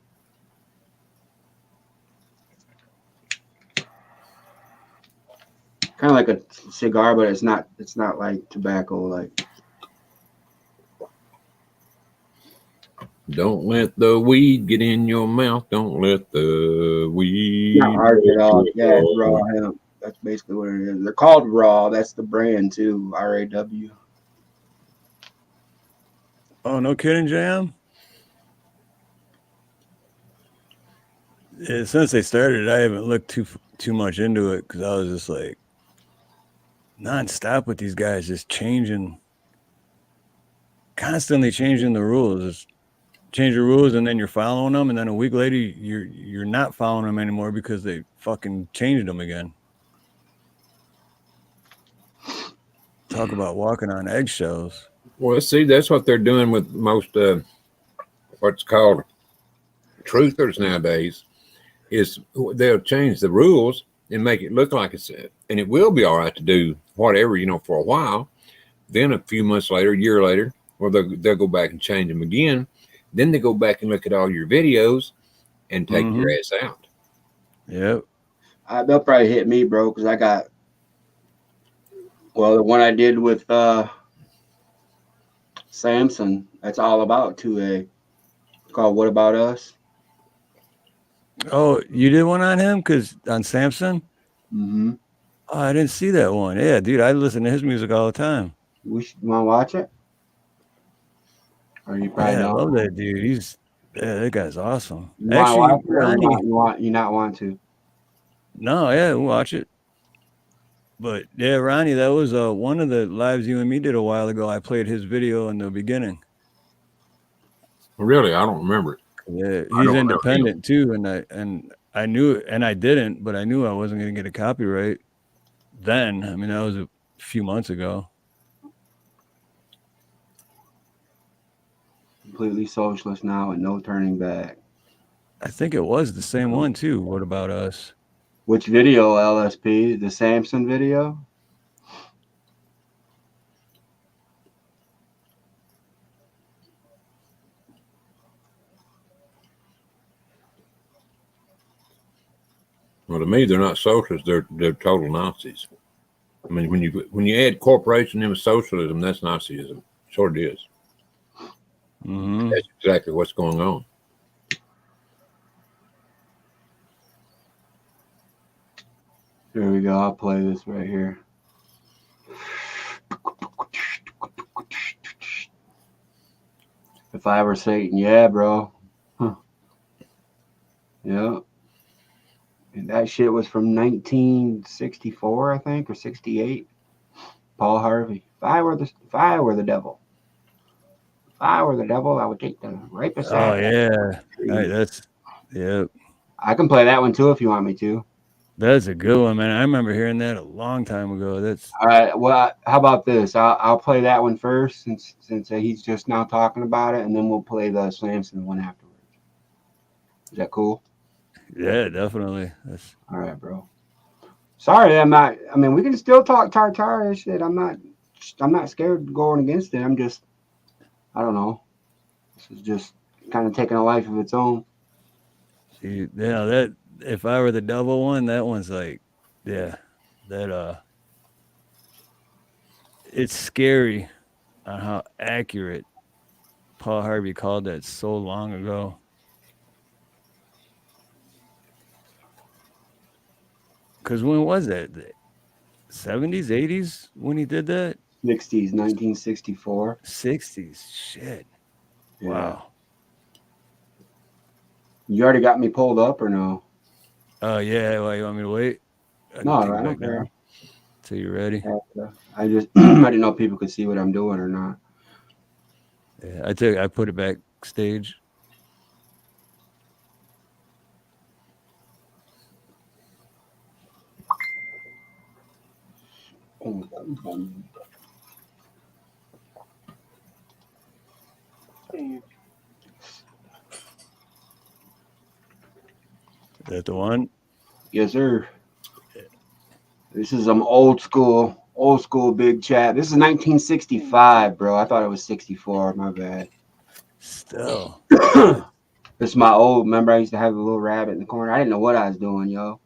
kind of like a cigar, but it's not like tobacco. Like,
Don't let the weed get in your mouth. Don't let the weed.
not hard at all.
break
Yeah,
your
it's raw
heart.
hemp. That's basically what it is. They're called raw. That's the brand too. RAW.
Oh, no kidding, Jam. Yeah, since they started, I haven't looked too much into it because I was just like nonstop with these guys, just constantly changing the rules. Just change the rules, and then you're following them, and then a week later, you're not following them anymore because they fucking changed them again. Talk about walking on eggshells.
Well, see, that's what they're doing with most what's called truthers nowadays. Is they'll change the rules and make it look like it's, and it will be all right to do whatever, for a while. Then a few months later, a year later, or they'll go back and change them again. Then they go back and look at all your videos and take your ass out.
Yep.
They'll probably hit me, bro, because I got, well, the one I did with Samson, that's all about 2A, called What About Us?
Oh, you did one on him? Because on Samson?
Mm-hmm.
Oh, I didn't see that one. Yeah, dude, I listen to his music all the time.
You want to watch it? Or you probably
Yeah, I
don't?
love that dude. That guy's awesome.
You
Actually,
want to watch
Ronnie.
it or you not want to?
No, yeah, we'll watch it. But yeah, Ronnie, that was one of the lives you and me did a while ago. I played his video in the beginning.
Really, I don't remember it.
Yeah, he's independent too, and I knew it, and I didn't, but I knew I wasn't going to get a copyright then. I mean, that was a few months ago.
Completely socialist now and no turning back.
I think it was the same one too. What About Us?
Which video, LSP? The Samson video?
Well, to me, they're not socialists. They're total Nazis. I mean, when you add corporation in with socialism, that's Nazism. Sure it is.
Mm-hmm.
That's exactly what's going on.
Here we go. I'll play this right here. If I were Satan, yeah, bro. Huh. Yeah. And that shit was from 1964, I think, or 68. Paul Harvey. If I were the devil. If I were the devil, I would take the rapist out.
Oh yeah, yeah.
I can play that one too if you want me to.
That's a good one, man. I remember hearing that a long time ago. That's
all right. Well, how about this? I'll play that one first since he's just now talking about it, and then we'll play the Samson one afterwards. Is that cool?
Yeah, definitely. That's
all right, bro. Sorry, I'm not. I mean, we can still talk tartar and shit. I'm not scared of going against it. I'm just, I don't know. This is just kind of taking a life of its own.
See, yeah, that If I Were the Devil one, that one's like, yeah, that it's scary on how accurate Paul Harvey called that so long ago. Because when was that? The 70s, 80s when he did that?
60s, 1964.
60s, shit.
Yeah.
Wow.
You already got me pulled up or no?
Oh, yeah. Why, you want me to wait?
No, I don't care.
Till you're ready.
I just, I didn't know if people could see what I'm doing or not.
Yeah, I put it backstage. Is that the one?
Yes, sir. This is some old school big chat. This is 1965, bro. I thought it was 64. My bad.
Still.
This is my old. Remember, I used to have a little rabbit in the corner. I didn't know what I was doing, yo.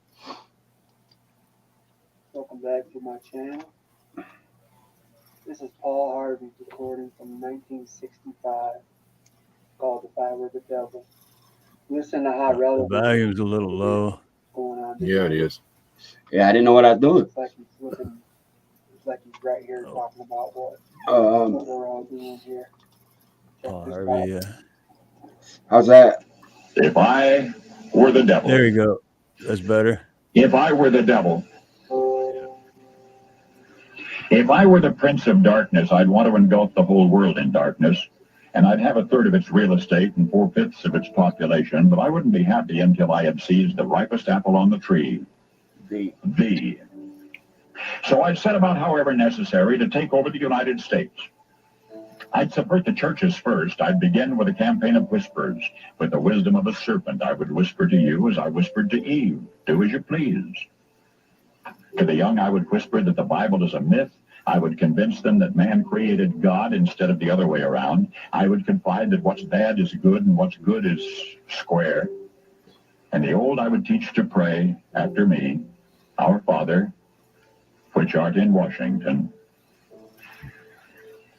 Welcome back to my channel. This is Paul Harvey's recording from 1965 called If I Were the Devil. Listen to how
The
relevant
volume's a little low.
going on.
Yeah, it is.
Yeah, I didn't know what I was doing.
It's like he's looking, it's like he's right here talking about what
Um,
we're all doing here. Check
Paul
this
Harvey,
out.
yeah.
how's that?
If I were the devil.
There you go. That's better.
If I were the devil. If I were the prince of darkness, I'd want to engulf the whole world in darkness, and I'd have a third of its real estate and 4/5 of its population, but I wouldn't be happy until I had seized the ripest apple on the tree. Thee. So I'd set about, however necessary, to take over the United States. I'd subvert the churches first. I'd begin with a campaign of whispers. With the wisdom of a serpent, I would whisper to you as I whispered to Eve, do as you please. To the young, I would whisper that the Bible is a myth. I would convince them that man created God instead of the other way around. I would confide that what's bad is good and what's good is square. And the old I would teach to pray after me, Our Father, which art in Washington.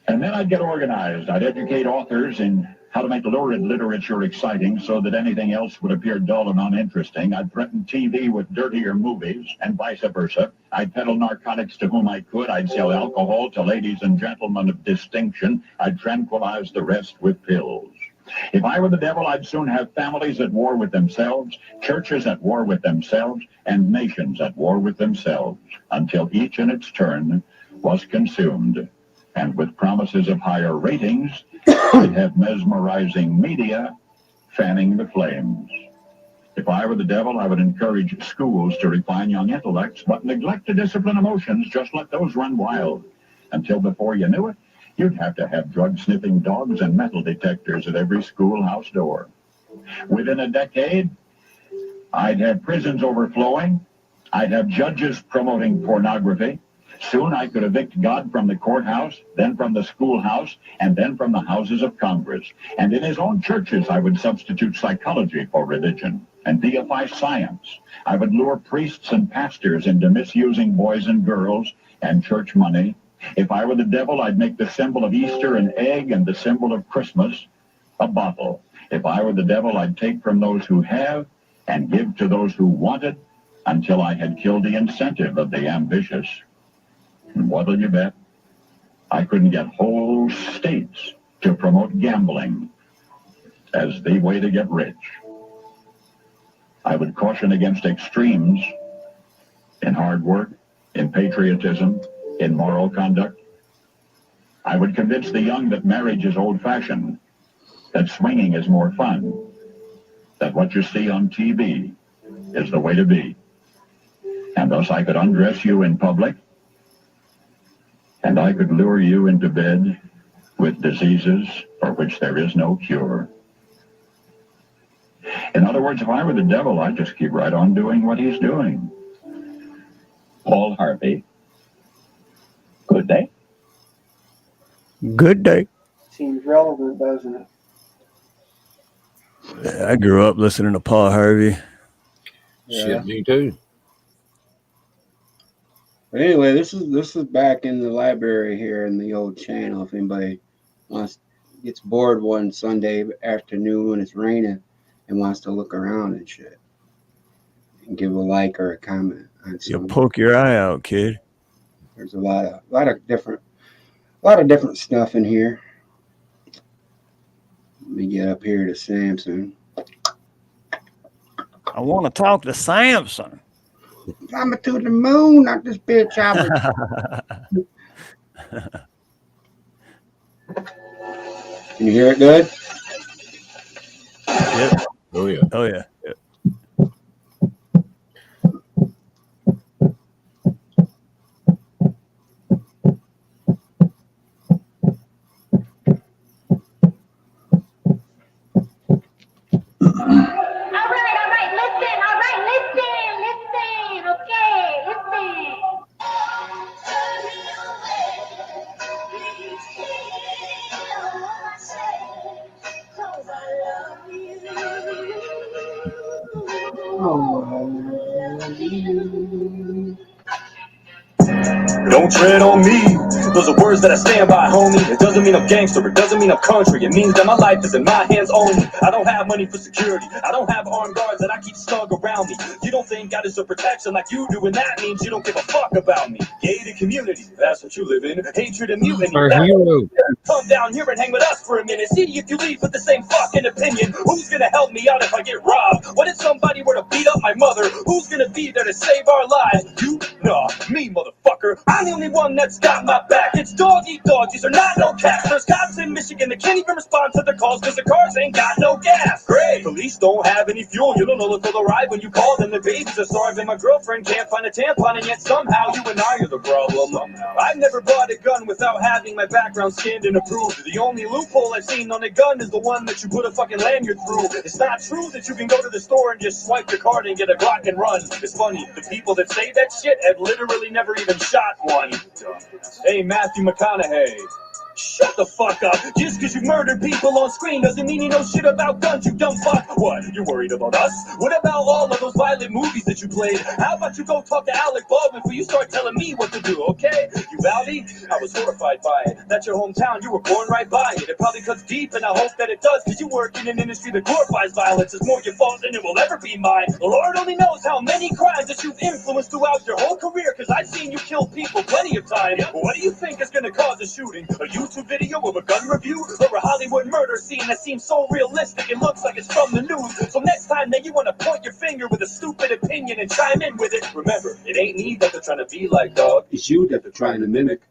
And then I'd get organized. I'd educate authors in how to make lurid literature exciting so that anything else would appear dull and uninteresting. I'd threaten TV with dirtier movies and vice versa. I'd peddle narcotics to whom I could. I'd sell alcohol to ladies and gentlemen of distinction. I'd tranquilize the rest with pills. If I were the devil, I'd soon have families at war with themselves, churches at war with themselves, and nations at war with themselves, until each in its turn was consumed. And with promises of higher ratings, I'd have mesmerizing media fanning the flames. If I were the devil, I would encourage schools to refine young intellects, but neglect to discipline emotions. Just let those run wild. Until before you knew it, you'd have to have drug-sniffing dogs and metal detectors at every schoolhouse door. Within a decade, I'd have prisons overflowing. I'd have judges promoting pornography. Soon I could evict God from the courthouse, then from the schoolhouse, and then from the houses of Congress. And in his own churches, I would substitute psychology for religion and deify science. I would lure priests and pastors into misusing boys and girls and church money. If I were the devil, I'd make the symbol of Easter an egg and the symbol of Christmas a bottle. If I were the devil, I'd take from those who have and give to those who wanted until I had killed the incentive of the ambitious. And what'll you bet? I couldn't get whole states to promote gambling as the way to get rich. I would caution against extremes in hard work, in patriotism, in moral conduct. I would convince the young that marriage is old-fashioned, that swinging is more fun, that what you see on TV is the way to be. And thus I could undress you in public, and I could lure you into bed with diseases for which there is no cure. In other words, if I were the devil, I'd just keep right on doing what he's doing. Paul Harvey. Good day.
Good day.
Seems relevant, doesn't it?
I grew up listening to Paul Harvey.
Yeah.
Shit, me too.
But anyway, this is back in the library here in the old channel. If anybody gets bored one Sunday afternoon when it's raining and wants to look around and shit, and give a like or a comment on
You
some.
poke your eye out, kid.
There's a lot of different stuff in here. Let me get up here to Samson.
I want to talk to Samson.
I'm to the moon, not this bitch. Can you hear it good?
Yep.
Oh, yeah.
Oh, yeah. Yep.
Don't tread on me. Those are words that I stand by, homie. It doesn't mean I'm gangster, it doesn't mean I'm country. It means that my life is in my hands only. I don't have money for security. I don't have armed guards that I keep snug around me. You don't think God is a protection like you do, and that means you don't give a fuck about me. Gated community, that's what you live in. Hatred and mutiny.
Our hero.
Come down here and hang with us for a minute. See if you leave with the same fucking opinion. Who's gonna help me out if I get robbed? What if somebody were to beat up my mother? Who's gonna be there to save our lives? You? Nah, me, motherfucker. I'm the only one that's got my back. It's dog eat dog. These are not no cats. There's cops in Michigan that can't even respond to their calls because the cars ain't got no gas. Great. Police don't have any fuel. You don't know if they'll arrive when you call them. The babies are starving. My girlfriend can't find a tampon, and yet somehow you and I are the problem. I've never bought a gun without having my background scanned and approved. The only loophole I've seen on a gun is the one that you put a fucking lanyard through. It's not true that you can go to the store and just swipe your card and get a Glock and run. It's funny, the people that say that shit have literally never even shot one. Hey, Matthew McConaughey. Shut the fuck up. Just because you murdered people on screen doesn't mean you know shit about guns, you dumb fuck. What? You worried about us? What about all of those violent movies that you played? How about you go talk to Alec Baldwin before you start telling me what to do, okay? You Valdy? I was horrified by it. That's your hometown, you were born right by it. It probably cuts deep, and I hope that it does, because you work in an industry that glorifies violence. It's more your fault than it will ever be mine. The Lord only knows how many crimes that you've influenced throughout your whole career, because I've seen you kill people plenty of times. What do you think is going to cause a shooting? A YouTube video of a gun review? Or a Hollywood murder scene that seems so realistic it looks like it's from the news? So next time that you want to point your finger with a stupid opinion and chime in with it, remember, it ain't me that they're trying to be like, dog.
It's you that they're trying to mimic.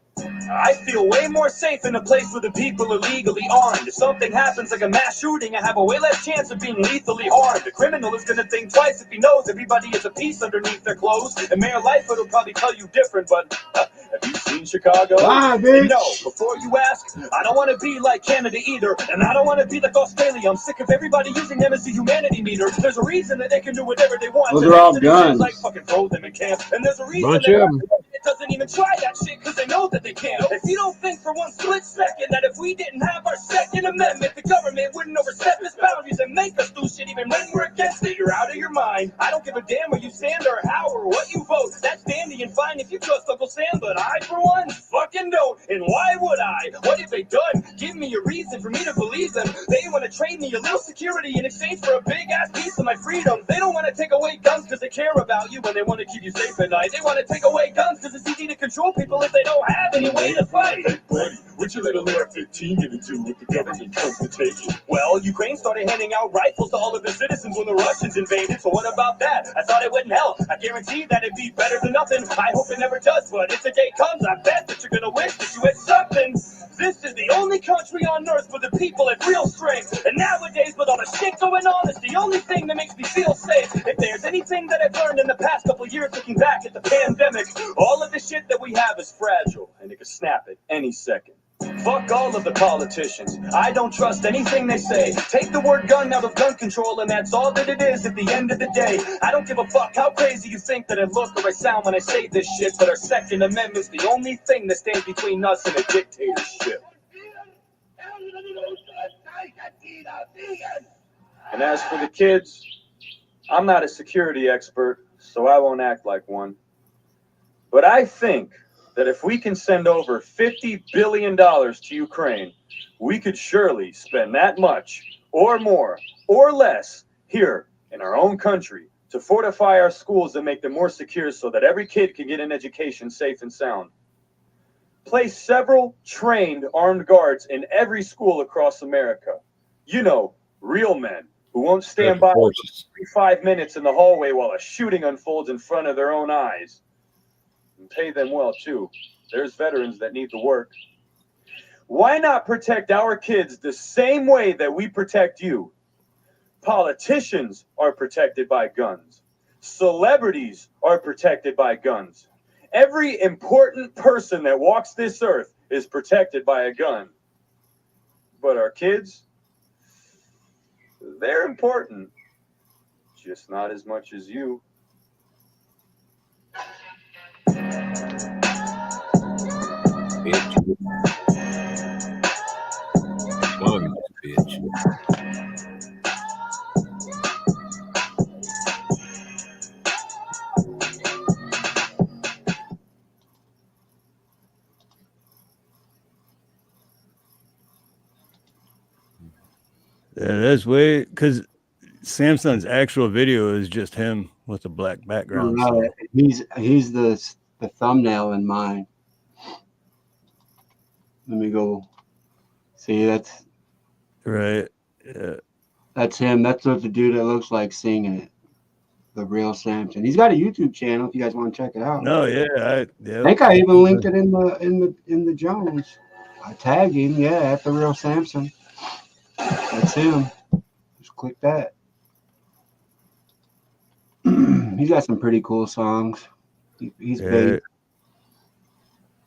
I feel way more safe in a place where the people are legally armed. If something happens like a mass shooting, I have a way less chance of being lethally harmed. The criminal is gonna think twice if he knows everybody is a piece underneath their clothes. And Mayor Lightfoot will probably tell you different, but have you seen Chicago?
Bitch.
No, before you ask, I don't want to be like Canada either, and I don't want to be like Australia. I'm sick of everybody using them as the humanity meter. There's a reason that they can do whatever they want.
Those are all guns.
Like fucking throw them in camp, and there's a reason
Bunch
that
of 'em.
it doesn't even try that shit because they know that they can't. If you don't think for one split second that if we didn't have our Second Amendment, the government wouldn't overstep its boundaries and make us do shit even when we're against it, you're out of your mind. I don't give a damn where you stand or how or what you vote. That's dandy and fine if you trust Uncle Sam, but I, for one, fucking don't. And why would I? What have they done? Give me a reason for me to believe them. They want to trade me a little security in exchange for a big-ass piece of my freedom. They don't want to take away guns because they care about you and they want to keep you safe at night. They want to take away guns because it's easy to control people if they don't have any way to fight. Hey, buddy, what you let a little 15 get into with the government comes to take you? Well, Ukraine started handing out rifles to all of their citizens when the Russians invaded, so what about that? I thought it wouldn't help. I guarantee that it'd be better than nothing. I hope it never does, but if the day comes, I bet that you're gonna wish that you had something. This is the only country on earth where the people have real strength. And nowadays, with all the shit going on, it's the only thing that makes me feel safe. If there's anything that I've learned in the past couple of years looking back at the pandemic, all of the shit that we have is fragile, and it could snap at any second. Fuck all of the politicians. I don't trust anything they say. Take the word gun out of gun control, and that's all that it is at the end of the day. I don't give a fuck how crazy you think that I look or I sound when I say this shit, but our Second Amendment's the only thing that stands between us and a dictatorship. And as for the kids, I'm not a security expert, so I won't act like one. But I think that if we can send over $50 billion to Ukraine, we could surely spend that much, or more, or less, here in our own country to fortify our schools and make them more secure so that every kid can get an education safe and sound. Place several trained armed guards in every school across America. You know, real men who won't stand by for 5 minutes in the hallway while a shooting unfolds in front of their own eyes. And pay them well, too. There's veterans that need the work. Why not protect our kids the same way that we protect you? Politicians are protected by guns. Celebrities are protected by guns. Every important person that walks this earth is protected by a gun. But our kids, they're important. Just not as much as you.
Bitch. Son, bitch.
Yeah, that's way because Samsung's actual video is just him with a black background. So.
Right. He's the thumbnail in mine. Let me go. See, that's
Right. Yeah.
that's him. That's what the dude that looks like singing it. The real Samson. He's got a YouTube channel if you guys want to check it out.
No, yeah,
I think I even linked it in the Jones. I tagged him, at the real Samson. That's him. Just click that. He's got some pretty cool songs. He's big.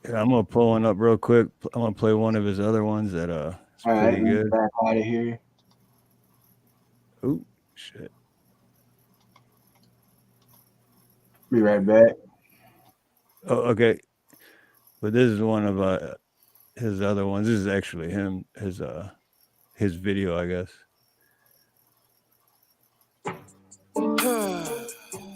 Yeah, I'm gonna pull one up real quick. I'm gonna play one of his other ones that it's pretty good.
Back out of here.
Oh shit.
Be right back.
Oh, okay. But this is one of his other ones. This is actually his video, I guess.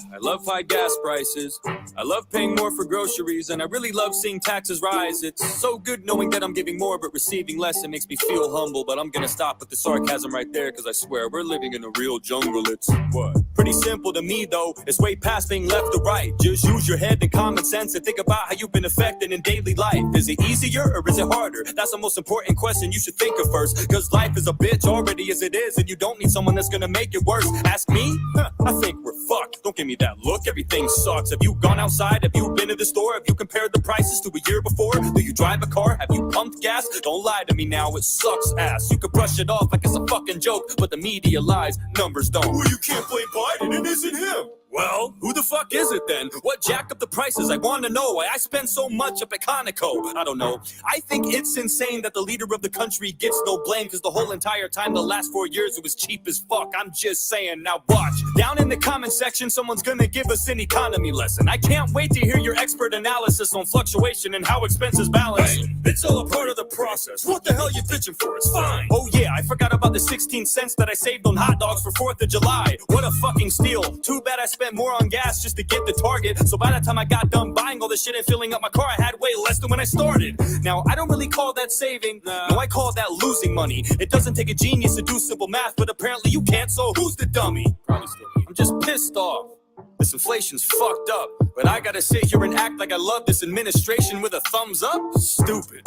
I love high gas prices. I love paying more for groceries, and I really love seeing taxes rise. It's so good knowing that I'm giving more but receiving less. It makes me feel humble, but I'm gonna stop with the sarcasm right there, because I swear we're living in a real jungle. It's what? Pretty simple to me, though. It's way past being left or right. Just use your head and common sense and think about how you've been affected in daily life. Is it easier or is it harder? That's the most important question you should think of first, because life is a bitch already as it is, and you don't need someone that's gonna make it worse. Ask me? I think we're fucked. Don't give me that look. Everything sucks. Have you gone outside? Have you been to the store? Have you compared the prices to a year before? Do you drive a car? Have you pumped gas? Don't lie to me now. It sucks ass. You could brush it off like it's a fucking joke, but the media lies. Numbers don't. Well, you can't blame Biden. It isn't him. Well, who the fuck is it then? What jacked up the prices? I want to know why I spend so much up at Conoco. I don't know. I think it's insane that the leader of the country gets no blame, because the whole entire time, the last 4 years, it was cheap as fuck. I'm just saying. Now watch. Down in the comment section, someone's gonna give us an economy lesson. I can't wait to hear your expert analysis on fluctuation and how expenses balance. Hey, it's all a part of the process. What the hell you bitching for? It's fine. Oh yeah, I forgot about the 16 cents that I saved on hot dogs for 4th of July. What a fucking steal. Too bad I spent more on gas just to get the Target. So by the time I got done buying all the shit and filling up my car, I had way less than when I started. Now, I don't really call that saving. No, I call that losing money. It doesn't take a genius to do simple math, but apparently you can't, so who's the dummy? Probably still me. I'm just pissed off. This inflation's fucked up, but I gotta sit here and act like I love this administration with a thumbs up? Stupid.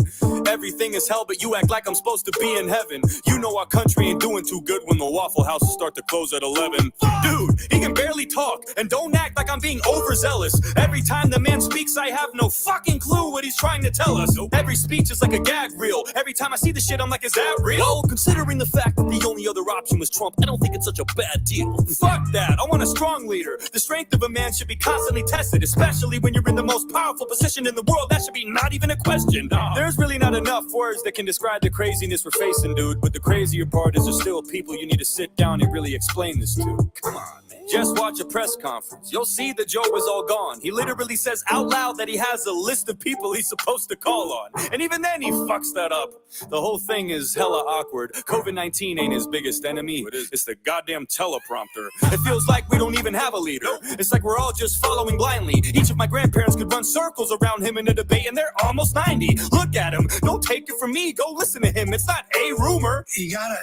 Everything is hell, but you act like I'm supposed to be in heaven. You know our country ain't doing too good when the Waffle Houses start to close at 11. Dude, he can barely talk, and don't act like I'm being overzealous. Every time the man speaks, I have no fucking clue what he's trying to tell us. Every speech is like a gag reel. Every time I see the shit, I'm like, is that real? Well, considering the fact that the only other option was Trump, I don't think it's such a bad deal. Fuck that, I want a strong leader. The strength of a man should be constantly tested, especially when you're in the most powerful position in the world. That should be not even a question. There's really not enough words that can describe the craziness we're facing, dude. But the crazier part is there's still people you need to sit down and really explain this to. Come on, man. Just watch a press conference. You'll see that Joe is all gone. He literally says out loud that he has a list of people he's supposed to call on. And even then he fucks that up. The whole thing is hella awkward. COVID-19 ain't his biggest enemy. It's the goddamn teleprompter. It feels like we don't even have a leader. It's like we're all just following blindly. Each of my grandparents could run circles around him in a debate, and they're almost 90. Look at him. Don't take it from me. Go listen to him. It's not a rumor.
You gotta,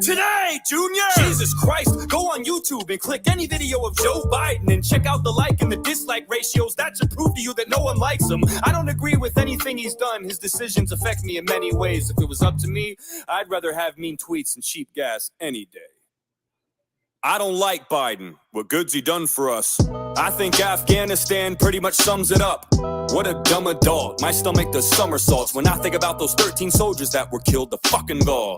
Today, Junior! Jesus Christ, go on YouTube and click any video of Joe Biden and check out the like and the dislike ratios. That should prove to you that no one likes him. I don't agree with anything he's done. His decisions affect me in many ways. If it was up to me, I'd rather have mean tweets and cheap gas any day. I don't like Biden. What good's he done for us? I think Afghanistan pretty much sums it up. What a dumb adult. My stomach does somersaults when I think about those 13 soldiers that were killed to fucking gall.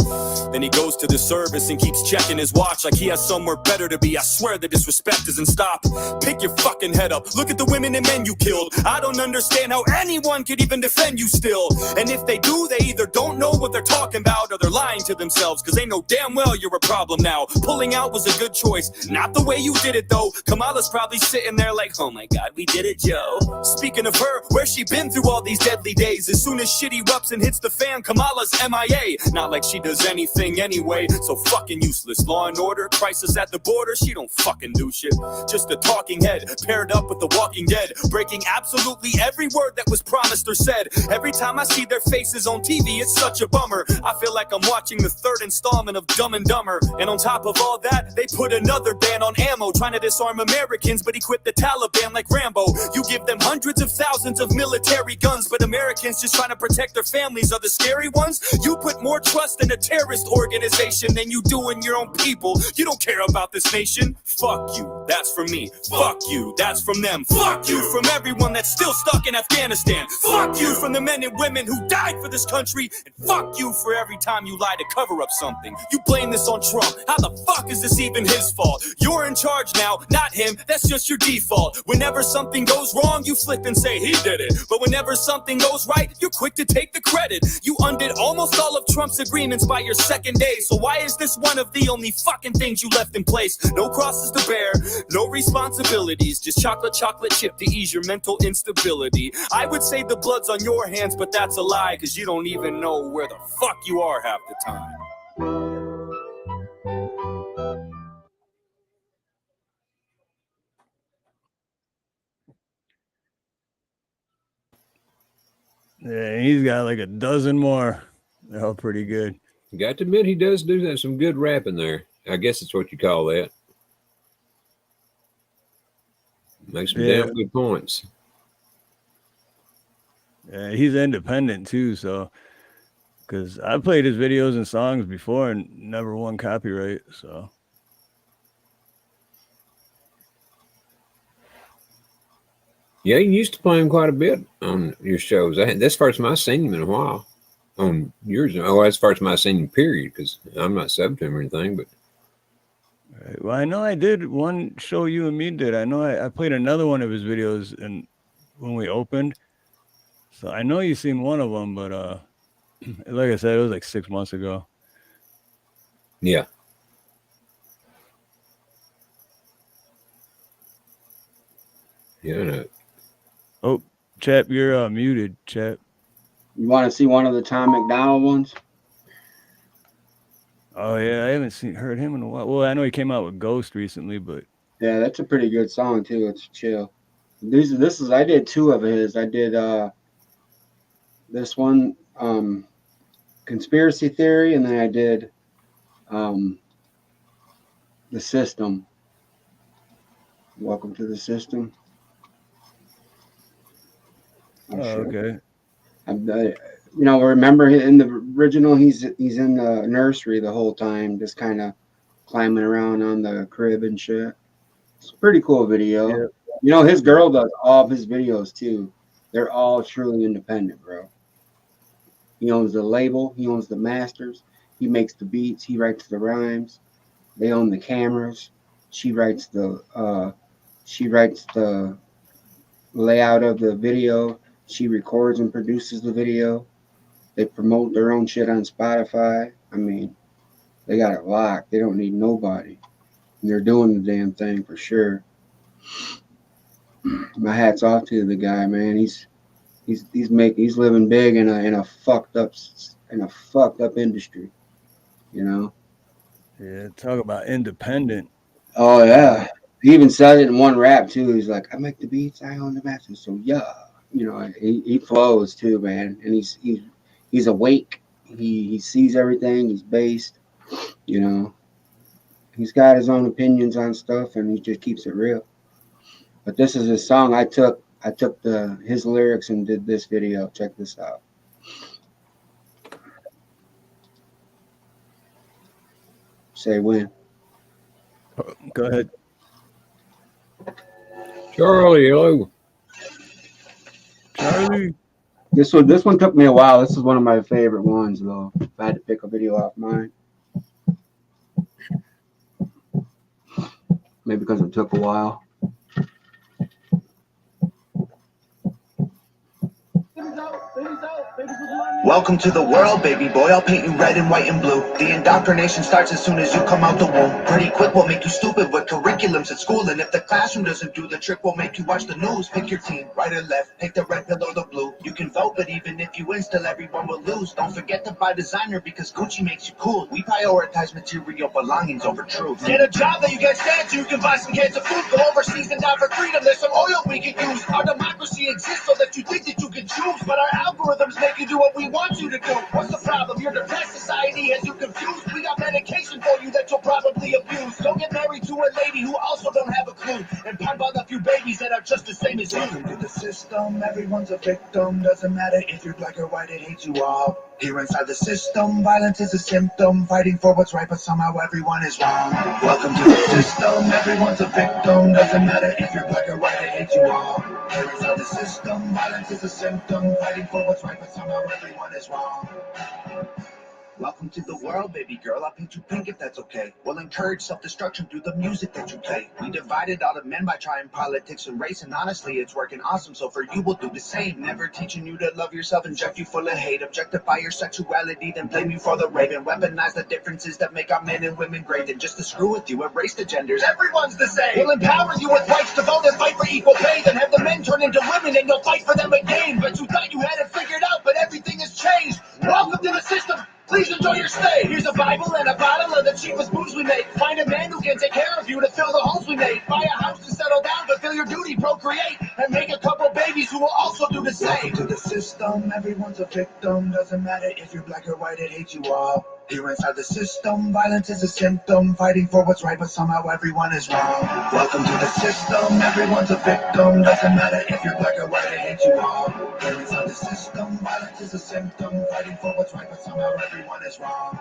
Then he goes to the service and keeps checking his watch like he has somewhere better to be. I swear the disrespect doesn't stop. Pick your fucking head up. Look at the women and men you killed. I don't understand how anyone could even defend you still. And if they do, they either don't know what they're talking about or they're lying to themselves, because they know damn well you're a problem now. Pulling out was a good choice. Not the way you did it though. Kamala's probably sitting there like, oh my god, we did it, Joe. Speaking of her, Where's she been through all these deadly days? As soon as shit erupts and hits the fan, Kamala's MIA. Not like she does anything anyway, so fucking useless. Law and order, crisis at the border, she don't fucking do shit. Just a talking head, paired up with the Walking Dead, breaking absolutely every word that was promised or said. Every time I see their faces on TV, it's such a bummer. I feel like I'm watching the third installment of Dumb and Dumber. And on top of all that, they put another ban on ammo, trying to disarm Americans, but equip the Taliban like Rambo. You give them hundreds of thousands of military guns, but Americans just trying to protect their families are the scary ones. You put more trust in a terrorist organization than you do in your own people. You don't care about this nation. Fuck you, that's from me. Fuck you, that's from them. Fuck you from everyone that's still stuck in Afghanistan. Fuck you from the men and women who died for this country. And fuck you for every time you lie to cover up something. You blame this on Trump. How the fuck is this even his fault? You're in charge now, not him. That's just your default. Whenever something goes wrong, you flip and say he did it. But whenever something goes right, you're quick to take the credit. You undid almost all of Trump's agreements by your second day. So why is this one of the only fucking things you left in place? No crosses to bear, no responsibilities, just chocolate chip to ease your mental instability. I would say the blood's on your hands, but that's a lie, cause you don't even know where the fuck you are half the time.
Yeah, he's got like a dozen more. They're all pretty good.
Got to admit, he does do that, some good rapping there. I guess it's what you call that. Makes some damn good points.
Yeah, he's independent too, so because I played his videos and songs before and never won copyright, so.
Yeah, you used to play him quite a bit on your shows. That's the first time I've seen him in a while. On yours, oh, that's the first time I've seen him, period, because I'm not subbed to him or anything, but.
Right. Well, I know I did one show you and me did. I know I played another one of his videos and when we opened. So I know you've seen one of them, but like I said, it was like 6 months ago.
Yeah. Yeah. No.
Oh, Chap, you're muted, Chap.
You want to see one of the Tom McDonald ones?
Oh yeah, I haven't heard him in a while. Well, I know he came out with Ghost recently, but
yeah, that's a pretty good song too. It's chill. I did two of his. I did this one, Conspiracy Theory, and then I did The System. Welcome to the System.
okay.
Remember in the original, he's in the nursery the whole time, just kind of climbing around on the crib and shit. It's a pretty cool video. Yeah. His girl does all of his videos too. They're all truly independent, bro. He owns the label. He owns the masters. He makes the beats. He writes the rhymes. They own the cameras. She writes the layout of the video. She records and produces the video. They promote their own shit on Spotify. I mean, they got it locked. They don't need nobody. And they're doing the damn thing for sure. My hat's off to the guy, man. He's living big in a fucked up industry,
Yeah, talk about independent.
Oh yeah. He even said it in one rap too. He's like, I make the beats, I own the masters. So yeah. He flows too, man. And he's awake. He sees everything. He's based. He's got his own opinions on stuff, and he just keeps it real. But this is his song. I took his lyrics and did this video. Check this out. Say when.
Go ahead.
Charlie, hello.
Charlie.
This one took me a while. This is one of my favorite ones, though. If I had to pick a video off mine. Maybe because it took a while.
Welcome to the world, baby boy. I'll paint you red and white and blue. The indoctrination starts as soon as you come out the womb. Pretty quick, we'll make you stupid with curriculums at school. And if the classroom doesn't do the trick, we'll make you watch the news. Pick your team, right or left. Take the red pill or the blue. You can vote, but even if you win, still everyone will lose. Don't forget to buy designer because Gucci makes you cool. We prioritize material belongings over truth. Get a job that you can stand to. You can buy some cans of food. Go overseas and die for freedom. There's some oil we can use. Our democracy exists so that you think that you can choose. But our algorithms make you do what we want you to do. What's the problem? Your depressed society has you confused. We got medication for you that you'll probably abuse. Don't get married to a lady who also don't have a clue. And pump out a few babies that are just the same as you. Welcome to the system. Everyone's a victim. Doesn't matter if you're black or white, it hates you all. Here inside the system, violence is a symptom. Fighting for what's right, but somehow everyone is wrong. Welcome to the system. Everyone's a victim. Doesn't matter if you're black or white, it hates you all. Here inside the system, violence is a symptom. Fighting for what's right, but somehow everyone is wrong. Welcome to the world, baby girl. I'll paint you pink if that's okay. We'll encourage self-destruction through the music that you play. We divided all the men by trying politics and race, and honestly, it's working awesome. So for you, we'll do the same. Never teaching you to love yourself, inject you full of hate, objectify your sexuality, then blame you for the rape, and weaponize the differences that make our men and women great. And just to screw with you, erase the genders. Everyone's the same. We'll empower you with rights to vote and fight for equal pay. Then have the men turn into women, and you'll fight for them again. But you thought you had it figured out, but everything has changed. Welcome to the system. Please enjoy your stay. Here's a Bible and a bottle of the cheapest booze we make. Find a man who can take care of you to fill the holes we made. Buy a house to settle down, fulfill your duty, procreate, and make a couple babies who will also do the same. Welcome to the system. Everyone's a victim. Doesn't matter if you're black or white, it hates you all. Here inside the system, violence is a symptom. Fighting for what's right, but somehow everyone is wrong. Welcome to the system. Everyone's a victim. Doesn't matter if you're black or white, it hates you all. Here inside the system, violence is a symptom. Fighting for what's right, but somehow everyone is wrong.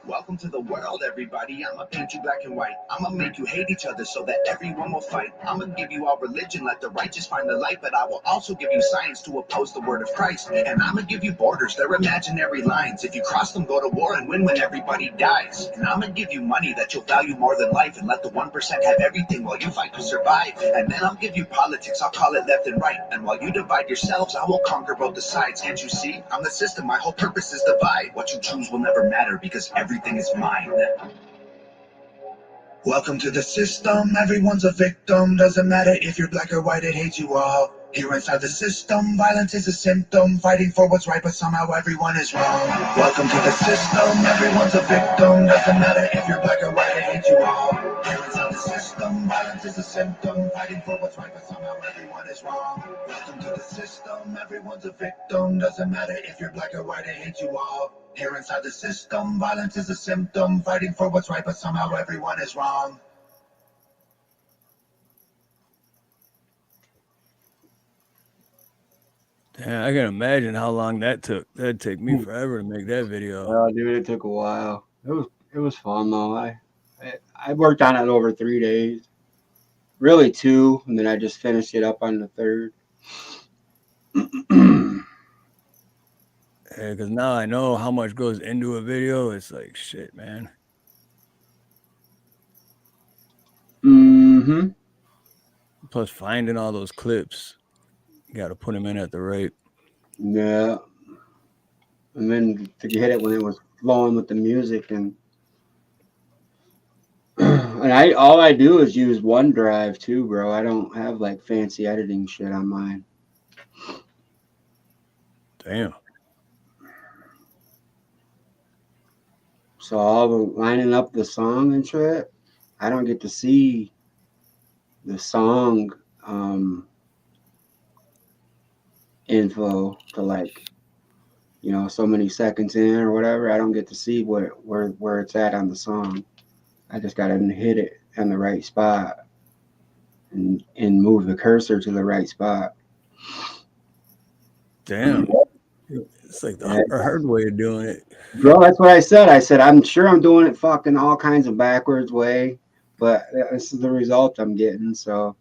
Welcome to the world, everybody. I'ma paint you black and white. I'ma make you hate each other so that everyone will fight. I'ma give you all religion, let the righteous find the light. But I will also give you science to oppose the word of Christ. And I'ma give you borders, they're imaginary lines. If you cross them, go to war and win when everybody dies. And I'ma give you money that you'll value more than life. And let the 1% have everything while you fight to survive. And then I'll give you politics, I'll call it left and right. And while you divide yourselves, I will conquer both the sides. Can't you see? I'm the system, my whole purpose is divide. What you choose will never matter because everything is mine. Welcome to the system. Everyone's a victim. Doesn't matter if you're black or white, it hates you all. Here inside the system, violence is a symptom. Fighting for what's right, but somehow everyone is wrong. Welcome to the system. Everyone's a victim. Doesn't matter if you're black or white, it hates you all. Here inside the system, violence is a symptom. Fighting for what's right, but somehow everyone is wrong. Welcome to the system. Everyone's a victim. Doesn't matter if you're black or white, it hates you all. Here inside the system, violence is a symptom. Fighting for what's right, but somehow everyone is wrong.
Yeah, I can imagine how long that took. That'd take me forever to make that video.
Oh, dude, it took a while. It was fun though. I worked on it over 3 days, really 2, and then I just finished it up on the 3rd.
Yeah, because now I know how much goes into a video. It's like shit, man.
Mm-hmm.
Plus, finding all those clips, you got to put them in at the right.
Yeah. And then to hit it when it was flowing with the music, and all I do is use OneDrive too, bro. I don't have like fancy editing shit on mine.
Damn.
So all the lining up the song and shit, I don't get to see the song info to like, so many seconds in or whatever. I don't get to see where it's at on the song. I just gotta hit it in the right spot and move the cursor to the right spot.
Damn. It's like the hard way of doing it.
Bro, that's what I said. I said, I'm sure I'm doing it fucking all kinds of backwards way, but this is the result I'm getting. So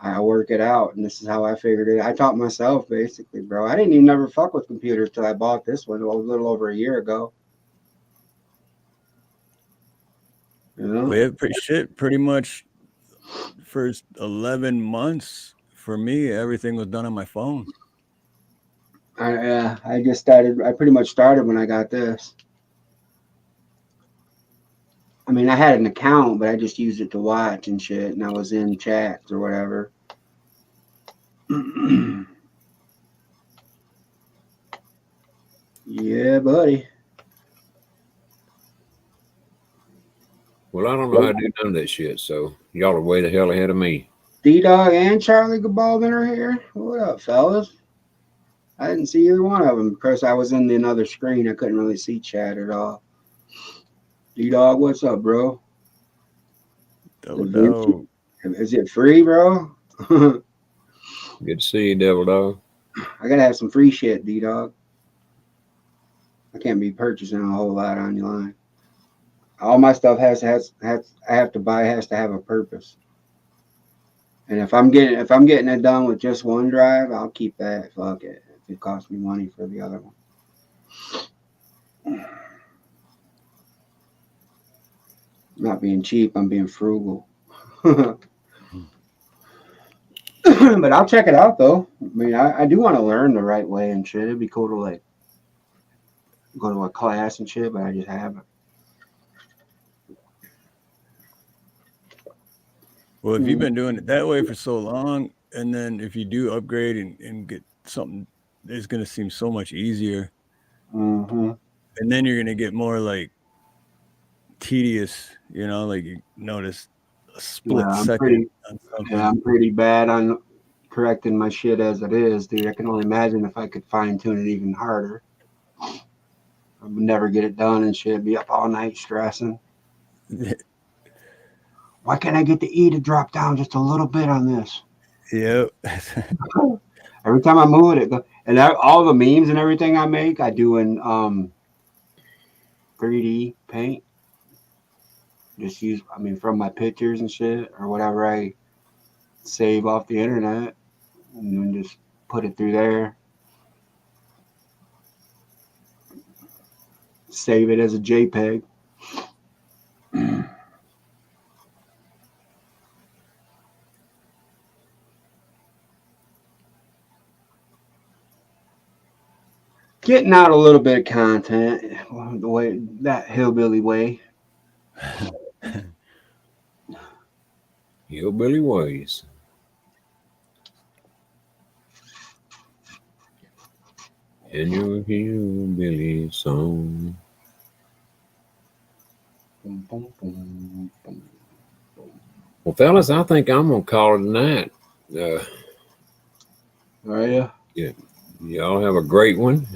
I work it out, and this is how I figured it. I taught myself, basically, bro. I didn't even ever fuck with computers till I bought this one a little over a year ago.
Well, yeah, pretty much first 11 months for me, everything was done on my phone.
I just started. I pretty much started when I got this. I mean, I had an account, but I just used it to watch and shit, and I was in chats or whatever. Yeah, buddy.
Well, I don't know how to do none of that shit, so y'all are way the hell ahead of me.
D-Dog and Charlie Gabaldon are here. What up, fellas? I didn't see either one of them because I was in the another screen. I couldn't really see chat at all. D-Dog, what's up, bro?
No.
Is it free, bro?
Good to see you, Devil Dog.
I gotta have some free shit, D-Dog. I can't be purchasing a whole lot online. All my stuff I have to buy has to have a purpose. And if I'm getting it done with just one drive, I'll keep that. Fuck it. If it costs me money for the other one. I'm not being cheap, I'm being frugal. But I'll check it out though. I mean, I do want to learn the right way and shit. It'd be cool to like go to a class and shit, but I just haven't.
Well, if you've been doing it that way for so long, and then if you do upgrade and get something, it's going to seem so much easier.
Mm-hmm.
And then you're going to get more like tedious, you know, like you notice a split second on something.
Yeah, I'm pretty bad on correcting my shit as it is, dude. I can only imagine if I could fine tune it even harder. I would never get it done and shit. Be up all night stressing. Why can't I get the E to drop down just a little bit on this?
Yep.
Every time I move it, and all the memes and everything I make, I do in 3D paint. Just use, I mean, from my pictures and shit or whatever I save off the internet, and then just put it through there. Save it as a JPEG. Getting out a little bit of content, the way that hillbilly way.
Hillbilly ways. In your hillbilly song.
Boom, boom, boom, boom.
Well, fellas, I think I'm gonna call it a night.
Are you?
Yeah, y'all have a great one.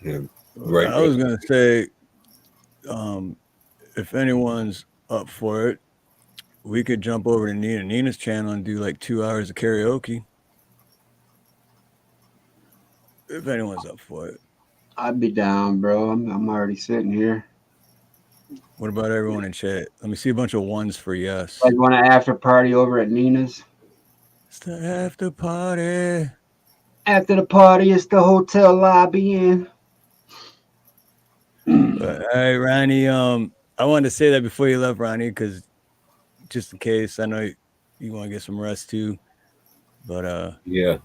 Yeah, great.
I was gonna say, if anyone's up for it, we could jump over to Nina's channel and do like 2 hours of karaoke. If anyone's up for it,
I'd be down, bro. I'm already sitting here.
what about everyone in chat? Let me see a bunch of ones for yes.
Like, want an after party over at Nina's?
It's the after party.
After the party, it's the hotel lobby in.
All right, Ronnie. I wanted to say that before you left, Ronnie, because just in case, I know you want to get some rest too. But
Yeah,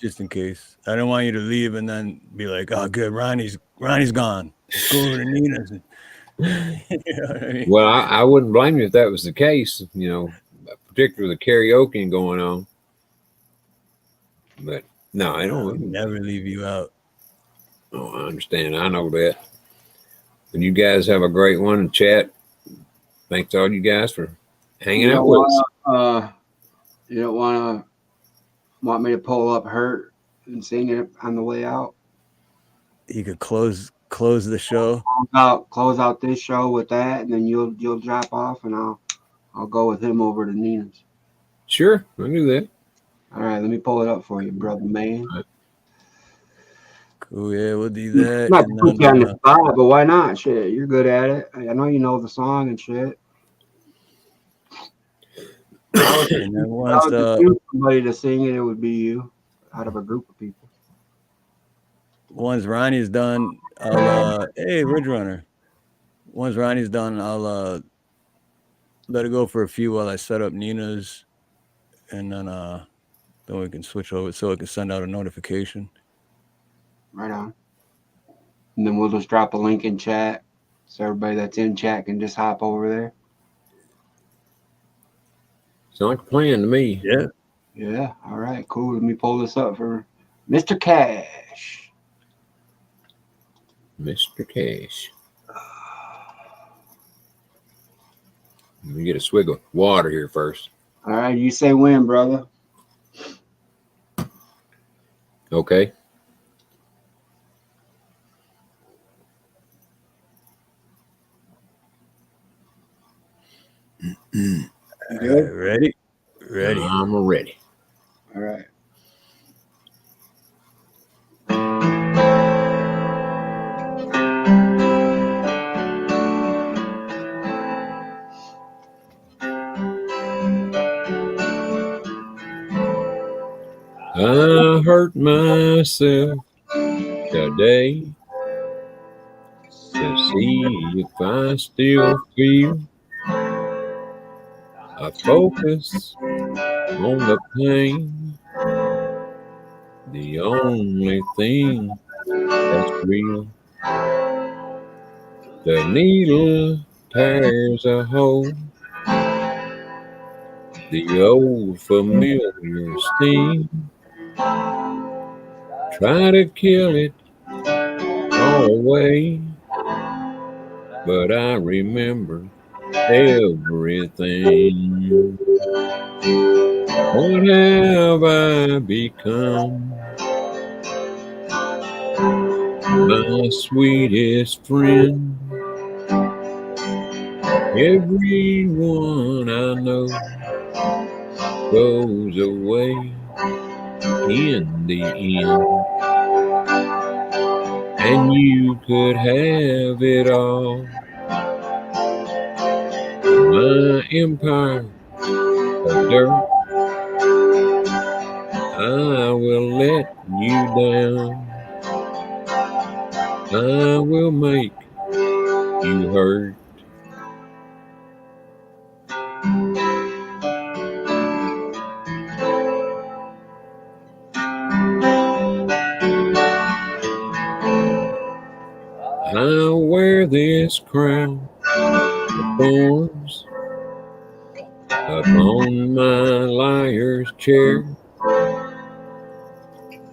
just in case, I don't want you to leave and then be like, "Oh, good, Ronnie's gone. Let's go over to Nina's." You know what I mean?
well, I wouldn't blame you if that was the case. You know, particularly the karaoke going on. But no, I
I
don't.
would never leave you out.
Oh, I understand. I know that. And you guys have a great one in chat. Thanks to all you guys for hanging out with us.
You don't want me to pull up "Hurt" and sing it on the way out?
You could close the show.
Close out this show with that, and then you'll drop off, and I'll go with him over to Nina's.
Sure, I'll do that.
All right, let me pull it up for you, brother man.
Cool, yeah, we'll do that.
Not to put you on the spot, but why not? Shit, you're good at it. I know you know the song and shit.
And then once
somebody to sing it, it would be you out of a group of people.
Once Ronnie's done, I'll hey, Ridge Runner. Once Ronnie's done, I'll let it go for a few while I set up Nina's, and then we can switch over so it can send out a notification.
Right on. And then we'll just drop a link in chat so everybody that's in chat can just hop over there.
Sounds like a plan to me.
Yeah.
Yeah. All right. Cool. Let me pull this up for Mr. Cash.
Mr. Cash. Let me get a swig of water here first.
All right. You say when, brother.
Okay.
You good?
Ready? Ready.
I'm ready.
All right.
I hurt myself today to see if I still feel. I focus on the pain, the only thing that's real. The needle tears a hole, the old familiar sting. Try to kill it all away, but I remember everything. What have I become? My sweetest friend. Everyone I know goes away in the end. And you could have it all. My empire of dirt, I will let you down. I will make you hurt. I'll wear this crown of thorns upon my liar's chair,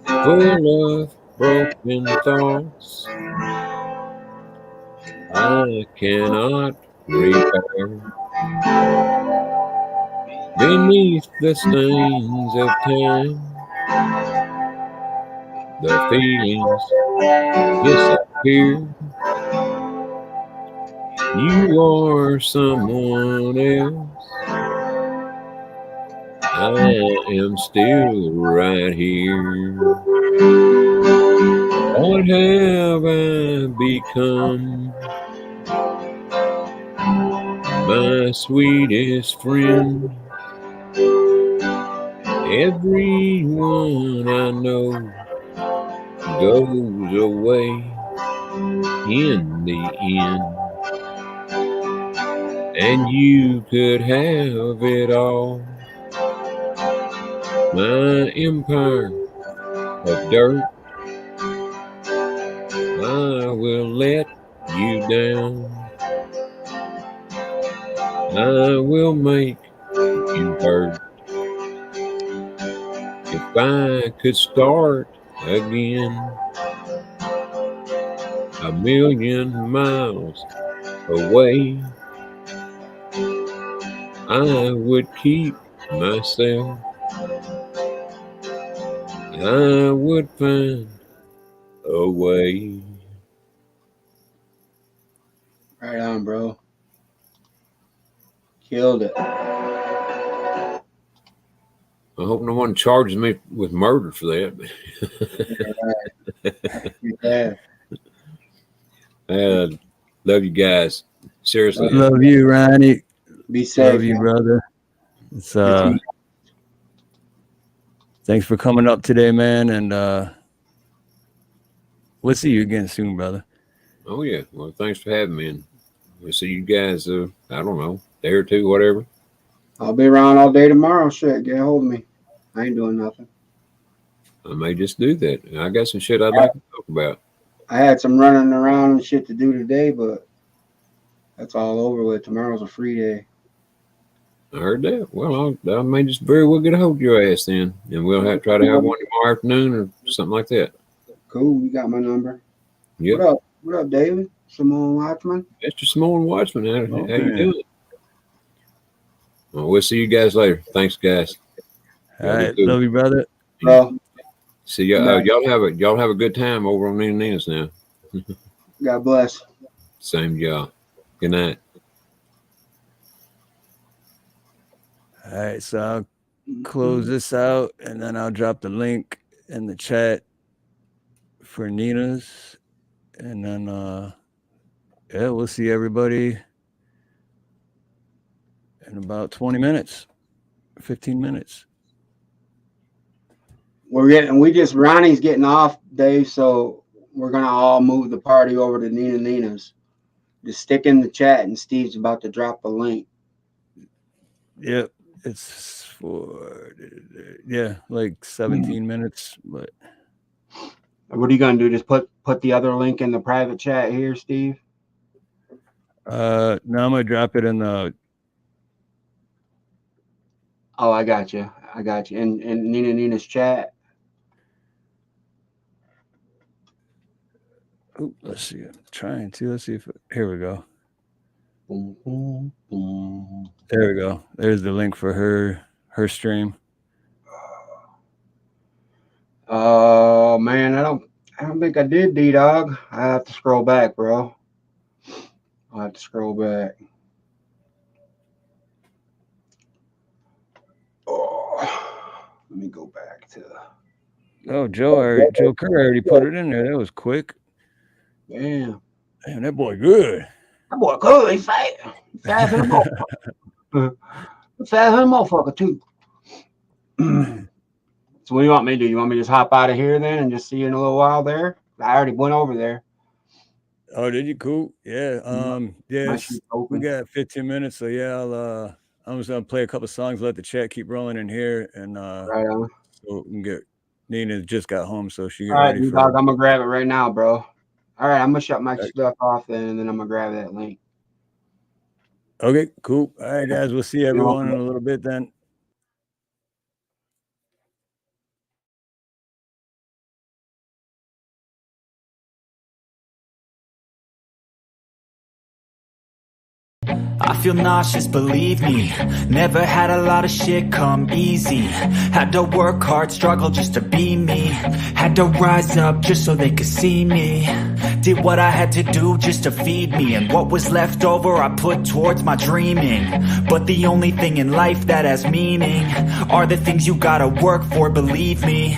full of broken thoughts I cannot repair. Beneath the stains of time, the feelings disappear. You are someone else. I am still right here. What have I become? My sweetest friend. Everyone I know goes away in the end. And you could have it all. My empire of dirt, I will let you down. I will make you hurt. If I could start again, a million miles away, I would keep myself. I would find a way.
Right on, bro. Killed it.
I hope no one charges me with murder for that.
Yeah.
Love you guys. Seriously.
Love you, Ronnie.
Be safe.
Love you,
man.
brother. It's thanks for coming up today, man, and we'll see you again soon, brother.
Oh yeah. Well, thanks for having me, and we'll see you guys. I don't know, day or two, whatever.
I'll be around all day tomorrow. Shit, get a hold of me. I ain't doing nothing.
I may just do that. I got some shit I'd like to talk about.
I had some running around and shit to do today, but that's all over with. Tomorrow's a free day.
I heard that. Well, I may just very well get a hold of your ass then, and we'll try to have one tomorrow afternoon or something like that.
Cool. You got my number.
Yep.
What up? What up, David? Simone Watchman?
Mr. Simone Watchman. How you doing? Well, we'll see you guys later. Thanks, guys.
All right. Love you, brother.
Bro.
See y'all. Y'all have a good time over on Nina Nina's now.
God bless.
Same y'all. Good night.
All right, so I'll close this out, and then I'll drop the link in the chat for Nina's, and then yeah, we'll see everybody in about 20 minutes, 15 minutes.
Ronnie's getting off, Dave, so we're gonna all move the party over to Nina Nina's. Just stick in the chat, and Steve's about to drop the link.
Yep. It's for like 17 minutes, but
what are you gonna do? Just put the other link in the private chat here, Steve?
No, I'm gonna drop it in the.
Oh, I got you. In Nina Nina's chat.
Oh, let's see. I'm trying to. Let's see if here we go.
Boom, boom, boom.
There we go. There's the link for her stream.
Oh man, I don't think I did, D-Dog. I have to scroll back, bro. I'll have to scroll back. Oh, let me go back to.
Oh, Joe Kerr already put it in there. That was quick.
Damn,
that boy good.
That boy good. He's fat. Fat as a motherfucker. Fat as a motherfucker too. So what do you want me to do? You want me to just hop out of here then and just see you in a little while there? I already went over there.
Oh, did you? Cool. Yeah. Yeah. We got 15 minutes, so yeah. I'm just gonna play a couple songs, let the chat keep rolling in here, and
right on.
So we can get. Nina just got home, so she.
All right, I'm gonna grab it right now, bro. All right, I'm gonna shut my stuff off then, and then I'm gonna grab that link.
Okay, cool. All right, guys, we'll see everyone in a little bit then.
I feel nauseous, believe me. Never had a lot of shit come easy. Had to work hard, struggle just to be me. Had to rise up just so they could see me. Did what I had to do just to feed me. And what was left over I put towards my dreaming. But the only thing in life that has meaning are the things you gotta work for, believe me.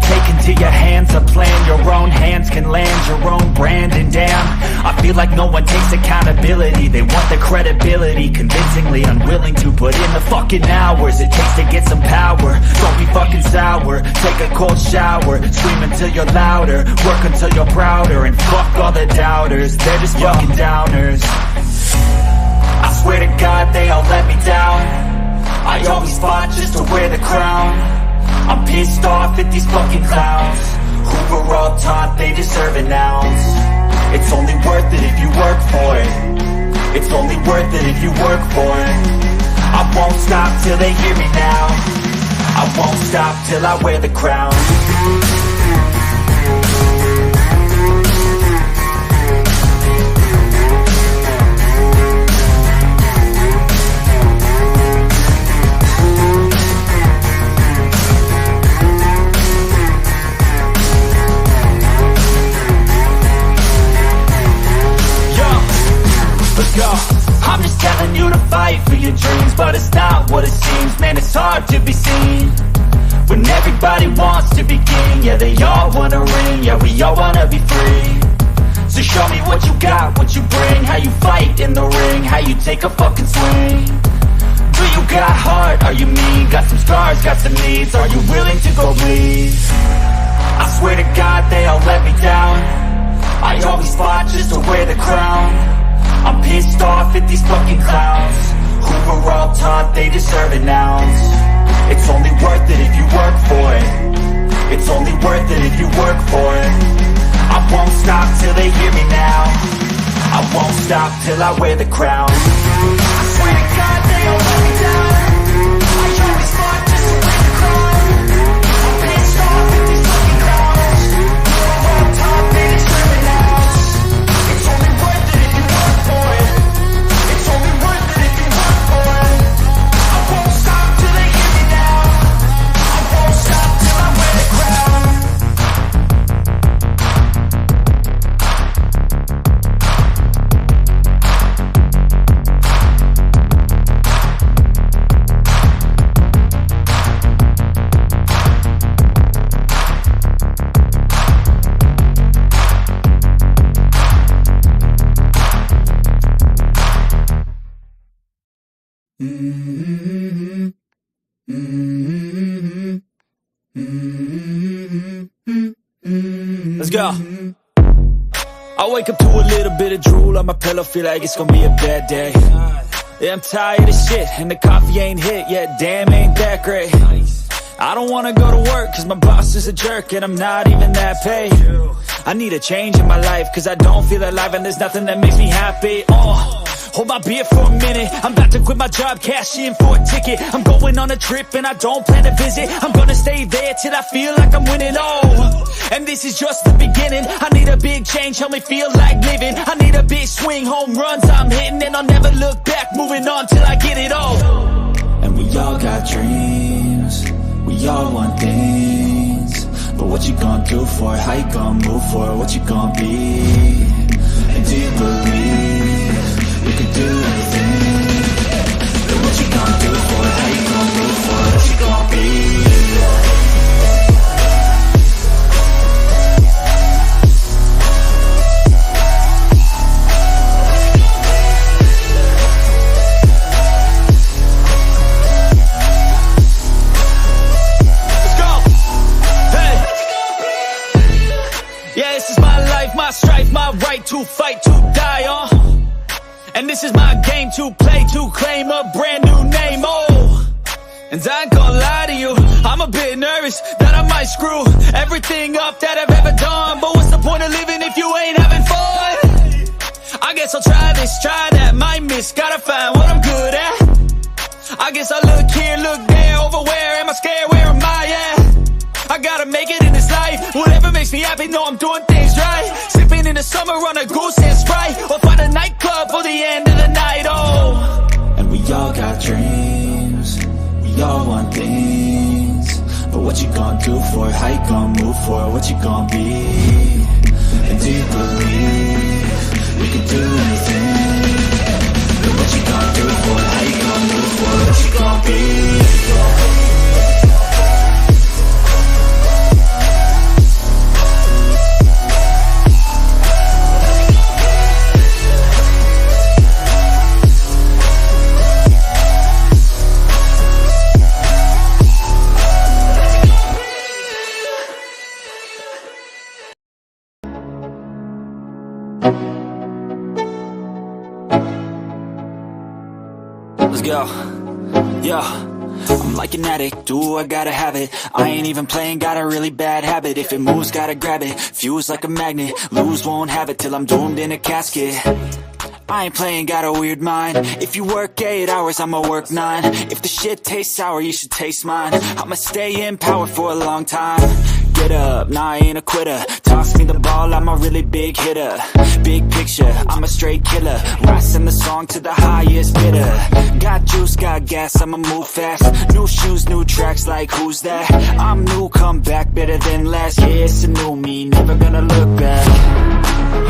Take into your hands a plan, your own hands can land your own brand. And damn, I feel like no one takes accountability. They want the credibility, convincingly unwilling to put in the fucking hours it takes to get some power. Don't be fucking sour, take a cold shower. Scream until you're louder, work until you're prouder. And fuck all the doubters, they're just fucking downers. I swear to God they all let me down. I always fought just to wear the crown. I'm pissed off at these fucking clowns who were all taught they deserve an ounce. It's only worth it if you work for it. It's only worth it if you work for it. I won't stop till they hear me now. I won't stop till I wear the crown. Yo, I'm just telling you to fight for your dreams, but it's not what it seems. Man, it's hard to be seen when everybody wants to be king. Yeah, they all wanna ring, yeah, we all wanna be free. So show me what you got, what you bring, how you fight in the ring, how you take a fucking swing. Do you got heart, are you mean? Got some scars, got some needs, are you willing to go bleed? I swear to God they all let me down. I always fought just to wear the crown. I'm pissed off at these fucking clowns who were all taught they deserve an ounce. It's only worth it if you work for it. It's worth it if you work for it. I won't stop till they hear me now. I won't stop till I wear the crown. I swear to God they all let me down. I always fought just to win the crown. I'm pissed off at these fucking clowns. We're on top, they deserve it now. It's only worth it if you work for it. It's only worth it if you work for it. I won't stop till they hear me now. I won't stop till I wear the crown. Let's go. I wake up to a little bit of drool on my pillow, feel like it's gonna be a bad day. Yeah, I'm tired of shit, and the coffee ain't hit yet, damn ain't that great. I don't wanna go to work, cause my boss is a jerk, and I'm not even that paid. I need a change in my life, cause I don't feel alive, and there's nothing that makes me happy. Hold my beer for a minute, I'm about to quit my job, cash in for a ticket. I'm going on a trip and I don't plan to visit. I'm gonna stay there till I feel like I'm winning, and this is just the beginning. I need a big change, help me feel like living. I need a big swing, home runs I'm hitting, and I'll never look back, moving on till I get it all. And we all got dreams, we all want things, but what you gonna do for it? How you gonna move for it? What you gonna be? And do you believe you can do anything? But what you gonna do for it? How you gonna move for it? What you gonna be? Let's go! Hey! Yeah, this is my life, my strife, my right to fight, to die on. And this is my game to play, to claim a brand new name, and I ain't gonna lie to you, I'm a bit nervous that I might screw everything up that I've ever done. But what's the point of living if you ain't having fun? I guess I'll try this, try that, might miss, gotta find what I'm good at. I guess I look here, look there, over where am I scared, where am I at? I gotta make it in this life, whatever makes me happy, know I'm doing things right. Sipping in the summer on a goose and Sprite, or find a nightclub for the end of the night, And we all got dreams, we all want things, but what you gonna do for it? How you gonna move for it? What you gonna be? And do you believe you can do anything? But what you gonna do for it? How you gonna move for it? What you gonna be? Let's go. Yeah. I'm like an addict, ooh, I gotta have it. I ain't even playing, got a really bad habit. If it moves, gotta grab it, fuse like a magnet. Lose, won't have it till I'm doomed in a casket. I ain't playing, got a weird mind. If you work 8 hours, I'ma work 9. If the shit tastes sour, you should taste mine. I'ma stay in power for a long time. Get up, nah, I ain't a quitter. Toss me the ball, I'm a really big hitter. Big picture, I'm a straight killer. Rising the song to the highest bidder. Got juice, got gas, I'ma move fast. New shoes, new tracks, like who's that? I'm new, come back, better than last. Yeah, it's a new me, never gonna look back.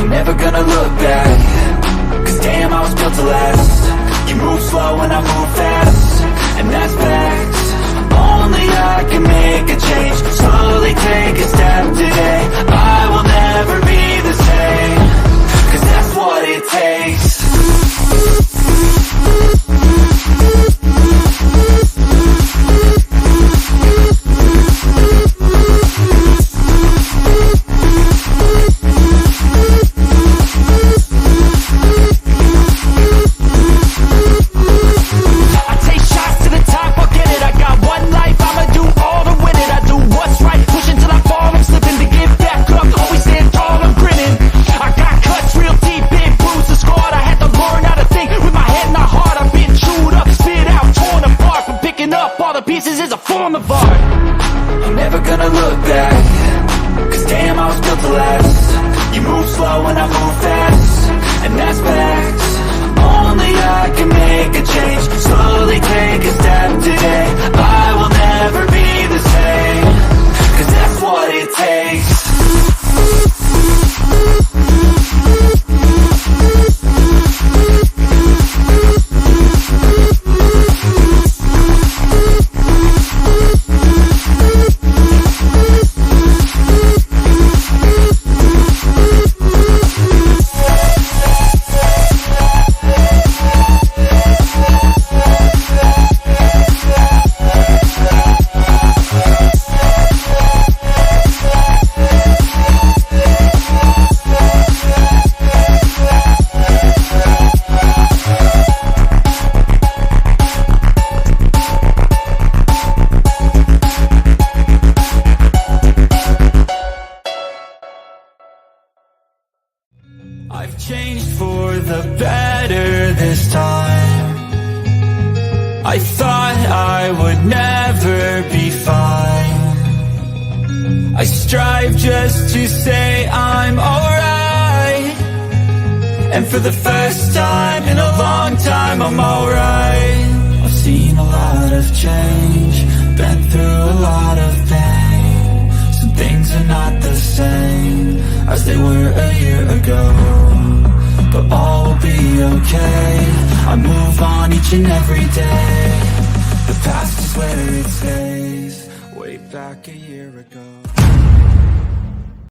Never gonna look back. Cause damn, I was built to last. You move slow and I move fast, and that's facts. Only I can make a change. Slowly take a step today. I will never be the same, cause that's what it takes. I take shots to the top, I'll get it, I choices is a form of art. I'm never gonna look back, cause damn, I was built to last. You move slow and I move fast, and that's facts. Only I can make a change, slowly take a step today. I will never be the same, cause that's what it takes. I've changed for the better this time. I thought I would never be fine. I strive just to say I'm alright, and for the first time in a long time I'm alright. I've seen a lot of change, been through a lot of pain. Some things are not the same as they were a year ago, but all will be okay. I move on each and every day. The past is where it stays, way back a year ago.